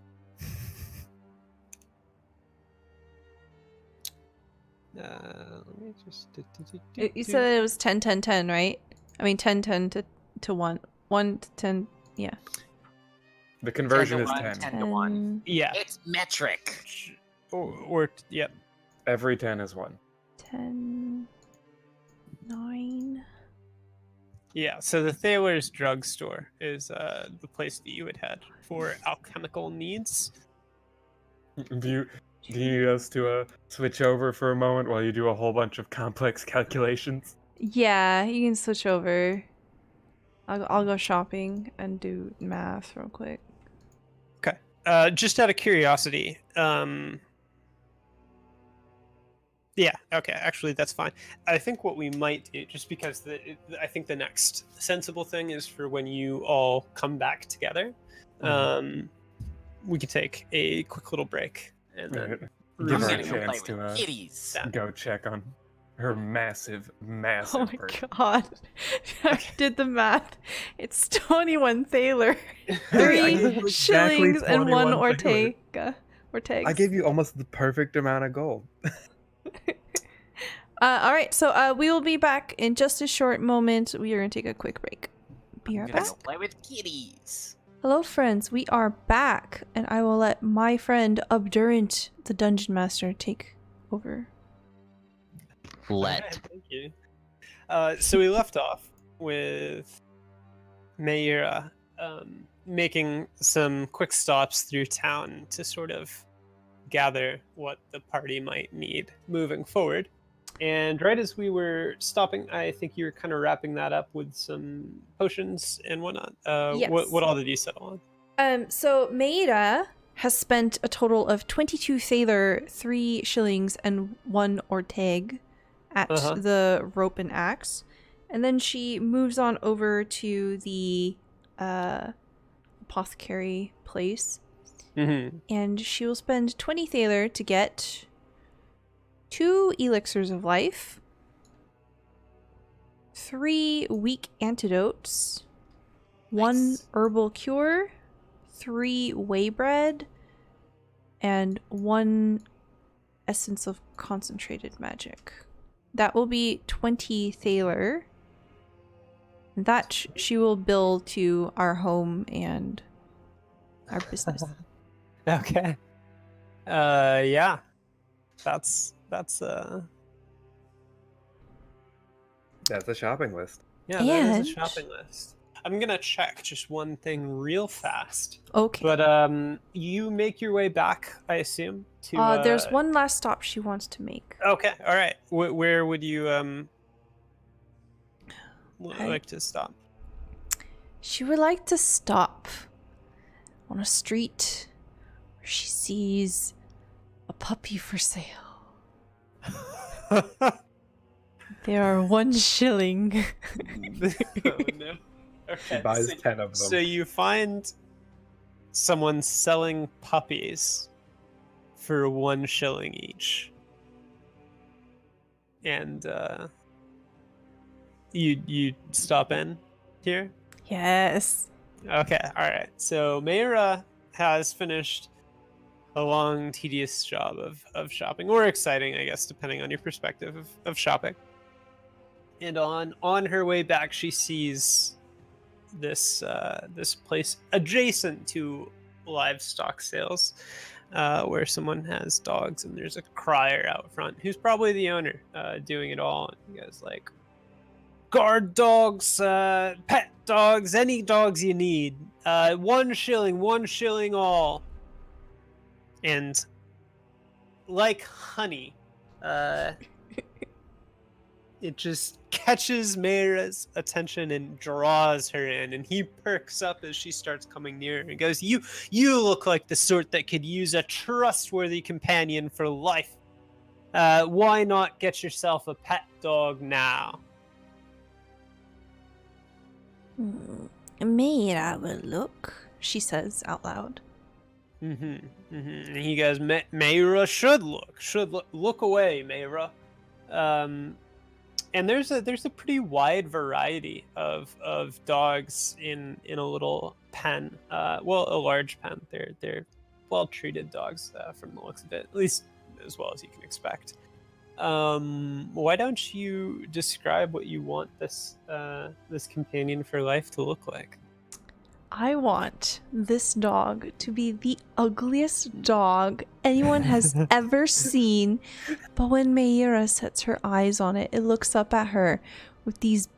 let me just You said it was 10, 10, 10, right? I mean 10, 10 to 1. 1 to 10, yeah. The conversion is 1, 10. 10 to 1. Yeah. It's metric. Or yep. Every 10 is 1. 10, 9. Yeah, so the Thaler's drugstore is the place that you would head for alchemical needs. Do you need us to switch over for a moment while you do a whole bunch of complex calculations? Yeah, you can switch over. I'll go shopping and do math real quick. Okay. Just out of curiosity, yeah, okay, actually that's fine. I think what we might do, just because I think the next sensible thing is for when you all come back together, we could take a quick little break and then Right. I'm Give her a gonna go play chance with to kitties. go check on her massive Oh person. my god. I did the math. It's 21 thaler. 3 I gave you exactly shillings and 1 21 thaler. Ortega. I gave you almost the perfect amount of gold. All right, so we will be back in just a short moment. We are going to take a quick break. Be right back. Go play with kitties. Hello, friends. We are back, and I will let my friend Obdurant, the dungeon master, take over. Let. Thank you. So we left off with Mayra making some quick stops through town to sort of gather what the party might need moving forward. And right as we were stopping, I think you were kind of wrapping that up with some potions and whatnot. Yes. What all did you settle on? So Maida has spent a total of 22 thaler, 3 shillings, and 1 orteg at the rope and axe. And then she moves on over to the apothecary place. And she will spend 20 thaler to get 2 elixirs of life, 3 weak antidotes, 1 herbal cure, 3 whey bread, and 1 essence of concentrated magic. That will be 20 thaler. That she will bill to our home and our business. Okay. Yeah. That's a shopping list. Yeah, that is a shopping list. I'm gonna check just one thing real fast. Okay. But you make your way back, I assume, to there's one last stop she wants to make. Okay, all right. Where would you like to stop? She would like to stop on a street where she sees a puppy for sale. They are 1 shilling. Oh no. Okay, She buys 10 of them. So you find someone selling puppies for 1 shilling each. And you stop in here? Yes. Okay, alright. So Mayra has finished a long, tedious job of shopping, or exciting, I guess, depending on your perspective of shopping. And on her way back, she sees this place adjacent to livestock sales, where someone has dogs, and there's a crier out front who's probably the owner, doing it all. And he goes like, guard dogs, pet dogs, any dogs you need, 1 shilling, 1 shilling all. And like honey, it just catches Mayra's attention and draws her in, and he perks up as she starts coming near and goes, You look like the sort that could use a trustworthy companion for life. Why not get yourself a pet dog now? Mayra will look, she says out loud. And he goes, Mayra should look away, Mayra. And there's a pretty wide variety of dogs in a little pen. Well, a large pen. They're well-treated dogs, from the looks of it, at least as well as you can expect. Why don't you describe what you want this companion for life to look like? I want this dog to be the ugliest dog anyone has ever seen. But when Mayra sets her eyes on it, it looks up at her with these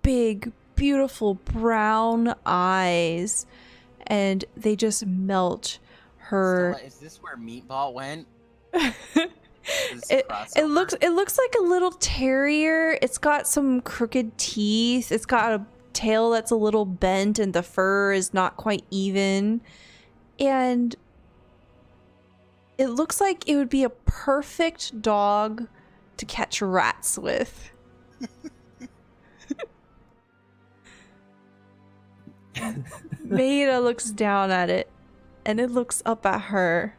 big, beautiful brown eyes. And they just melt her. Stella, is this where Meatball went? It looks like a little terrier. It's got some crooked teeth. It's got a tail that's a little bent, and the fur is not quite even. And it looks like it would be a perfect dog to catch rats with. Maida looks down at it, and it looks up at her,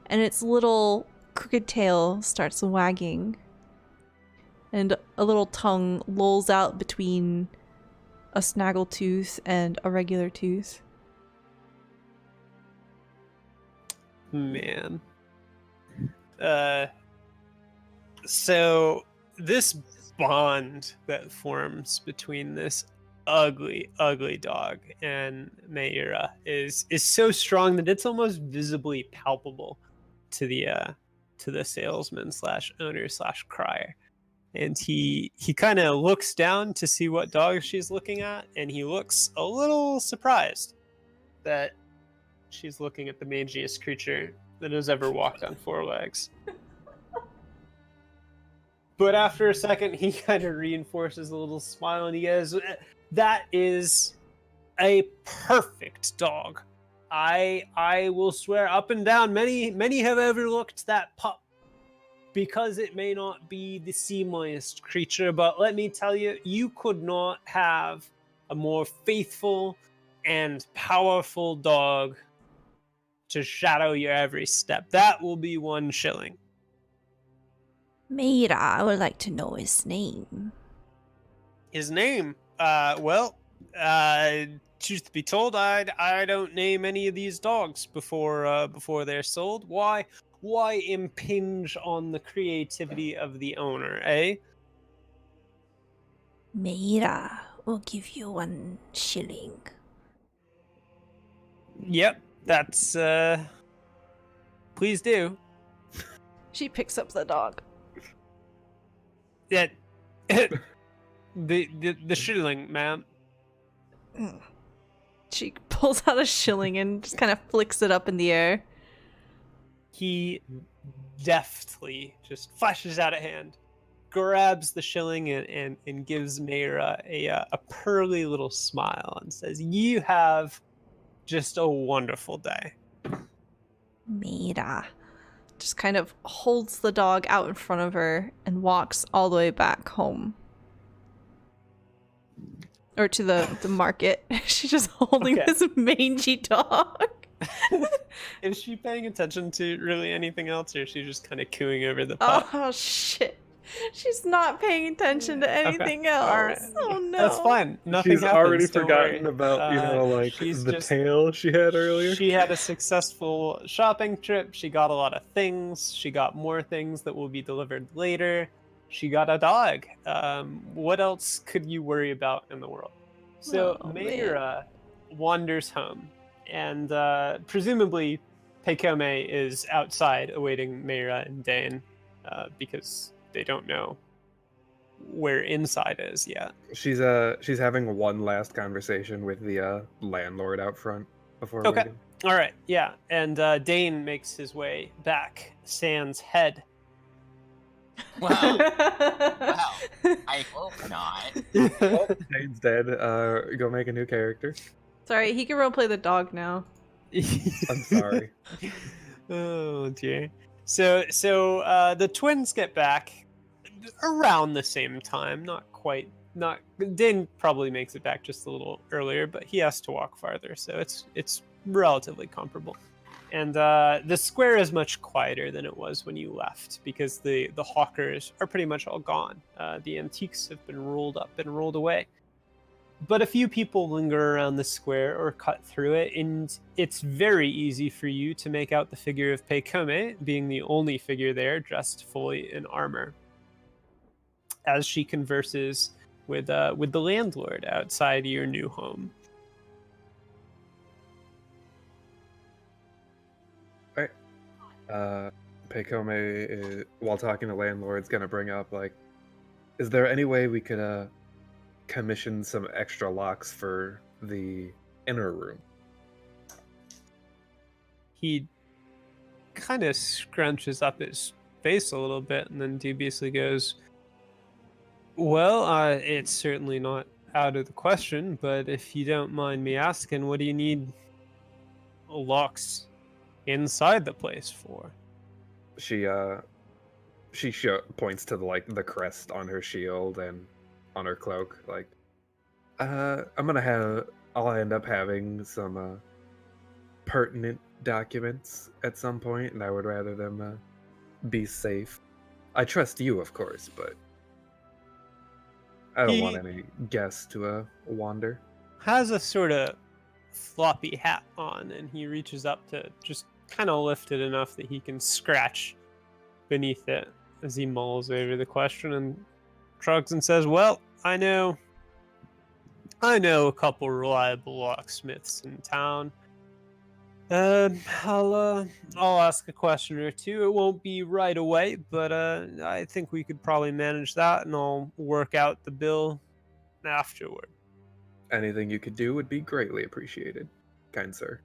and its little crooked tail starts wagging, and a little tongue lolls out between a snaggle tooth and a regular tooth. Man. So this bond that forms between this ugly dog and Meira is so strong that it's almost visibly palpable to the salesman slash owner slash crier. And he kind of looks down to see what dog she's looking at, and he looks a little surprised that she's looking at the mangiest creature that has ever walked on four legs. But after a second, he kind of reinforces a little smile, and he goes, "That is a perfect dog. I will swear up and down, many have overlooked that pup because it may not be the seemliest creature, but let me tell you, you could not have a more faithful and powerful dog to shadow your every step. That will be 1 shilling. Meira, I would like to know his name. His name? Truth be told, I don't name any of these dogs before they're sold. Why impinge on the creativity of the owner, eh? Meira will give you 1 shilling. Yep, that's please do. She picks up the dog. Yeah. the shilling, ma'am. She pulls out a shilling and just kind of flicks it up in the air. He deftly just flashes out a hand, grabs the shilling and gives Meira a pearly little smile and says, "You have just a wonderful day." Meira just kind of holds the dog out in front of her and walks all the way back home. Or to the market. She's just holding this mangy dog. Is she paying attention to really anything else, or is she just kind of cooing over the pup? Oh, shit. She's not paying attention to anything else. All right. Oh, no. That's fine. Nothing She's happens, already don't forgotten worry. about, the tail she had earlier. She had a successful shopping trip. She got a lot of things. She got more things that will be delivered later. She got a dog. What else could you worry about in the world? So Meira wanders home, and presumably Pekome is outside awaiting Meira and Dane because they don't know where inside is yet. She's having one last conversation with the landlord out front before leaving. All right, yeah, and Dane makes his way back, sans head. Wow. Wow. I hope not. Well, Dane's dead. Go make a new character. Sorry, he can roleplay the dog now. I'm sorry. Oh dear. So the twins get back around the same time. Dane probably makes it back just a little earlier, but he has to walk farther, so it's relatively comparable. And the square is much quieter than it was when you left because the hawkers are pretty much all gone. The antiques have been rolled up and rolled away. But a few people linger around the square or cut through it, and it's very easy for you to make out the figure of Pekome, being the only figure there dressed fully in armor, as she converses with the landlord outside your new home. Pekome, while talking to landlord's gonna bring up, is there any way we could commission some extra locks for the inner room? He kind of scrunches up his face a little bit and then dubiously goes, "Well, it's certainly not out of the question, but if you don't mind me asking, what do you need locks inside the place for?" She points to the crest on her shield and on her cloak. I'll end up having some pertinent documents at some point, and I would rather them be safe. I trust you, of course, but I don't want any guests to wander. Has a sort of floppy hat on, and he reaches up to just kind of lift it enough that he can scratch beneath it as he mulls over the question, and shrugs and says, "Well, I know a couple reliable locksmiths in town. I'll ask a question or two. It won't be right away, but I think we could probably manage that, and I'll work out the bill afterward." Anything you could do would be greatly appreciated, kind sir.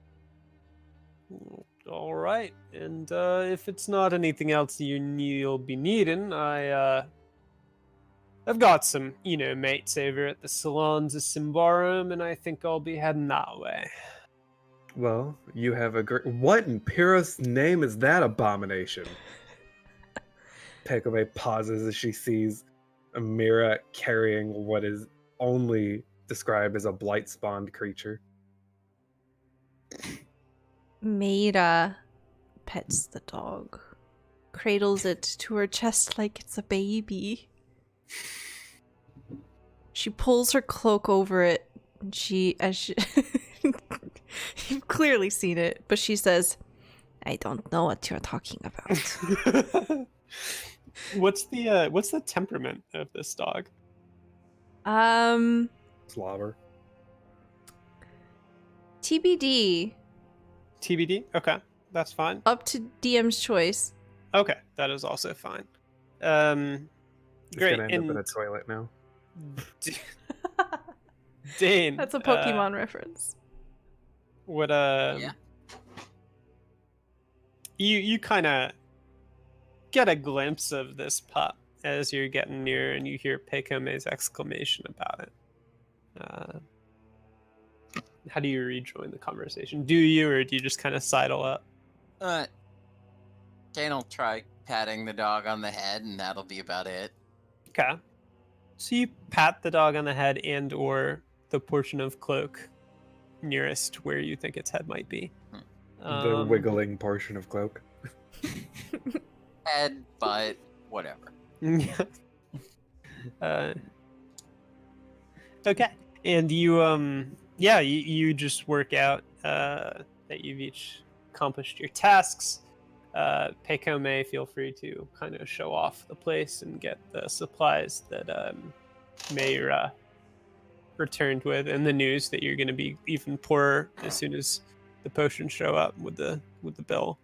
All right, and if it's not anything else you'll be needing, I've got some, mates over at the salons of Symbaroum, and I think I'll be heading that way. Well, you have a great... What in Pyrrhus' name is that abomination? Pekome pauses as she sees Amira carrying what is only described as a blight-spawned creature. Maida pets the dog, cradles it to her chest like it's a baby. She pulls her cloak over it, and you've clearly seen it, but she says, "I don't know what you're talking about." What's the temperament of this dog? Slobber. TBD. TBD? Okay, that's fine. Up to DM's choice. Okay, that is also fine. It's Great. gonna end up in a toilet now. Dane. That's a Pokemon reference. What Yeah. You kind of get a glimpse of this pup as you're getting near, and you hear Pekome's exclamation about it. How do you rejoin the conversation? Do you, or do you just kind of sidle up? Dane will try patting the dog on the head, and that'll be about it. Okay. So you pat the dog on the head and or the portion of cloak nearest where you think its head might be. The wiggling portion of cloak. Head, butt, whatever. Okay. And you just work out that you've each accomplished your tasks. Pekome, feel free to kind of show off the place and get the supplies that Mayra returned with, and the news that you're going to be even poorer as soon as the potions show up with the bill.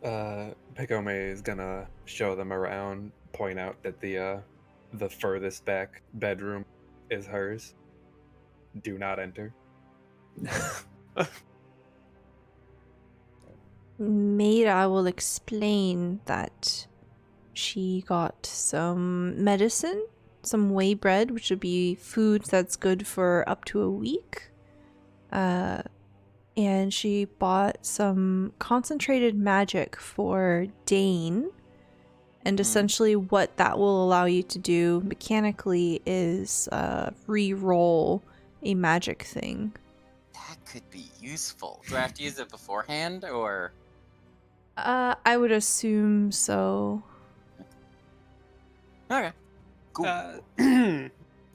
Pekome is gonna show them around, point out that the furthest back bedroom is hers. Do not enter. Maida will explain that she got some medicine, some whey bread, which would be food that's good for up to a week. And she bought some concentrated magic for Dane. And essentially what that will allow you to do mechanically is re-roll a magic thing. That could be useful. Do I have to use it beforehand, or...? I would assume so. Okay. Cool.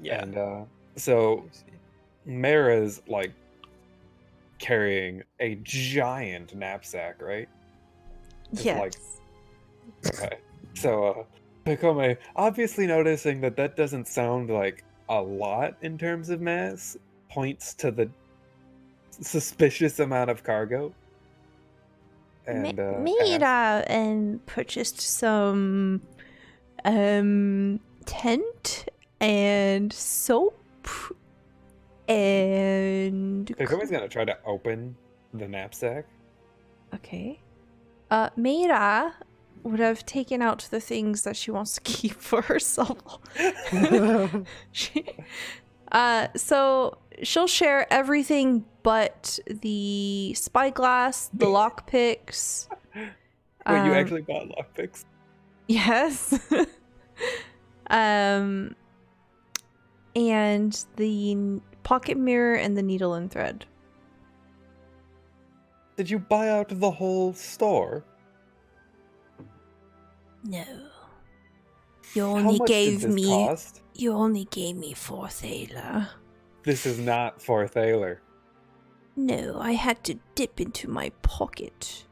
Yeah. And so Mara's like carrying a giant knapsack, right? It's Yes. Okay. So Pekome, obviously noticing that doesn't sound like a lot in terms of mass, points to the suspicious amount of cargo. And Maida purchased some tent and soap and Pekome's gonna try to open the knapsack. Okay. Maida would have taken out the things that she wants to keep for herself. So she'll share everything but the spyglass, the lockpicks. Wait, you actually bought lockpicks? Yes. And the pocket mirror and the needle and thread. Did you buy out the whole store? No. You How only much gave did this me cost? You only gave me 4 thaler. This is not for Thaler. No, I had to dip into my pocket.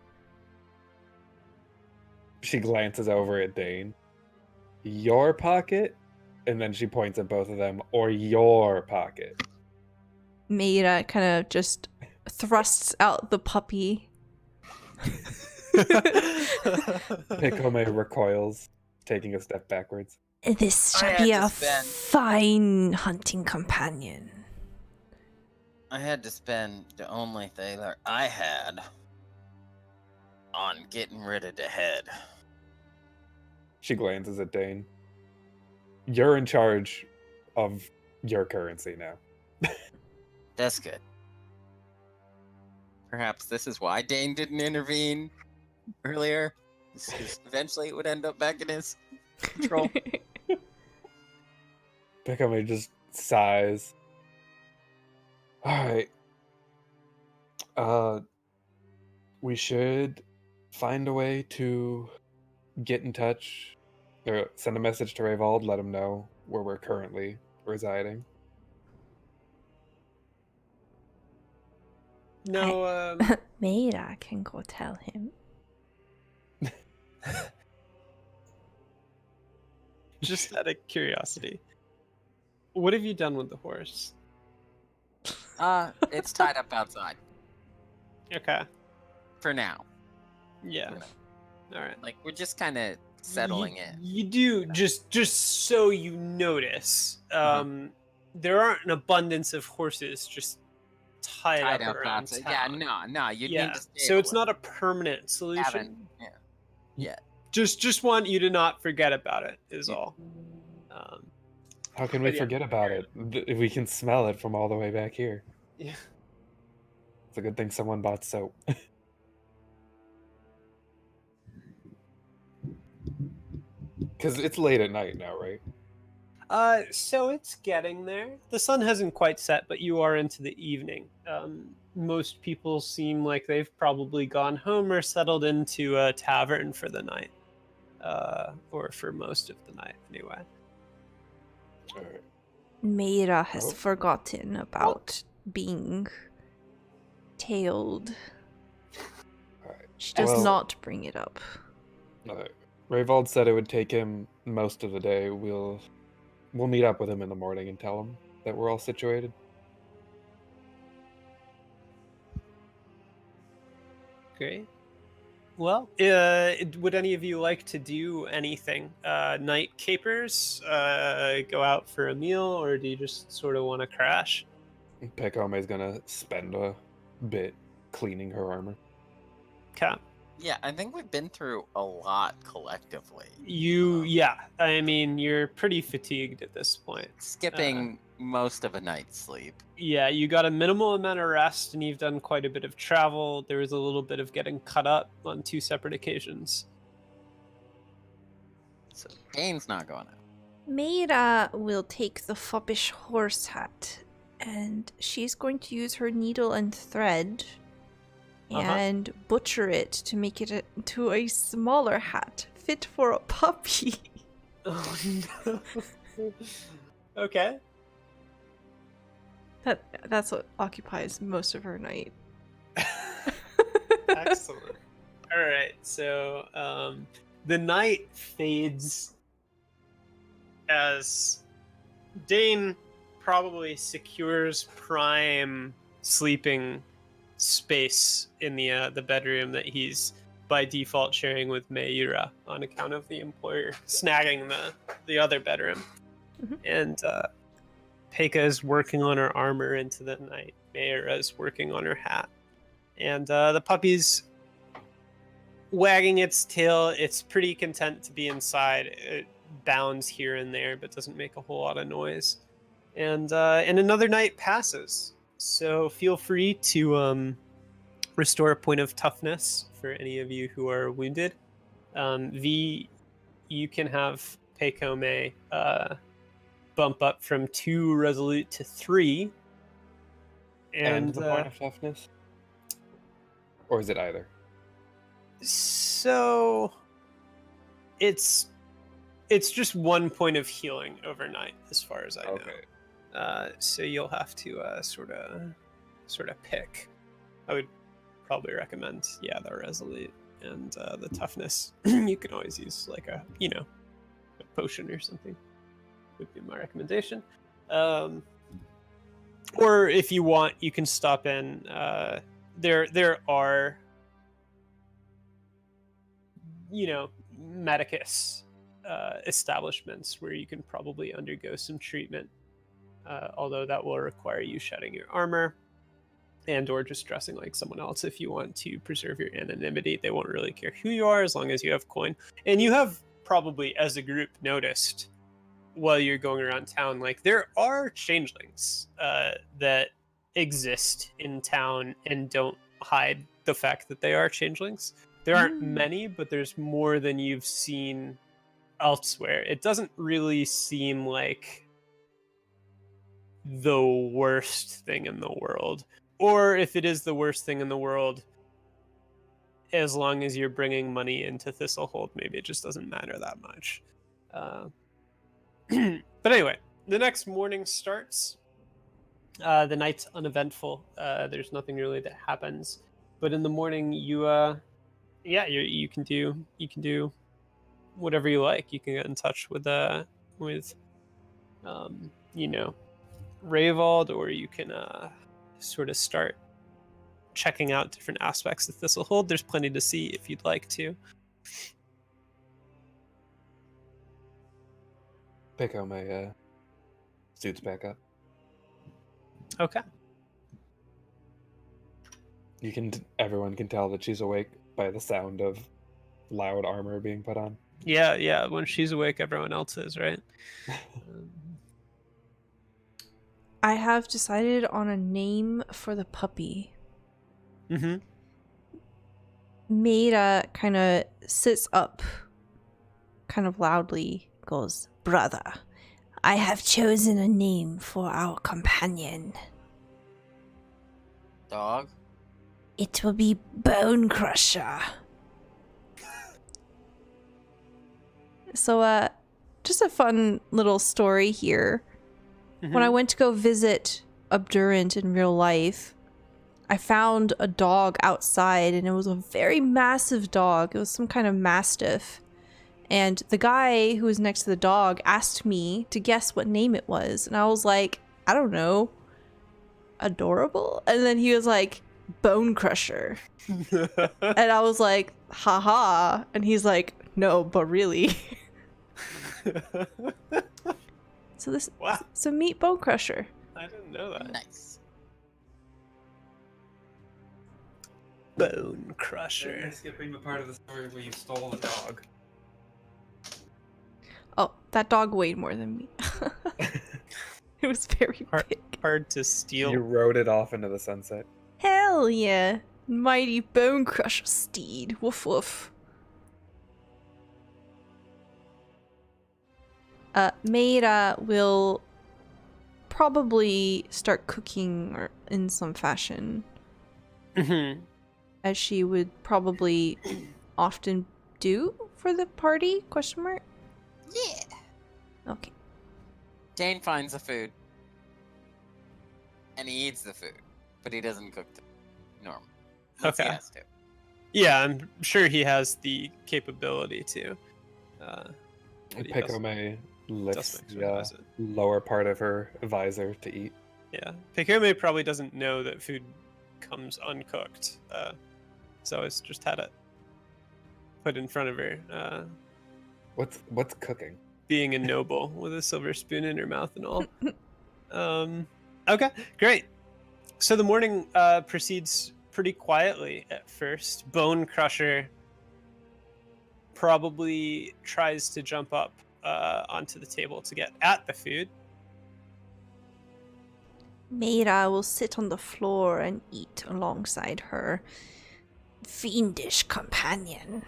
She glances over at Dane. your pocket, and then she points at both of them, or your pocket. Meira kind of just thrusts out the puppy. Pecome recoils, taking a step backwards. This shall be a fine hunting companion. I had to spend the only thaler I had on getting rid of the head. She glances at Dane. You're in charge of your currency now. That's good. Perhaps this is why Dane didn't intervene earlier. Because eventually it would end up back in his control. Pecome just sighs. Alright. We should find a way to get in touch, or send a message to Rayvold, let him know where we're currently residing. No, Meira can go tell him. just out of curiosity, what have you done with the horse? It's tied up outside. Okay. For now. Yeah. All right. Like, we're just kind of settling it. You do, just so you notice, there aren't an abundance of horses just tied up around outside. town. Yeah, no, you need to stay so it's away. not a permanent solution. Haven't. Yeah. Just want you to not forget about it is all. How can we But yeah. forget about it? We can smell it from all the way back here. Yeah. It's a good thing someone bought soap. Because it's late at night now, right? So it's getting there. The sun hasn't quite set, but you are into the evening. Most people seem like they've probably gone home or settled into a tavern for the night. Or for most of the night, anyway. All right. Meira has Oh. forgotten about being tailed. All right. She does Well- not bring it up. Rayvold said it would take him most of the day. We'll meet up with him in the morning and tell him that we're all situated. Great. Well, would any of you like to do anything? Night capers? Go out for a meal, or do you just sort of want to crash? Pecome's gonna spend a bit cleaning her armor. Okay. Yeah, I think we've been through a lot collectively. I mean, you're pretty fatigued at this point. Skipping most of a night's sleep. Yeah, you got a minimal amount of rest, and you've done quite a bit of travel. There was a little bit of getting cut up on 2 separate occasions. So Dane's not going out. Meira will take the foppish horse hat, and she's going to use her needle and thread and butcher it to make it into a smaller hat fit for a puppy. Oh no. Okay. That's what occupies most of her night. Excellent. All right, so the night fades as Dane probably secures prime sleeping space in the bedroom that he's by default sharing with Meira on account of the employer snagging the other bedroom. Mhm. And Pekka is working on her armor into the night. Meira is working on her hat. And the puppy's wagging its tail. It's pretty content to be inside. It bounds here and there, but doesn't make a whole lot of noise. And another night passes. So feel free to restore a point of toughness for any of you who are wounded. V, you can have Pekome bump up from 2 resolute to 3. And the point of toughness? Or is it either? So it's just 1 point of healing overnight, as far as I know. Okay. So you'll have to sort of pick. I would probably recommend the resolute and the toughness. You can always use like a potion or something would be my recommendation. Or if you want, you can stop in. There are, medicus establishments where you can probably undergo some treatment, although that will require you shedding your armor and or just dressing like someone else if you want to preserve your anonymity. They won't really care who you are as long as you have coin. And you have probably, as a group, noticed while you're going around town, like there are changelings that exist in town and don't hide the fact that they are changelings. There aren't many, but there's more than you've seen elsewhere. It doesn't really seem like the worst thing in the world. Or if it is the worst thing in the world, as long as you're bringing money into Thistlehold, maybe it just doesn't matter that much. But anyway, the next morning starts. The night's uneventful. There's nothing really that happens. But in the morning, you can do whatever you like. You can get in touch with Rayvald, or you can sort of start checking out different aspects of Thistlehold. There's plenty to see if you'd like to. Pekome suits back up. Okay. Everyone can tell that she's awake by the sound of loud armor being put on. Yeah. When she's awake, everyone else is, right? I have decided on a name for the puppy. Mm-hmm. Maida kind of sits up, kind of loudly goes, "Brother, I have chosen a name for our companion. Dog? It will be Bone Crusher." So, just a fun little story here. Mm-hmm. When I went to go visit Obdurant in real life, I found a dog outside, and it was a very massive dog. It was some kind of mastiff. And the guy who was next to the dog asked me to guess what name it was. And I was like, I don't know. Adorable? And then he was like, Bone Crusher. And I was like, haha. And he's like, no, but really. So meet Bone Crusher. I didn't know that. Nice. Bone Crusher. You're skipping the part of the story where you stole a dog. Oh, that dog weighed more than me. It was very big. Hard to steal. You rode it off into the sunset. Hell yeah. Mighty Bone Crusher steed. Woof woof. Maida will probably start cooking or in some fashion. Mm-hmm. As she would probably often do for the party? Question mark? Yeah. Okay. Dane finds the food. And he eats the food. But he doesn't cook the normal. Okay. He has to. Yeah, I'm sure he has the capability to. Pekome lifts the lower part of her visor to eat. Yeah, Pekome probably doesn't know that food comes uncooked, so it's just had it put in front of her. What's cooking? Being a noble with a silver spoon in her mouth and all. Okay, great. So the morning proceeds pretty quietly at first. Bone Crusher probably tries to jump up onto the table to get at the food. Maida will sit on the floor and eat alongside her fiendish companion.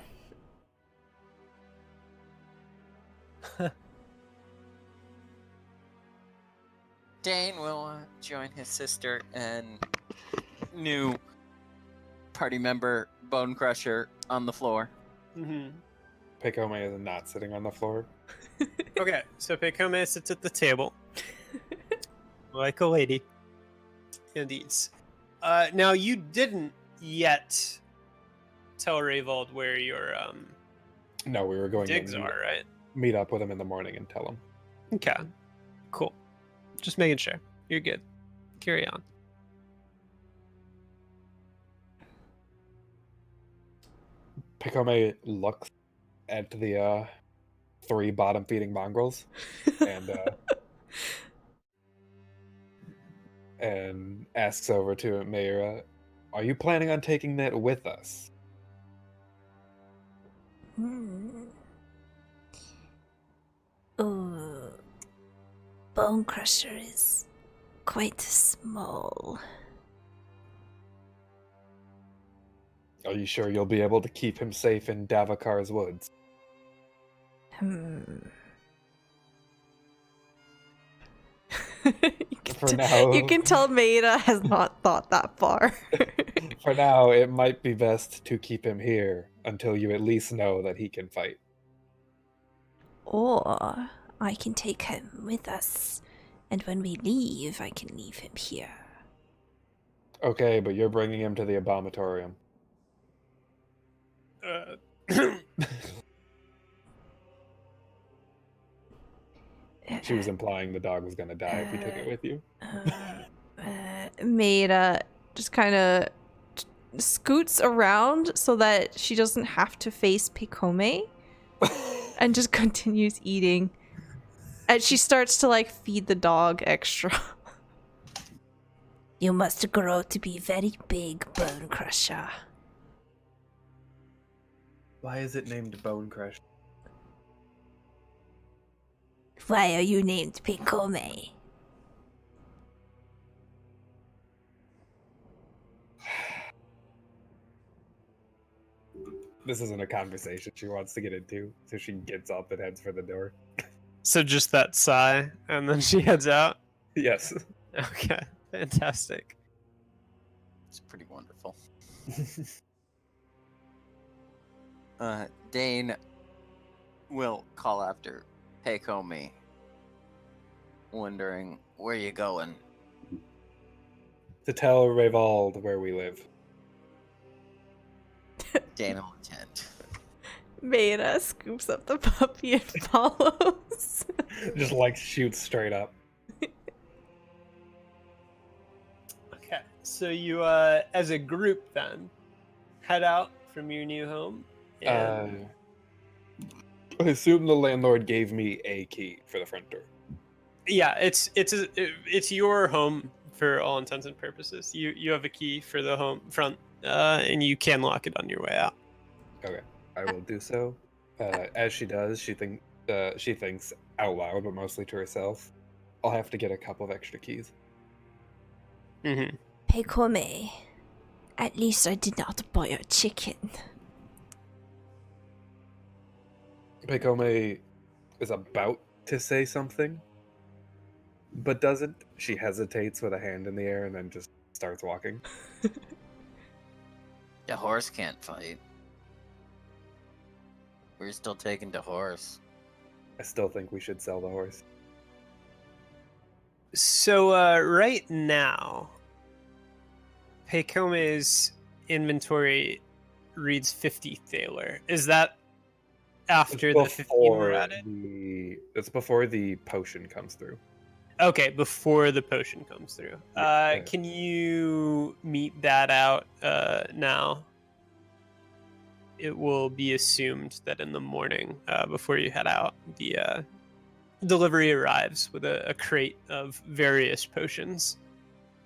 Dane will join his sister and new party member Bone Crusher on the floor. Mm-hmm. Pekome is not sitting on the floor. Okay, so Pekome sits at the table like a lady and eats. Now, you didn't yet tell Rayvald where your No, we were going digs in. are, right? meet up with him in the morning and tell him. Okay. Cool. Just making sure. You're good. Carry on. Pekome looks at the 3 bottom-feeding mongrels and asks over to Mayra, "Are you planning on taking that with us?" Oh, Bone Crusher is quite small. Are you sure you'll be able to keep him safe in Davokar's woods? You can tell Maida has not thought that far. For now, it might be best to keep him here until you at least know that he can fight. Or I can take him with us, and when we leave, I can leave him here. Okay, but you're bringing him to the abomatorium. She was implying the dog was going to die if you took it with you. Maida just kind of scoots around so that she doesn't have to face Pekome and just continues eating. And she starts to like feed the dog extra. You must grow to be very big, Bone Crusher. Why is it named Bone Crush? Why are you named Pekome? This isn't a conversation she wants to get into, so she gets up and heads for the door. So just that sigh, and then she heads out? Yes. Okay, fantastic. It's pretty wonderful. Dane will call after Pekome, wondering, where you going? To tell Revald where we live. Dane will attend. Maida scoops up the puppy and follows. Just like shoots straight up. Okay, so you, as a group then, head out from your new home. And... I assume the landlord gave me a key for the front door. Yeah, it's your home for all intents and purposes. You have a key for the home front, and you can lock it on your way out. Okay, I will do so. As she does, she thinks out loud, but mostly to herself. I'll have to get a couple of extra keys. Mm-hmm. Pekome, at least I did not buy a chicken. Pekome is about to say something, but doesn't. She hesitates with a hand in the air and then just starts walking. The horse can't fight. We're still taking the horse. I still think we should sell the horse. So right now, Pekome's inventory reads 50 thaler. Is that after the 15 were added? It's before the potion comes through. Okay, before the potion comes through. Yeah. Can you meet that out now? It will be assumed that in the morning, before you head out, the delivery arrives with a crate of various potions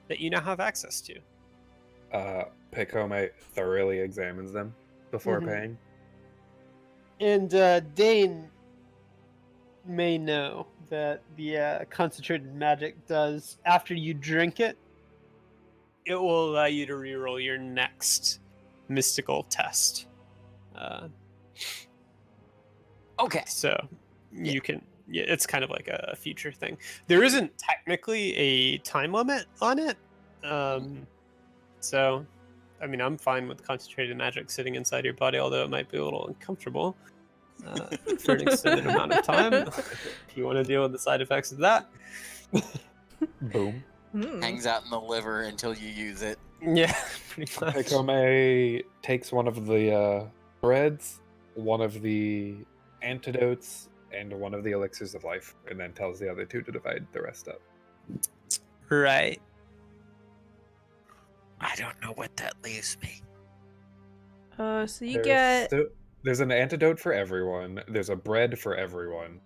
that you now have access to. Pekome thoroughly examines them before paying. And Dane may know that the concentrated magic does, after you drink it, it will allow you to reroll your next mystical test. Okay. So you can, yeah, it's kind of like a future thing. There isn't technically a time limit on it. So, I mean, I'm fine with concentrated magic sitting inside your body, although it might be a little uncomfortable for an extended amount of time. If you want to deal with the side effects of that. Boom. Hangs out in the liver until you use it. Yeah, pretty much. Pekome takes one of the threads, one of the antidotes, and one of the elixirs of life, and then tells the other two to divide the rest up. Right. I don't know what that leaves me. So you get... There's an antidote for everyone. There's a bread for everyone.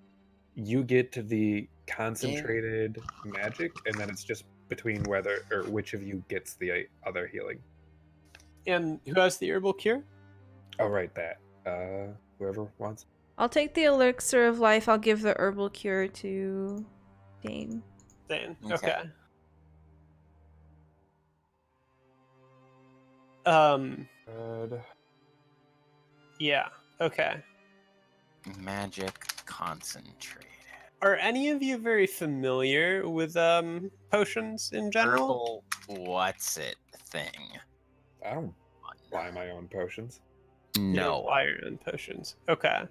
You get to the concentrated magic, and then it's just between whether or which of you gets the other healing. And who has the herbal cure? Oh, right, that. Whoever wants. I'll take the elixir of life. I'll give the herbal cure to Dane. Dane. Okay. Good. Yeah. Okay. Magic concentrated. Are any of you very familiar with potions in general? Herbal what's it thing? I don't buy my own potions. You No. don't buy your own potions. Okay.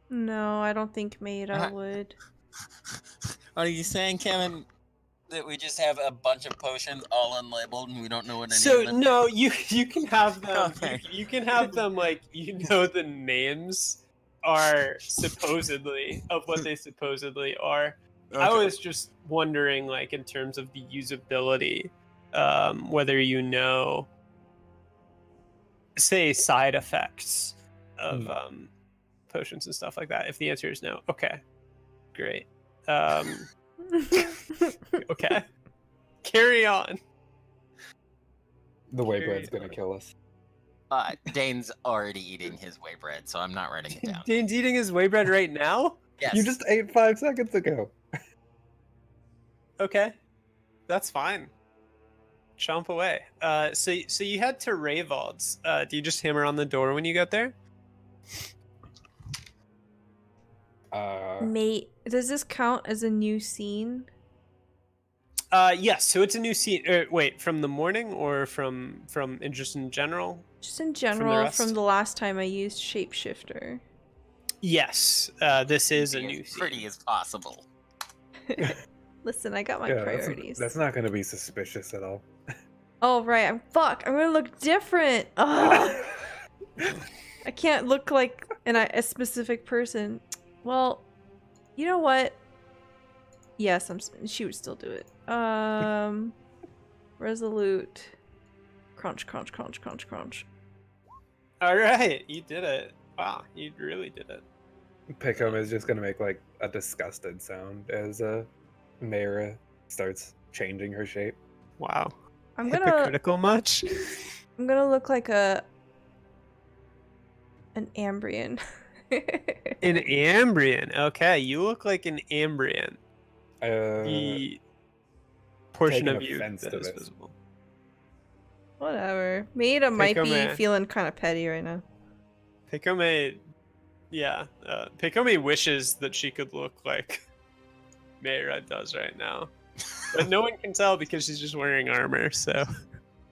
No, I don't think Maida would. Are you saying, Kevin, that we just have a bunch of potions all unlabeled and we don't know what any of them? No, you can have them. Okay. You can have them like the names are supposedly of what they supposedly are. Okay. I was just wondering, like, in terms of the usability, whether you know, say, side effects of potions and stuff like that. If the answer is no, okay, great. Okay, carry on. The way bread's gonna kill us. Dane's already eating his whey bread, so I'm not writing it down. Dane's eating his whey bread right now. Yes. You just ate 5 seconds ago. Okay, that's fine. Chomp away. So you head to Rayvald's. Do you just hammer on the door when you get there? Mate, does this count as a new scene? Yes. So it's a new scene. Wait, from the morning or from just in general? Just in general, from the last time I used shapeshifter. Yes. This is a Be new as scene. pretty as possible. Listen, I got my priorities. That's not gonna be suspicious at all. Oh right, I'm gonna look different. Ugh. I can't look like a specific person. Well, you know what? Yes, she would still do it. Resolute. Crunch, crunch, crunch, crunch, crunch. All right, you did it. Wow, you really did it. Pickham is just gonna make like a disgusted sound as Mayra starts changing her shape. Wow. I'm gonna Hypocritical much? I'm gonna look like an Ambrian. An Ambrian. Okay, you look like an Ambrian. The portion taking of you offense that to is this. visible. Whatever. Maida might be Picome. feeling kind of petty right now. Picome, yeah. Picome wishes that she could look like Mayra does right now. But no one can tell because she's just wearing armor, so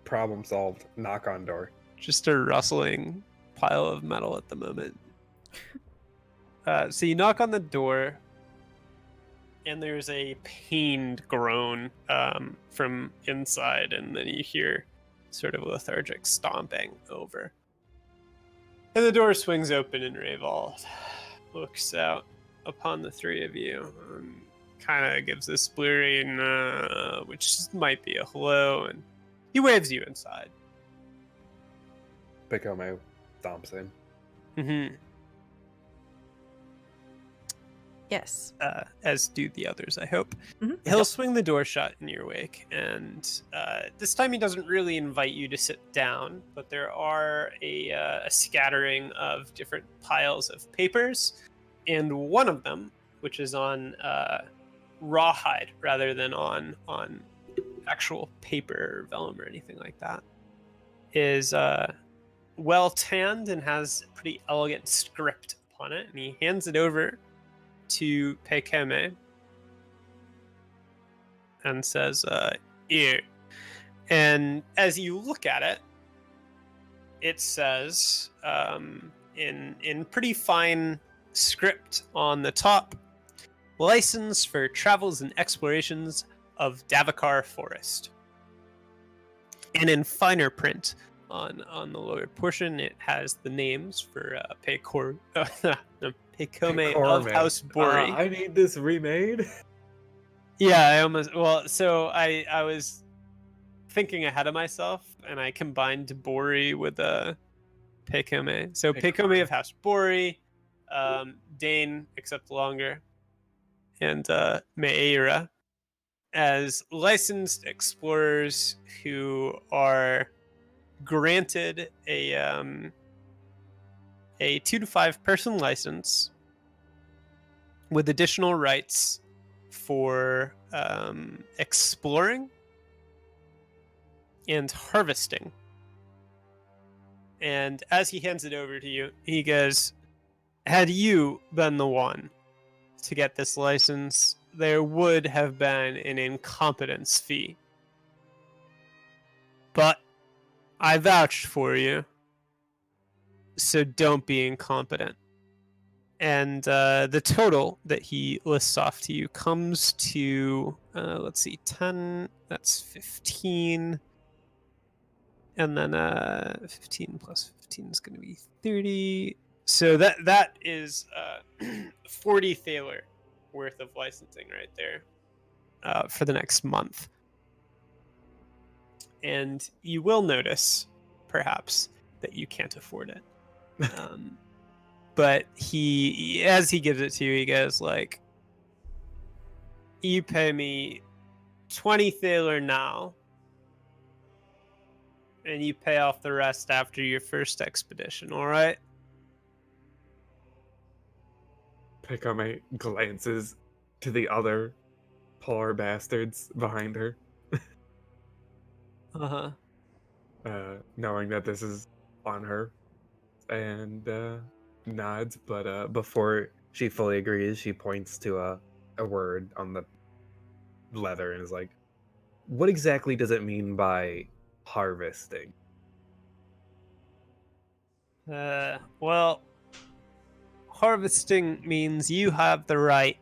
Problem solved. Knock on door. just a rustling pile of metal at the moment. So you knock on the door, and there's a pained groan from inside, and then you hear sort of lethargic stomping over. And the door swings open, and Rayvald looks out upon the three of you, kind of gives this blurry, which might be a hello, and he waves you inside. Picome stomps in. Mm-hmm. Yes. As do the others, I hope. Mhm. He'll swing the door shut in your wake, and this time he doesn't really invite you to sit down, but there are a scattering of different piles of papers, and one of them, which is on rawhide rather than on actual paper or vellum or anything like that, is well tanned and has pretty elegant script upon it, and he hands it over to Pekeme and says, here. And as you look at it, it says in pretty fine script on the top, license for travels and explorations of Davokar Forest. And in finer print on the lower portion, it has the names for Pekome of House Bory. I need this remade. Yeah, so I was thinking ahead of myself, and I combined Bory with Pekome. So Pekome of House Bory, Dane, except longer, and Meira as licensed explorers who are granted a 2 to 5 person license with additional rights for exploring and harvesting. And as he hands it over to you, he goes, had you been the one to get this license, there would have been an incompetence fee. But I vouched for you, so don't be incompetent. And the total that he lists off to you comes to, 10, that's 15. And then 15 plus 15 is going to be 30. So that is 40 thaler worth of licensing right there for the next month. And you will notice, perhaps, that you can't afford it. But as he gives it to you, he goes like, you pay me 20 thaler now, and you pay off the rest after your first expedition, all right? Pekome glances to the other poor bastards behind her. Uh-huh. Knowing that this is on her, and nods, but before she fully agrees, she points to a word on the leather and is like, what exactly does it mean by harvesting? Well, harvesting means you have the right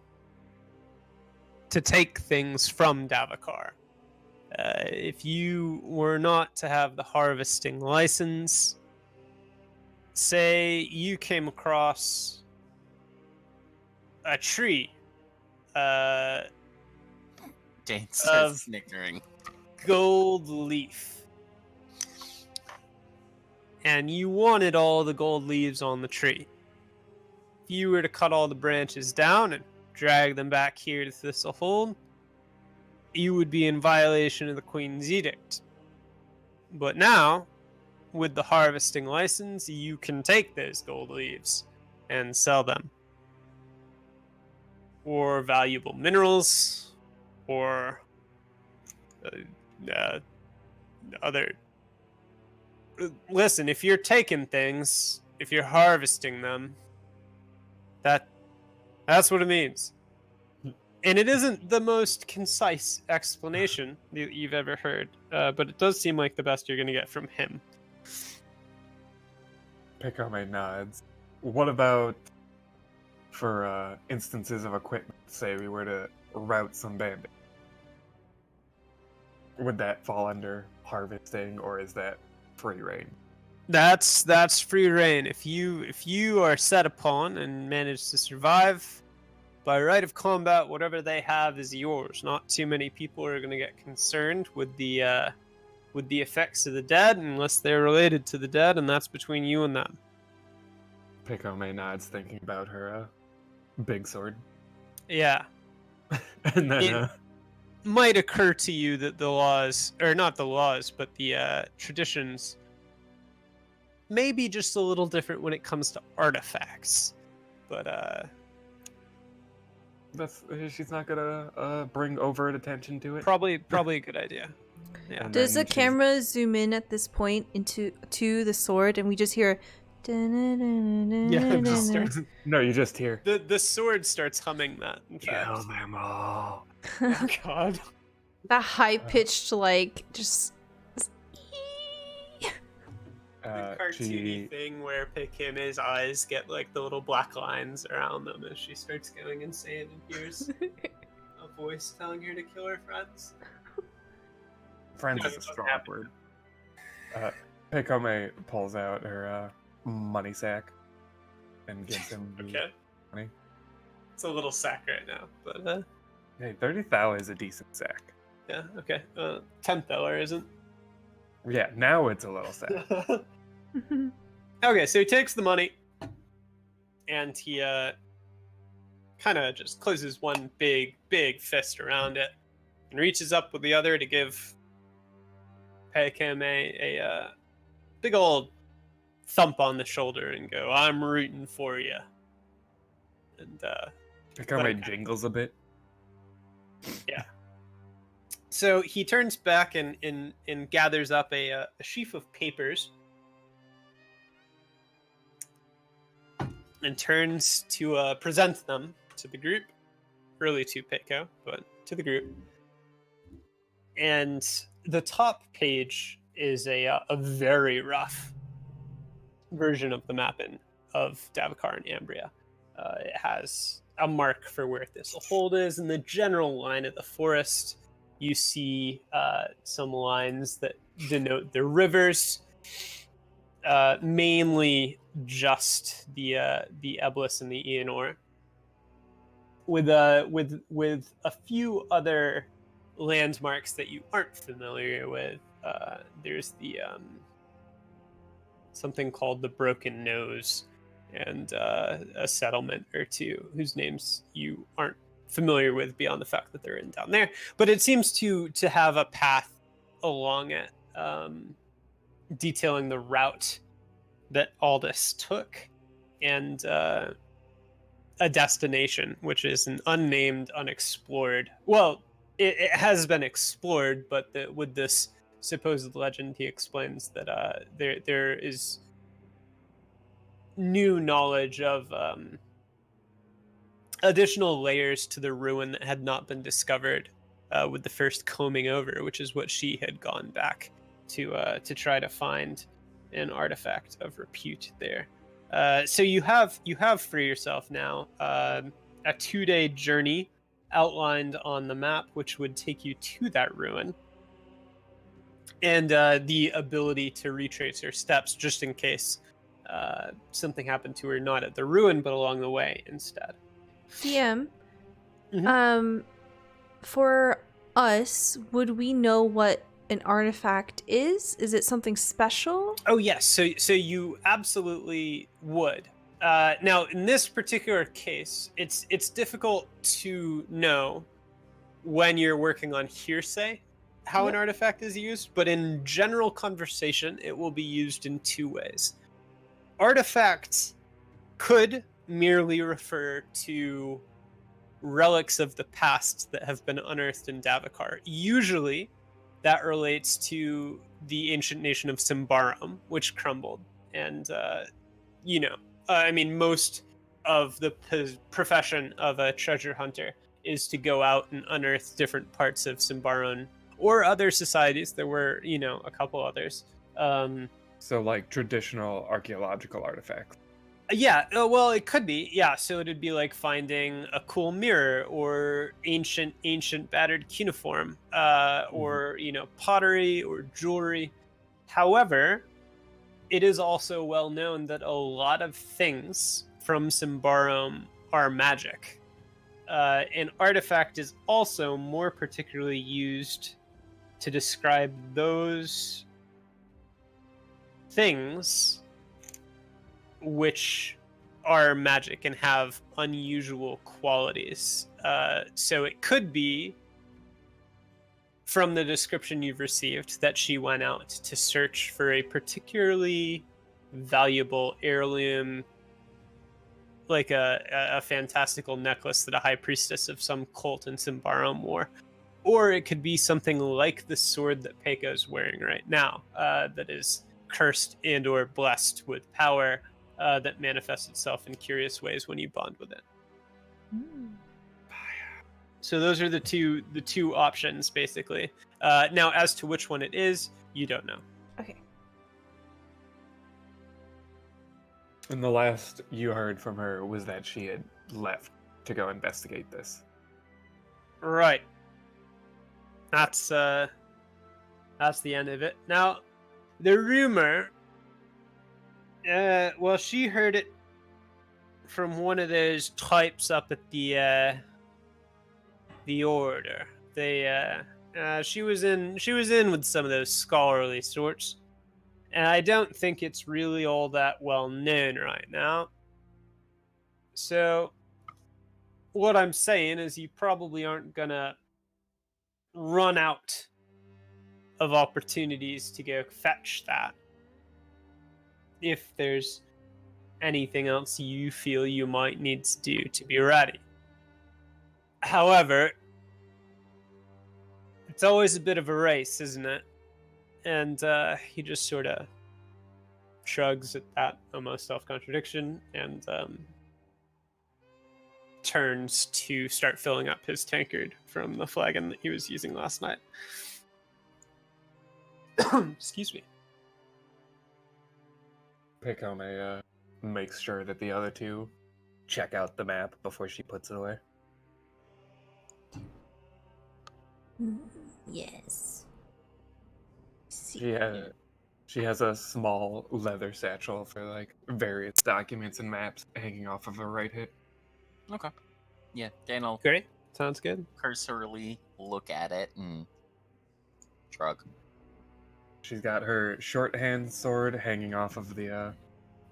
to take things from Davokar. If you were not to have the harvesting license, say you came across a tree Dane starts snickering. Gold leaf, and you wanted all the gold leaves on the tree. If you were to cut all the branches down and drag them back here to Thistle, you would be in violation of the Queen's edict. But now, with the harvesting license, you can take those gold leaves and sell them. Or valuable minerals, or other... Listen, if you're taking things, if you're harvesting them, that's what it means. And it isn't the most concise explanation that you've ever heard, but it does seem like the best you're going to get from him. Pekome nods. What about for instances of equipment? Say we were to route some bandits. Would that fall under harvesting, or is that free reign? That's free reign. If you are set upon and manage to survive, by right of combat, whatever they have is yours. Not too many people are going to get concerned with the effects of the dead unless they're related to the dead, and that's between you and them. Pekome nods, thinking about her big sword. Yeah. And then it might occur to you that the laws, or not the laws, but the traditions may be just a little different when it comes to artifacts. But she's not gonna bring overt attention to it. Probably a good idea. Yeah. Does the camera zoom in at this point to the sword, and we just hear? Yeah, it just starts. No, you just hear. The sword starts humming that. In fact. Kill them all. Oh God. That high pitched just. The cartoony thing where Pekime's eyes get like the little black lines around them as she starts going insane and hears a voice telling her to kill her friends. Friends is a strong word. Pekome pulls out her money sack and gives him money. It's a little sack right now, but Hey, 30 thou is a decent sack. yeah, okay. 10 thaler isn't. Yeah, now it's a little sack. Okay, so he takes the money, and he kind of just closes one big fist around it, and reaches up with the other to give Pekame a big old thump on the shoulder and go, "I'm rooting for you." And Pekome jingles a bit. Yeah. So he turns back and gathers up a sheaf of papers and turns to present them to the group, really to Petko, but to the group. And the top page is a very rough version of the mapping of Davokar and Ambria. It has a mark for where Thistle Hold is in the general line of the forest. You see some lines that denote the rivers, mainly just the Eblis and the Eonor, with a few other landmarks that you aren't familiar with. There's the something called the Broken Nose, and a settlement or two whose names you aren't familiar with beyond the fact that they're in down there. But it seems to have a path along it, detailing the route that Aldous took, and a destination, which is an unnamed, unexplored. Well, it has been explored, but with this supposed legend, he explains that there is new knowledge of additional layers to the ruin that had not been discovered with the first combing over, which is what she had gone back to try to find an artifact of repute there. So you have for yourself now a 2-day journey outlined on the map, which would take you to that ruin, and the ability to retrace her steps just in case something happened to her, not at the ruin, but along the way instead. DM, Mhm. For us, would we know what an artifact is? Is it something special? Oh yes, so you absolutely would. Now, in this particular case, it's difficult to know when you're working on hearsay how an artifact is used, but in general conversation, it will be used in two ways. Artifacts could merely refer to relics of the past that have been unearthed in Davokar. Usually, that relates to the ancient nation of Symbaroum, which crumbled. And, I mean, most of the profession of a treasure hunter is to go out and unearth different parts of Symbaroum or other societies. There were, a couple others. So, like traditional archaeological artifacts. Yeah, well, it could be. Yeah, so it'd be like finding a cool mirror or ancient battered cuneiform, or pottery or jewelry. However, it is also well known that a lot of things from Symbaroum are magic. An artifact is also more particularly used to describe those things which are magic and have unusual qualities. So it could be, from the description you've received, that she went out to search for a particularly valuable heirloom, like a fantastical necklace that a high priestess of some cult in Symbaroum wore. Or it could be something like the sword that Peiko's wearing right now, that is cursed and or blessed with power, that manifests itself in curious ways when you bond with it. So those are the two options, basically. Now, as to which one it is, you don't know. Okay. And the last you heard from her was that she had left to go investigate this. Right. That's the end of it. Now, the rumor, well, she heard it from one of those types up at the order. She was in with some of those scholarly sorts, and I don't think it's really all that well known right now. So what I'm saying is you probably aren't gonna run out of opportunities to go fetch that. If there's anything else you feel you might need to do to be ready. However, it's always a bit of a race, isn't it? And he just sort of shrugs at that almost self-contradiction and turns to start filling up his tankard from the flagon that he was using last night. Excuse me. Pekome makes sure that the other two check out the map before she puts it away. Yes. She has a small leather satchel for like various documents and maps hanging off of her right hip. Okay. Yeah, Dane will Great. Sounds good. cursorily look at it and shrug. She's got her shorthand sword hanging off of the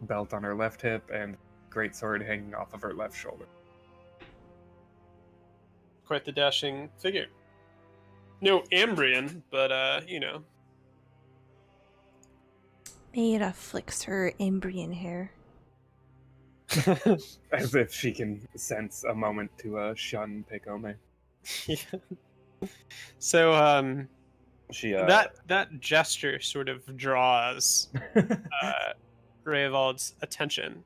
belt on her left hip and great sword hanging off of her left shoulder. Quite the dashing figure. No Ambrian, but you know. Mira flicks her Ambrian hair. As if she can sense a moment to shun Pekome. Yeah. So She that gesture sort of draws Rayevald's attention,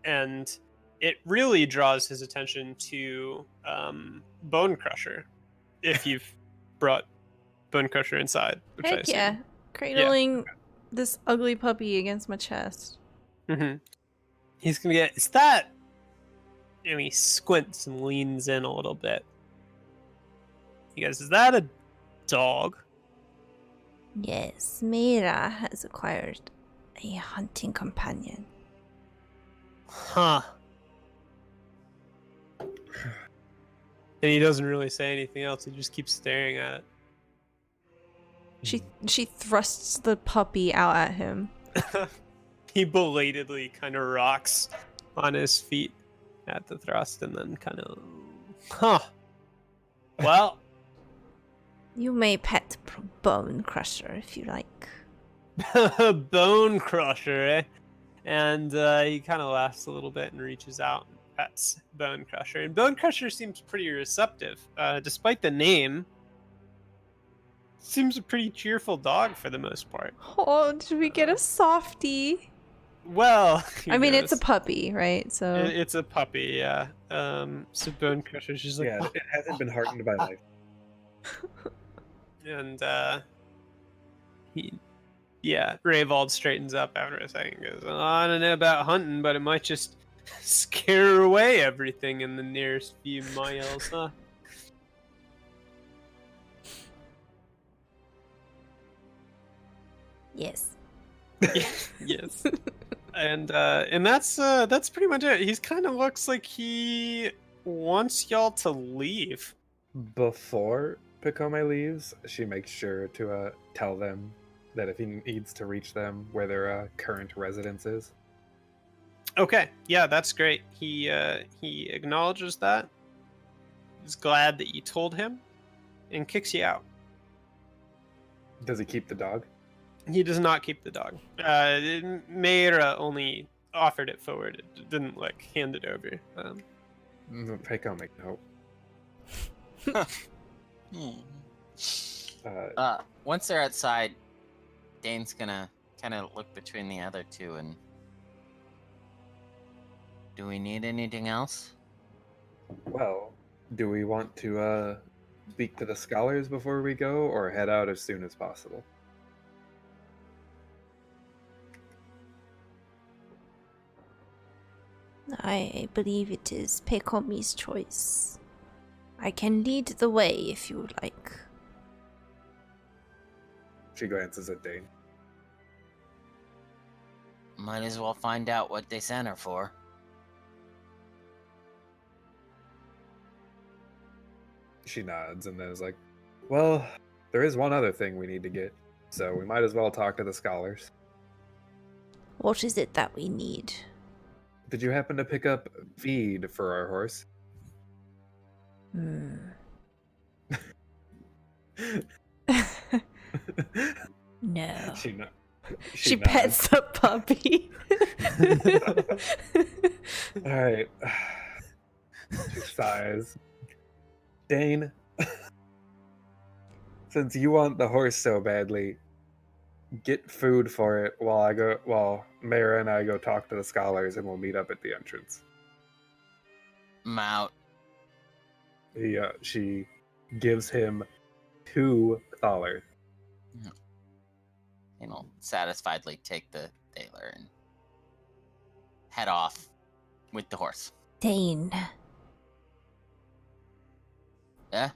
and it really draws his attention to Bone Crusher. If you've brought Bone Crusher inside, which I Heck assume. yeah. Cradling this ugly puppy against my chest. Mm-hmm. He's gonna get. Is that? And he squints and leans in a little bit. He goes, "Is that a dog?" Yes, Mira has acquired a hunting companion. Huh. And he doesn't really say anything else. He just keeps staring at She thrusts the puppy out at him. it. He belatedly kind of rocks on his feet at the thrust and then kind of, well, You may pet Bone Crusher if you like. Bone Crusher, eh? And he kind of laughs a little bit and reaches out and pets Bone Crusher. And Bone Crusher seems pretty receptive. Despite the name, seems a pretty cheerful dog for the most part. Oh, did we get a softie? Well, I mean, it's a puppy, right? So it's a puppy, yeah. So Bone Crusher's just like, Yeah, it hasn't been hardened by life. and Rayevald straightens up after a second and goes, oh, I don't know about hunting, but it might just scare away everything in the nearest few miles, huh? yes. Yes. And that's pretty much it. He's kind of looks like he wants y'all to leave. Before Pekome leaves, she makes sure to tell them that if he needs to reach them, where their current residence is. Okay, yeah, that's great. He acknowledges that. He's glad that you told him, and kicks you out. Does he keep the dog? He does not keep the dog. Meira only offered it forward. It didn't like hand it over. Pekome, no. Once they're outside, Dane's gonna kind of look between the other two and... Do we need anything else? Well, do we want to speak to the scholars before we go, or head out as soon as possible? I believe it is Pekomi's choice. I can lead the way if you would like. She glances at Dane. Might as well find out what they sent her for. she nods and then is like, well, there is one other thing we need to get, so we might as well talk to the scholars. What is it that we need? Did you happen to pick up feed for our horse? No. She pets the puppy. All right. She sighs. Dane, since you want the horse so badly, get food for it while Mara and I go talk to the scholars, and we'll meet up at the entrance. I'm out. She gives him 2 thalers. And I'll satisfiedly take the thaler and head off with the horse. Dane. Yeah?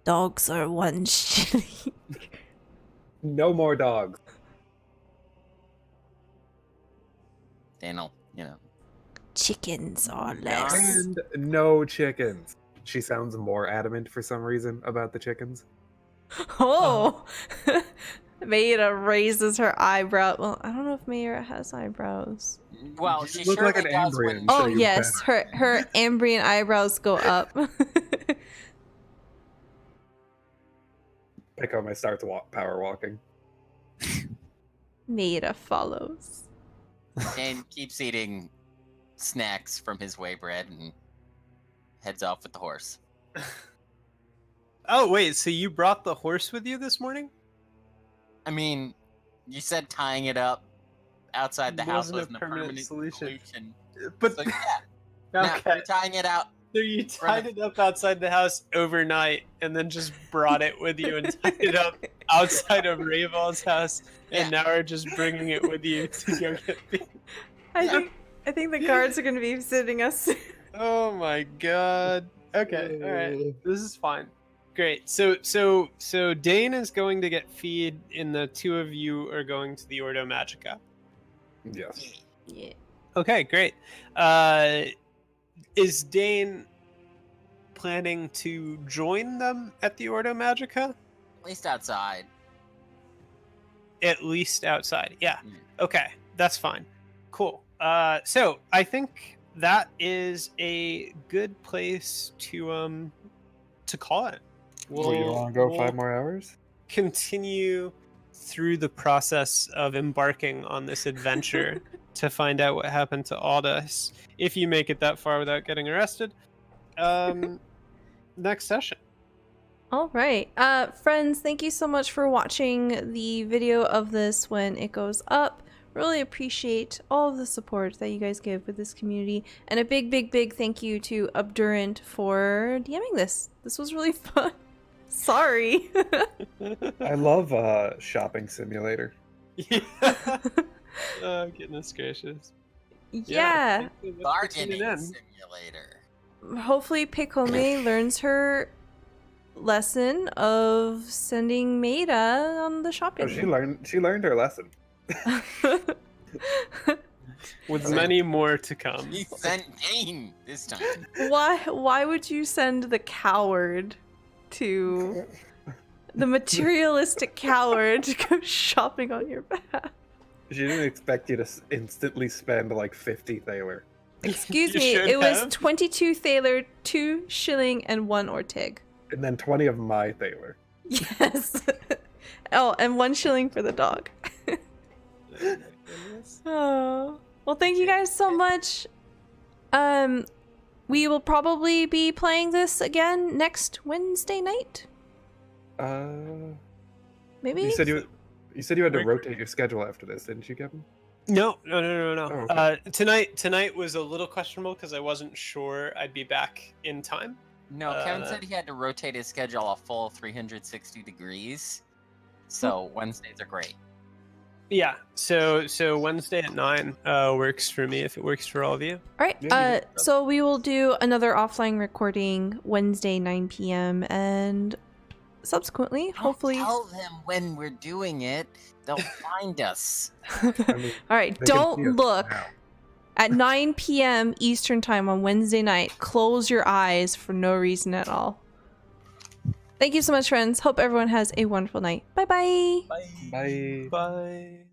Dogs are 1 shilling. No more dogs. Daniel, Chickens are less. And no chickens. She sounds more adamant for some reason about the chickens. Oh! Mayra raises her eyebrow. Well, I don't know if Mayra has eyebrows. Well, You she look surely like an does Ambria. when... So Oh, you yes. Her Ambrian eyebrows go up. Picome starts power walking. Mayra follows. And keeps eating snacks from his way bread and heads off with the horse. Oh, wait, so you brought the horse with you this morning? I mean, you said tying it up outside the house Wasn't wasn't a a permanent permanent solution. solution. But So yeah, now okay, you're tying it out. so you tied it up outside the house overnight, and then just brought it with you and tied it up outside of Raval's house, and now are just bringing it with you to go get feed. I think the guards are going to be visiting us. Oh my god. Okay, all right, this is fine. Great. So Dane is going to get feed, and the 2 of you are going to the Ordo Magica. Yes. Yeah. Okay, great. Is Dane planning to join them at the Ordo Magica? At least outside. At least outside. Yeah. Mm. Okay, that's fine. Cool. So I think that is a good place to call it. You want to go 5 more hours? Continue through the process of embarking on this adventure to find out what happened to Aldous, if you make it that far without getting arrested. Next session. All right. Friends, thank you so much for watching the video of this when it goes up. Really appreciate all of the support that you guys give with this community. And a big, big, big thank you to Obdurant for DMing this. This was really fun. Sorry. I love shopping simulator. Yeah. Oh, goodness gracious. Yeah. Bargaining simulator. Hopefully Picome learns her lesson of sending Maida on the shopping. Oh, she learned her lesson. With many more to come. He sent Dane this time. Why would you send the coward to the materialistic coward to go shopping on your behalf? She didn't expect you to instantly spend like 50 thaler. Excuse You me, should it was have. 22 thaler, 2 shilling, and 1 ortig. And then 20 of my thaler. Yes. Oh, and 1 shilling for the dog. Oh. Well, thank you guys so much. We will probably be playing this again next Wednesday night. Maybe? You said you had to rotate your schedule after this, didn't you, Kevin? No. Oh, okay. Tonight was a little questionable because I wasn't sure I'd be back in time. No, Kevin said he had to rotate his schedule a full 360 degrees. So Wednesdays are great. Yeah, so Wednesday at 9 works for me if it works for all of you. All right. Yeah, So we will do another offline recording Wednesday 9 p.m. and subsequently, hopefully. Don't tell them when we're doing it. They'll find us. All right. They can see Don't us look now. at 9 p.m. Eastern time on Wednesday night. Close your eyes for no reason at all. Thank you so much, friends. Hope everyone has a wonderful night. Bye-bye. Bye. Bye. Bye.